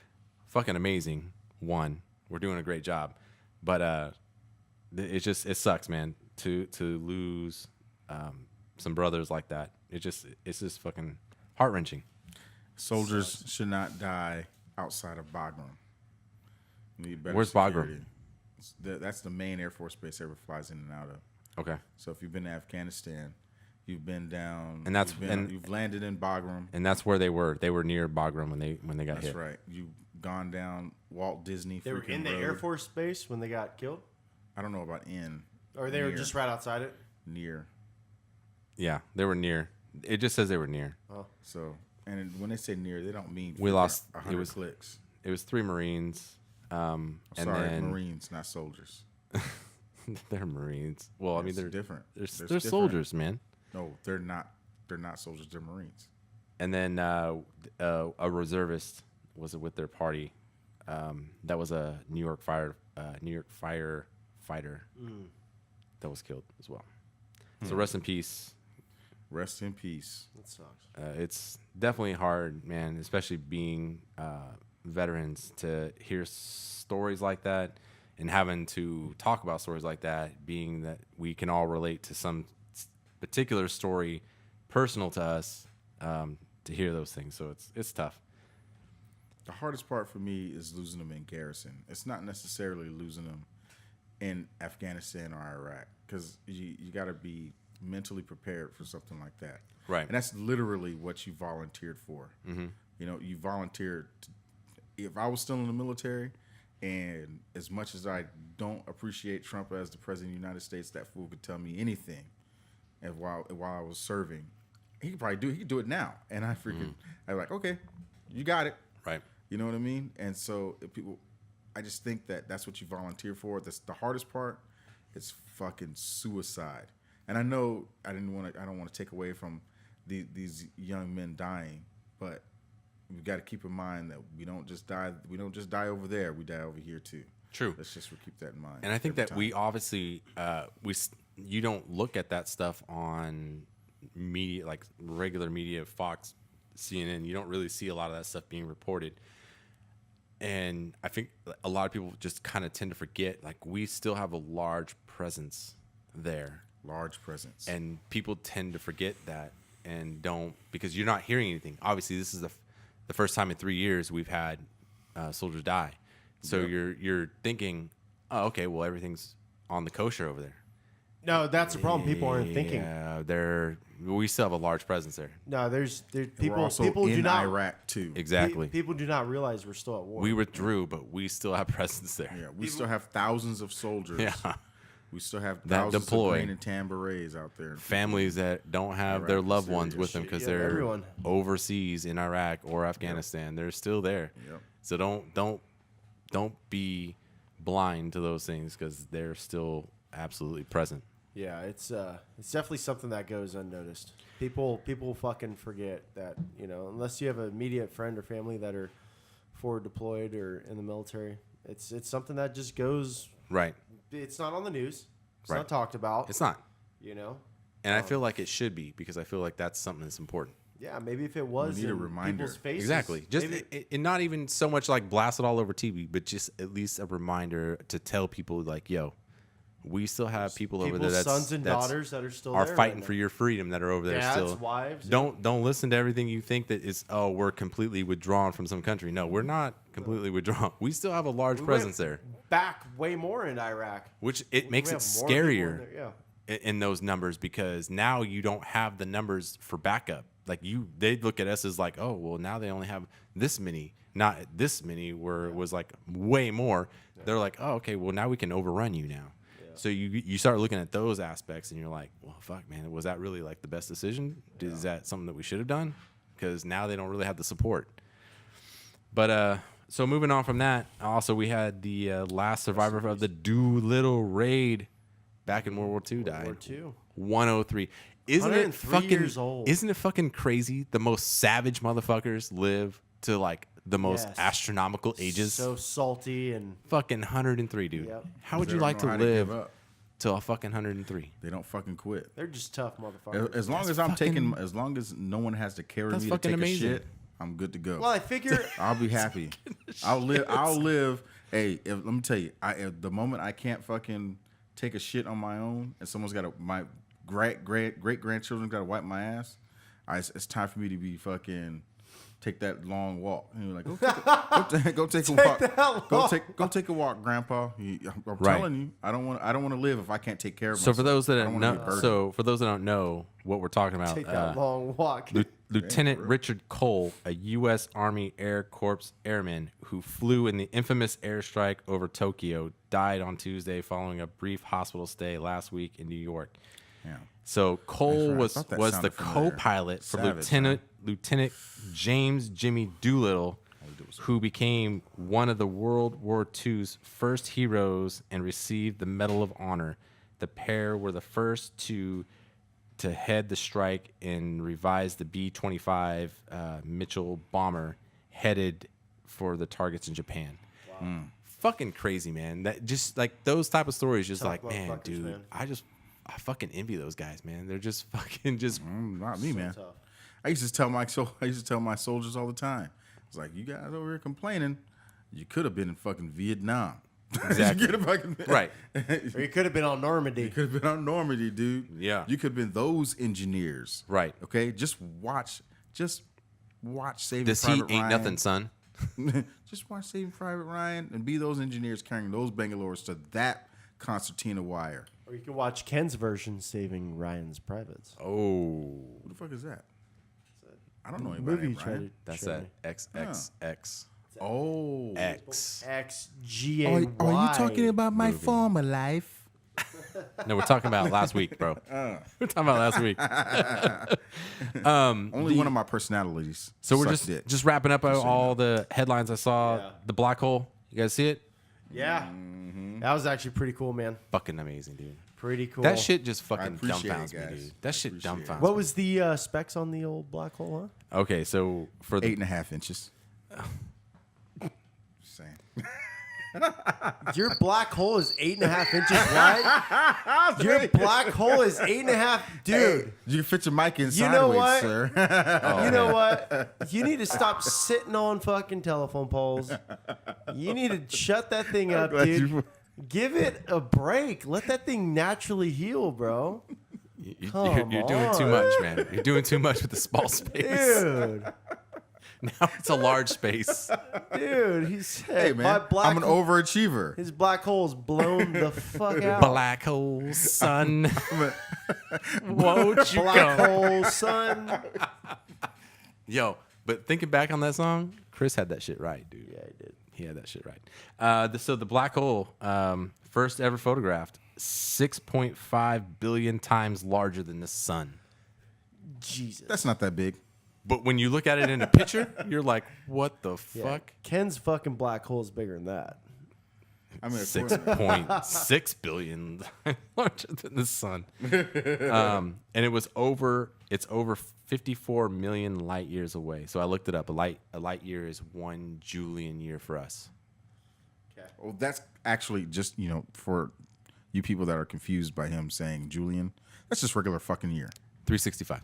fucking amazing. One, we're doing a great job, but it sucks, man, to lose some brothers like that. It's just fucking heart-wrenching. Soldiers should not die outside of Bagram. Where's Bagram? That's the main Air Force base everyone flies in and out of. Okay. So if you've been to Afghanistan, you've been down, and you've landed in Bagram. And that's where they were. They were near Bagram when they got hit. That's right. You've gone down Walt Disney. They were in the Air Force base when they got killed? I don't know about in. Or they were just right outside it? Near. Yeah, they were near. It just says they were near. Oh. So, and when they say near, they don't mean we lost. 100 clicks. It was 3 Marines. And then, Marines, not soldiers. They're Marines. Well, I mean, they're different. They're different. soldiers, man. No, they're not. They're not soldiers. They're Marines. And then a reservist was with their party. That was a New York firefighter that was killed as well. So rest in peace. Rest in peace. That sucks. It's definitely hard, man, especially being veterans, to hear stories like that and having to talk about stories like that, being that we can all relate to some particular story personal to us, to hear those things. So it's tough. The hardest part for me is losing them in garrison. It's not necessarily losing them in Afghanistan or Iraq, because you got to be mentally prepared for something like that. Right. And that's literally what you volunteered for. Mm-hmm. You volunteered. If I was still in the military, and as much as I don't appreciate Trump as the president of the United States, that fool could tell me anything. And while I was serving, he could do it now. And I freaking, I'm like, okay, you got it. Right. You know what I mean? And so I just think that that's what you volunteer for. That's the hardest part. It's fucking suicide. And I know I don't want to take away from these young men dying, but we've got to keep in mind that we don't just die over there. We die over here too. True. Let's just keep that in mind. And I think that we obviously you don't look at that stuff on media, like regular media, Fox, CNN. You don't really see a lot of that stuff being reported. And I think a lot of people just kind of tend to forget, like, we still have a large presence there. Large presence. And people tend to forget that and don't, because you're not hearing anything. Obviously, this is the first time in 3 years we've had soldiers die. So you're thinking, oh, okay, well, everything's on the kosher over there. No, that's the problem. People aren't thinking. Yeah, we still have a large presence there. No, there's people. We're also People in do not. Iraq too. Exactly. People do not realize we're still at war. We withdrew, but we still have presence there. Yeah, we still have thousands of soldiers. Yeah. We still have That thousands deploy. of green and tan berets out there. Families that don't have their Iraq, loved Syria, ones with them because yeah, they're everyone. overseas in Iraq or Afghanistan. They're still there. Yep. So don't be blind to those things, because they're still absolutely present. Yeah, it's definitely something that goes unnoticed. People fucking forget that, unless you have an immediate friend or family that are forward deployed or in the military, it's something that just goes. Right. It's not on the news. It's Right. not talked about. It's not. And I Um, feel like it should be, because I feel like that's something that's important. Yeah, maybe if it was need a in reminder. people's faces. Exactly. Just and not even so much like blast it all over TV, but just at least a reminder to tell people, like, yo, We still have people over People's there sons and daughters that are still there fighting right for now. your freedom that are over there Dads, still. wives. Don't listen to everything you think that is we're completely withdrawn from some country. No, we're not completely withdrawn. We still have a large presence there, Back way more in Iraq. which it makes We it have more people in scarier there, in those numbers because now you don't have the numbers for backup. Like they look at us as like, oh well, now they only have this many, not this many. Where it was like way more. They're like, oh okay, well now we can overrun you now. So you start looking at those aspects and you're like, well, fuck, man, was that really like the best decision? Is that something that we should have done? Because now they don't really have the support. But so moving on from that, also we had the last survivor of the Doolittle raid back in World War II died. World War II. 103. Isn't it 103 fucking years old. Isn't it fucking crazy? The most savage motherfuckers live to like the most Yes. astronomical ages. So salty and Fucking 103, dude. Yep. How would They you don't like to know how to give live up. till a fucking 103? They don't fucking quit. they're just tough motherfuckers. As long as I'm taking, as long as no one has to carry That's me to fucking take amazing. a shit, I'm good to go. Well, I figure I'll be happy. I'll live. Hey, let me tell you. If the moment I can't fucking take a shit on my own, and someone's got my great grandchildren got to wipe my ass, it's time for me to be fucking take that long walk. And you're like, go take a walk. Go take a walk, Grandpa. I'm Right. telling you, I don't want to live if I can't take care of So myself. for those that I don't wanna be know, burdened. so for those that don't know what we're talking about, take that long walk. Lieutenant Richard Cole, a U.S. Army Air Corps airman who flew in the infamous airstrike over Tokyo, died on Tuesday following a brief hospital stay last week in New York. Yeah. So Cole right. I was thought that the sounded familiar. co-pilot for Savage, Lieutenant James Jimmy Doolittle, who became one of the World War II's first heroes and received the Medal of Honor. The pair were the first to head the strike and revise the B-25 Mitchell bomber headed for the targets in Japan. Wow. Fucking crazy, man. That just like those type of stories, just Tough like, man, motherfuckers, dude, man. I fucking envy those guys, man. They're just fucking just Not me, man. tough. I used to tell my soldiers all the time. It's like, you guys over here complaining, you could have been in fucking Vietnam. Exactly. You could have fucking been, right. Or you could have been on Normandy. You could have been on Normandy, dude. Yeah. You could have been those engineers. Right. Okay. Just watch Saving This Private heat ain't Ryan. nothing, son. Just watch Saving Private Ryan and be those engineers carrying those Bangalores to that concertina wire. Or you can watch Ken's version, Saving Ryan's Privates. Oh, Who the fuck is that? I don't know anybody Movie named tried Ryan. to that's show that me. XXX. Oh. X. XGAY. about my movie. former life? No, we're talking about last week, bro. We're talking about last week. Only one of my personalities. So we're sucked dick. just wrapping up all the headlines I saw. Yeah. The black hole. You guys see it? Yeah. That was actually pretty cool, man. Fucking amazing, dude. Pretty cool. That shit just fucking appreciate it, dumbfounds me, guys. dude. That shit appreciate it. dumbfounds What me. was the specs on the old black hole, huh? Okay, so for the 8.5 inches. Just saying. Your black hole is 8.5 inches wide. Your black hole is 8.5, dude. You can fit your mic in You know sideways, what? sir. You know what? You need to stop sitting on fucking telephone poles. You need to shut that thing up, glad dude. you- Give it a break. Let that thing naturally heal, bro. you're Come doing too on. much, man. You're doing too much with the small space. Dude. Now it's a large space. Dude, he said, Hey, my man. black I'm an hole- overachiever. His black hole's blown the fuck out. Black hole, son. Won't you Black go? hole, son. Yo, but thinking back on that song, Chris had that shit right, dude. Yeah, he did. He had that shit right. So the black hole, first ever photographed, 6.5 billion times larger than the sun. Jesus. That's not that big. But when you look at it in a picture, you're like, what the Yeah. fuck? Ken's fucking black hole is bigger than that. I mean, 6.6 billion larger than the sun. And it's over 54 million light years away. So I looked it up. A light year is 1 Julian year for us. well, that's actually just, for you people that are confused by him saying Julian, that's just regular fucking year. 365.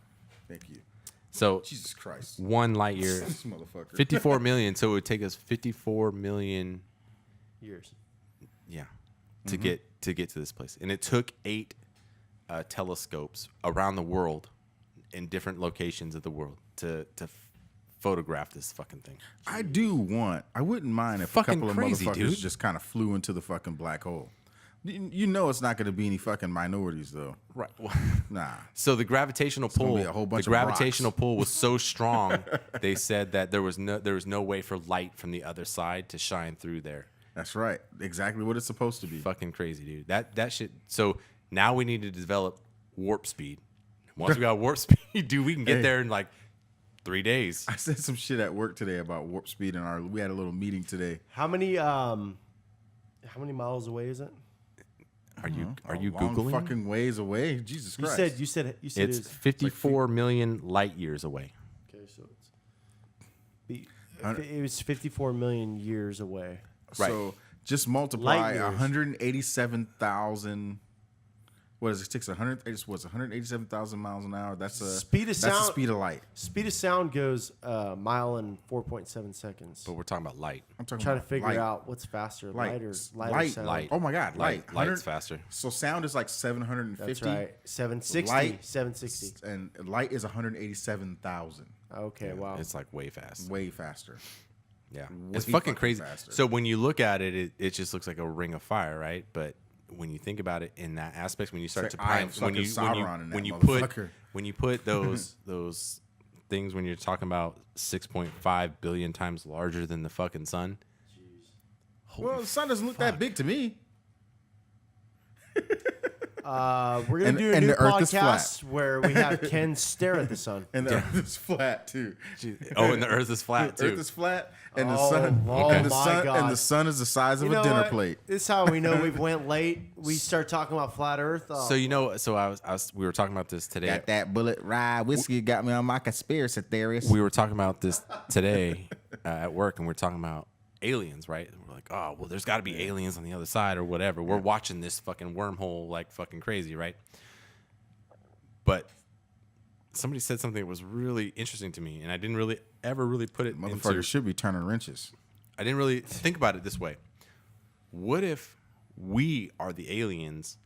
Thank you. So Jesus Christ. 1 light year, This motherfucker. 54 million. So it would take us 54 million, Years. yeah, to get to get to this place, and it took 8 telescopes around the world in different locations of the world to photograph this fucking thing. I wouldn't mind if Fucking a couple crazy, of motherfuckers dude. just kind of flew into the fucking black hole. You know it's not going to be any fucking minorities though. Right. Nah. So the gravitational gonna pull, be a whole bunch the of gravitational rocks. pull was so strong. They said that there was no way for light from the other side to shine through there. That's right. Exactly what it's supposed to be. Fucking crazy, dude. That shit. So now we need to develop warp speed. Once we got warp speed, dude, we can get there in like 3 days. I said some shit at work today about warp speed, and we had a little meeting today. How many miles away is it? Are you Long googling? fucking ways away? Jesus Christ! You said It's 54 million light years away. okay. So it was 54 million years away. Right. So just multiply Light years. 187,000. What is it? Takes 187,000 miles an hour. That's Speed of that's the sound- speed of light. Speed of sound goes a mile in 4.7 seconds. But we're talking about light. I'm talking Trying to about figure light. out what's faster, light or sound. Light. Oh my God, light. Light's faster. So sound is like 750. That's right. 760. Light. 760. And light is 187,000. Okay, wow. It's like way fast. Way faster. Yeah. way It's fucking fucking crazy. faster. So when you look at it, it just looks like a ring of fire, right? But when you think about it in that aspect, when you start It's to like I am prime, when fucking Sauron in that motherfucker. when you put those things, when you're talking about 6.5 billion times larger than the fucking sun. Well, the sun doesn't look that big to me. We're going to do a and new the Earth is podcast where we have Ken stare at the sun. And the Earth is flat too. Oh, and the Earth is flat The too. Earth is flat, and the Oh, sun, oh and the my sun, God. and the sun is the size of You a know dinner what? plate. This is how we know we've went late. We start talking about flat Earth. Oh. So we were talking about this today. Got that bullet rye whiskey got me on my conspiracy theories. We were talking about this today at work, and we're talking about aliens, right? And we're like, oh, well, there's got to be aliens on the other side or whatever. We're watching this fucking wormhole like fucking crazy, right? But somebody said something that was really interesting to me, and I didn't really ever really put it Motherfuckers into. should be turning wrenches. I didn't really think about it this way. What if we are the aliens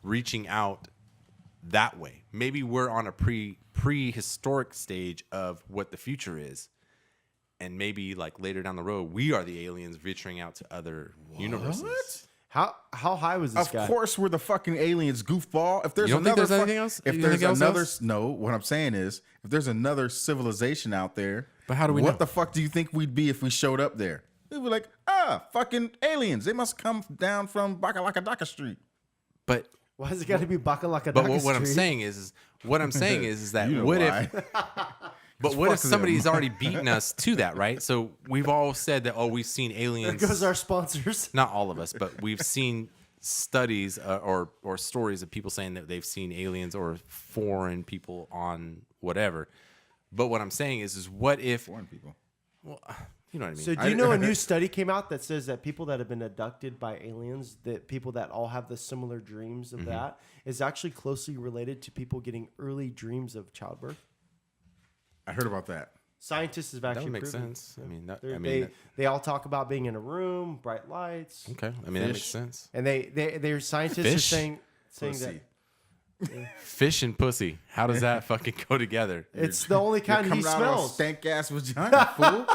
reaching out that way? Maybe we're on a prehistoric stage of what the future is. And maybe like later down the road, we are the aliens venturing out to other universes. How high was this Of guy? course, we're the fucking aliens, goofball. If there's You don't think another, there's anything else? If You there's think else another, else? no. What I'm saying is, if there's another civilization out there, But how do we What know? the fuck do you think we'd be if we showed up there? We'd be like, fucking aliens. They must come down from Bakalakadaka Street. But Why has it got to be Bakalaka? but what I'm saying is that You know what why. if but what if fuck them. somebody's already beaten us to that, right? So we've all said that we've seen aliens. There goes our sponsors. Not all of us, but we've seen studies or stories of people saying that they've seen aliens or foreign people on whatever. But what I'm saying is what if Foreign people. well, you know what I mean? So do you know a new study came out that says that people that have been abducted by aliens, that people that all have the similar dreams of that, is actually closely related to people getting early dreams of childbirth? I heard about that. Scientists have that actually would make proven. sense. I mean, They all talk about being in a room, bright lights, okay. I mean, that makes sense. and their scientists are Fish? saying that Pussy. Fish and pussy. How does that fucking go together? it's the only kind he Coming out of a smells. stank ass vagina, fool.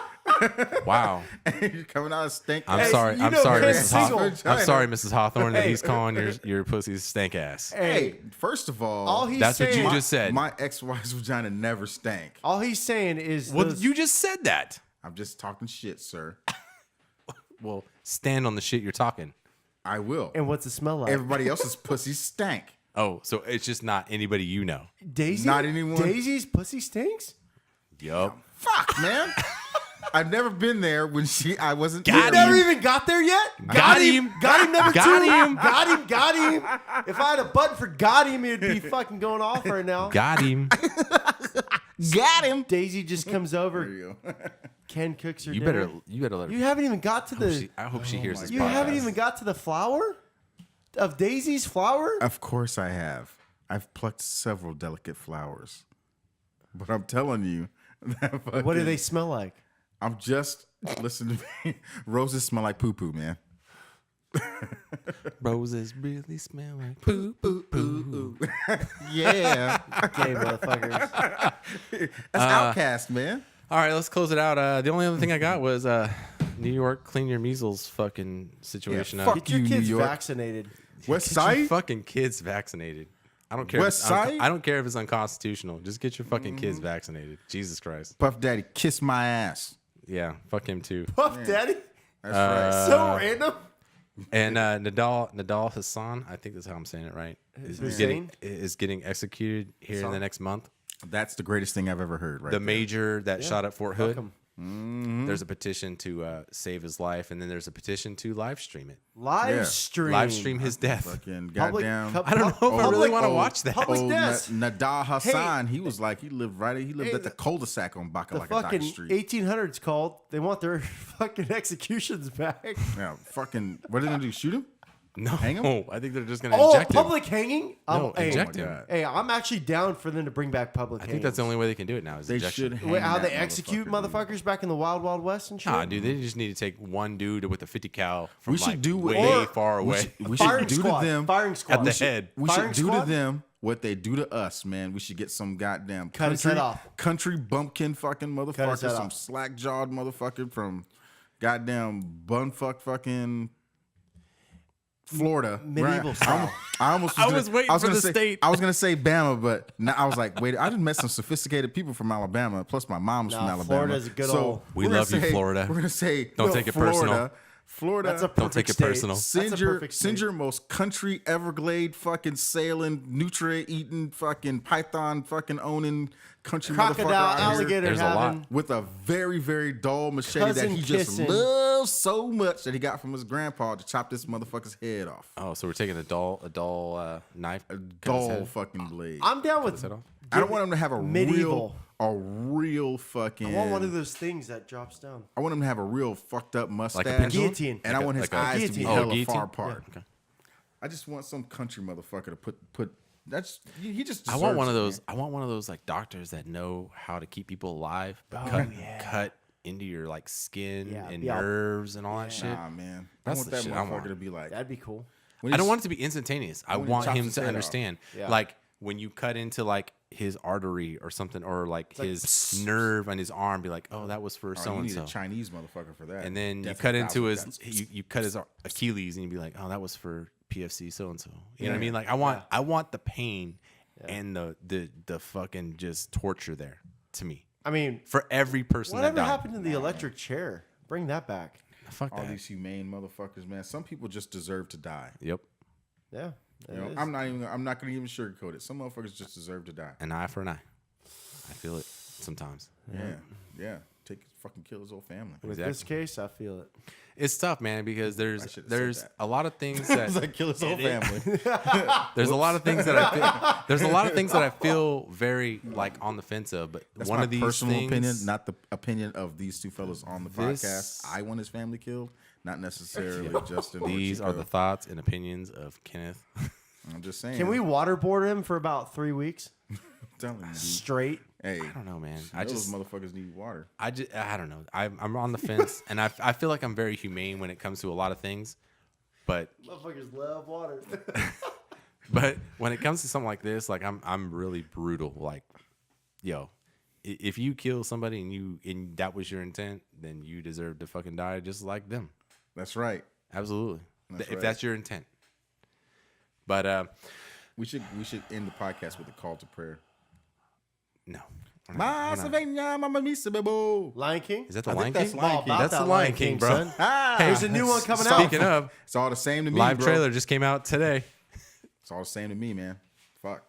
Wow. You're coming out of stank. I'm Hey, sorry. you I'm know sorry, Ken's Mrs. Hawthorne. single. I'm sorry, Mrs. Hawthorne, that Hey. he's calling your pussy's stank ass. Hey, first of All he's That's what saying, you just said. my ex-wife's vagina never stank. all he's saying is Well, those- you just said that. I'm just talking shit, sir. Well, stand on the shit you're talking. I will. and what's it smell like? Everybody else's pussy stank. Oh, so it's just not anybody you know. Daisy, Not anyone. Daisy's pussy stinks. Yup. Fuck, man. I've never been there when I wasn't. Got there. Never even got there yet. Got him. Got him. Number Got two. him. Got him. If I had a button for got him, it'd be fucking going off right now. Got him. Got him. Daisy just comes There over. you go. Ken cooks her You dinner. better let her. You haven't even got to I hope she hears this You podcast. haven't even got to the flower of Daisy's flower. Of course I have. I've plucked several delicate flowers. But I'm telling you. That What do they smell like? I'm just, listen to me. Roses smell like poo-poo, man. Roses really smell like poo, poo, poo. Yeah. Okay, motherfuckers. That's Outcast, man. All right, let's close it out. The only other thing I got was New York, clean your measles fucking situation up. fuck Get your you, New kids York. vaccinated. West Get your Side? fucking kids vaccinated. I don't care. West Side? I don't care if it's unconstitutional. Just get your fucking kids vaccinated. Jesus Christ. Puff Daddy, kiss my ass. Yeah, fuck him too. Puff Daddy? That's right. So random. And Nadal Hassan, I think that's how I'm saying it right, is getting executed here in the next month. That's the greatest thing I've ever heard, right? The major that shot at Fort Hood. him. There's a petition to save his life, and then there's a petition to live stream it. Live stream. Live stream his death. Fucking Public- goddamn. pub- I don't know if I really want to watch that. public death. Nadal Hassan, he was like, he lived at the cul-de-sac on The Bakalaka fucking Street. 1800s called. They want their fucking executions back. Yeah, fucking, what are they gonna do? Shoot him? No, Hang him? I think they're just gonna Oh, inject him. public hanging? No, hey, inject my him. God. Hey, I'm actually down for them to bring back public I hanging. think that's the only way they can do it now. Is They injection. should hang Wait, how that they execute dude. motherfuckers back in the Wild Wild West and shit? Nah, dude, they just need to take one dude with a 50 cal from We should like do what- way or- far We away. should, we Firing should do squad. to them. Firing squad. At the head. We Firing should do squad? to them what they do to us, man. We should get some goddamn Cut his country, head off. country bumpkin fucking his motherfucker, head some off. slack jawed motherfucker from goddamn bumfuck fucking Florida. Medieval Right? style. I almost I was waiting for gonna the say, state. I was gonna say Bama, but now I was like, wait, I just met some sophisticated people from Alabama. Plus, my mom's from Nah, Alabama. Florida's a good so old- We we're gonna love you, say- Florida. We're gonna say Don't take it personal. Florida. That's a Don't take perfect it state. personal. That's a Send your, perfect send state. your most country Everglade fucking sailing, nutrient eating, fucking python fucking owning country Crocodile, motherfucker out here alligator There's a lot. having. with a very, very dull machete Cousin that he just kissing. loves so much that he got from his grandpa to chop this motherfucker's head off. Oh, so we're taking a dull knife. cut his Dull head? fucking blade. I'm down with his head off? I don't want him to have a medieval. real fucking. I want one of those things that drops down. I want him to have a real fucked up mustache. pendulum? Guillotine. And I want his Like a eyes to be guillotine. Oh, hella guillotine? far apart. Yeah, okay. I just want some country motherfucker to put. That's he just. I want one of deserves those. it, I want one of those like doctors that know how to keep people alive, but cut into your like skin Yeah, and yeah. nerves and all that man. shit. Nah, man. I That's want the that shit I motherfucker want. to be like. That'd be cool. when I don't he's- want it to be instantaneous. I when he want chops him his to head off. understand. Yeah. Like when you cut into like his artery or something, or like like, his psst. nerve on his arm, be like, oh, that was for Oh, so you and need a so. Chinese motherfucker for that. And then you Definitely cut into thousands his, of you cut his Achilles, and you'd be like, oh, that was for PFC so and so. You know what I Yeah. mean? Like I want the pain and the fucking just torture there to me I mean, for every person whatever that died. happened to the electric chair? Bring that back. Fuck all that. these humane motherfuckers, man. Some people just deserve to die. Yep. Yeah. You know, I'm not gonna even sugarcoat it. Some motherfuckers just deserve to die. An eye for an eye. I feel it sometimes. Yeah. Fucking kill his whole family. With Exactly. this case, I feel it. It's tough, man, because should've said there's that. a lot of things I that was like, kill his whole family. there's a lot of things that I feel, there's a lot of things that I feel very like on the fence of, but That's one my of these personal things, opinion, not the opinion of these two fellas on the This- podcast. I want his family killed, not necessarily Justin. these or are Chico. the thoughts and opinions of Kenneth. I'm just saying. Can we waterboard him for about 3 weeks I'm telling you, dude. straight? Hey, I don't know, man. those motherfuckers need water. I don't know. I'm on the fence, and I feel like I'm very humane when it comes to a lot of things, but Motherfuckers love water. when it comes to something like this, like I'm really brutal. Like, yo, if you kill somebody and that was your intent, then you deserve to fucking die just like them. That's right. Absolutely. That's If right. that's your intent. But We should end the podcast with a call to prayer. no. We're not. Lion King? Is that the I Lion think that's King? Lion All King. about That's that the Lion King, bro. son. Ah, There's a new one coming out. Speaking of, it's all the same to me. live bro. trailer just came out today. It's all the same to me, man. Fuck.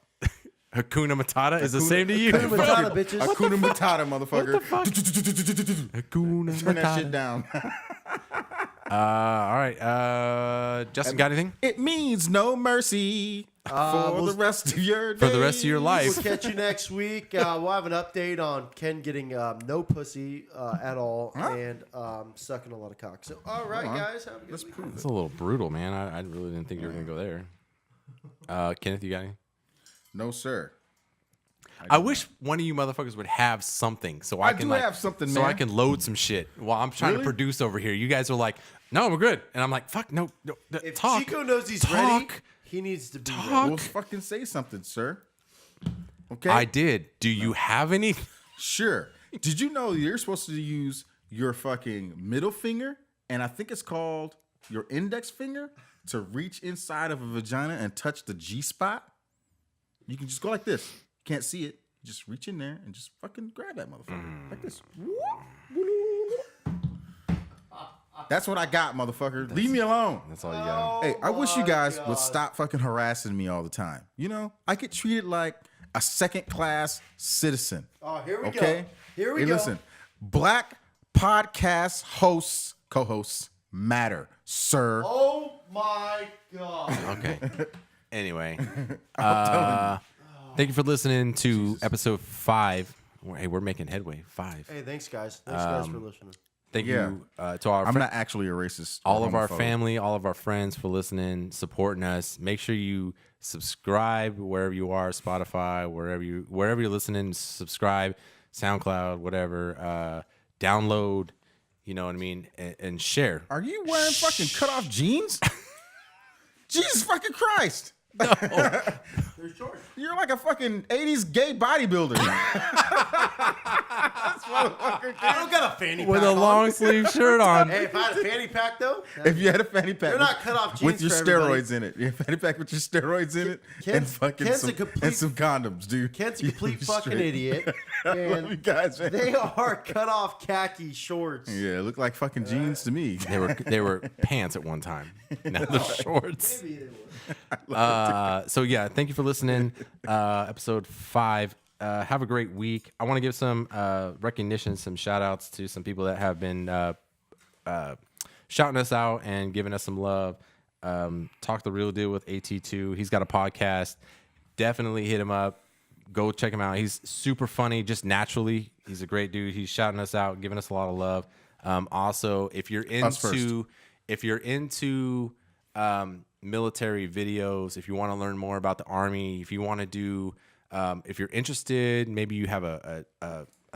Hakuna Matata is the same to you. Hakuna Matata, bitches. Hakuna Matata, motherfucker. Hakuna Turn that shit Matata. down. All right. Justin, got anything? It means no mercy for the rest of your For the rest of your days. life. We'll catch you next week. We'll have an update on Ken getting no pussy at all and sucking a lot of cock. So, all right, on. guys. Have a good Let's week. prove It's it. a little brutal, man. I really didn't think you were going to go there. Kenneth, you got any? No, sir. I wish one of you motherfuckers would have something so I can do have something, so man. I can load some shit while I'm trying to produce over here. You guys are like, no, we're good, and I'm like, fuck, no, If talk. Chico knows he's ready, he needs to be ready. Well, fucking say something, sir. Okay. I did. Do you have any? Sure. Did you know you're supposed to use your fucking middle finger, and I think it's called your index finger, to reach inside of a vagina and touch the G spot? You can just go like this. You can't see it. You just reach in there and just fucking grab that motherfucker. Like this. That's what I got, motherfucker. Leave me alone. That's all you got. Hey, I wish you guys would stop fucking harassing me all the time. You know, I get treated like a second-class citizen. Oh, here we Okay? go. Here we Hey, go. listen, black podcast hosts, co-hosts matter, sir. Oh my God. Okay. Anyway, thank you for listening to episode 5. Hey, we're making headway. 5. Hey, thanks guys. Thanks guys for listening. Thank you to our I'm not actually a racist. all of our homophobe. family, all of our friends for listening, supporting us. Make sure you subscribe wherever you are, Spotify, wherever you're listening. Subscribe, SoundCloud, whatever. Download, you know what I mean, and share. Are you wearing fucking cut-off jeans? Jesus fucking Christ. There's George. You're like a fucking 80s gay bodybuilder. I don't got a fanny With pack a on. long sleeve shirt on. Hey, if I had a fanny pack though, If you had a fanny pack They're not cut off with jeans your for everybody. steroids in it. Your fanny pack with your steroids in it Ken's- and fucking Ken's some, a complete- and some condoms, dude. Kent's a You complete fucking straight. idiot. I love you And guys, man. they are cut off khaki shorts. Yeah, it looked like fucking jeans to me. They were pants at one time. Now they're shorts. Maybe they were. So yeah, thank you for listening. Episode 5. Have a great week. I want to give some recognition, some shout outs to some people that have been shouting us out and giving us some love. Talk the Real Deal with AT2. He's got a podcast. Definitely hit him up. Go check him out. He's super funny, just naturally. He's a great dude. He's shouting us out, giving us a lot of love. Also, if you're into military videos, if you want to learn more about the Army, if you want to do, if you're interested, maybe you have a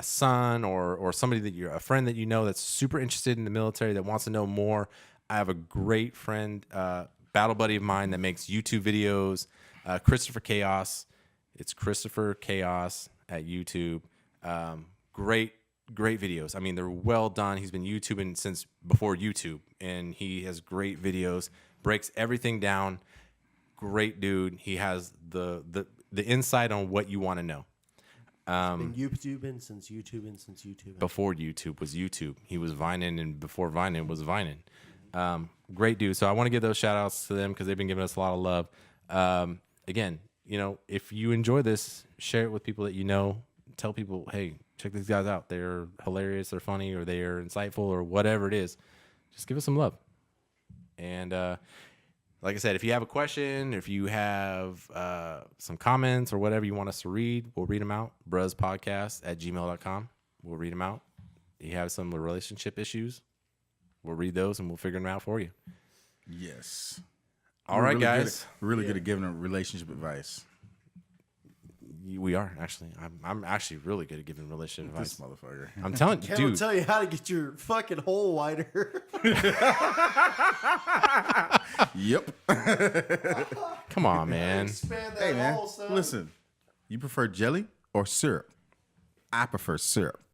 son or somebody that you're a friend that you know that's super interested in the military that wants to know more. I have a great friend, battle buddy of mine that makes YouTube videos, Christopher Chaos. It's Christopher Chaos at YouTube. Great videos. I mean, they're well done. He's been YouTubing since before YouTube, and he has great videos. Breaks everything down. Great dude. He has the insight on what you want to know. Been YouTubing since YouTubing. Before YouTube was YouTube, he was Vining, and before Vining was Vining. Great dude. So I want to give those shout outs to them because they've been giving us a lot of love. Again, you know, if you enjoy this, share it with people that you know. Tell people, hey, check these guys out. They're hilarious, they're funny, or they're insightful, or whatever it is. Just give us some love. And like I said, if you have a question, if you have some comments or whatever you want us to read, we'll read them out. bruspodcast@gmail.com. We'll read them out. You have some relationship issues, we'll read those and we'll figure them out for you. Yes. All right, guys. We're really good at giving them relationship advice. We are actually. I'm actually really good at giving relationship advice. This motherfucker. I'm telling you, Ken will dude. tell you how to get your fucking hole wider. Yep. Come on, man. Expand that Hey, man. hole, son. Listen, you prefer jelly or syrup? I prefer syrup.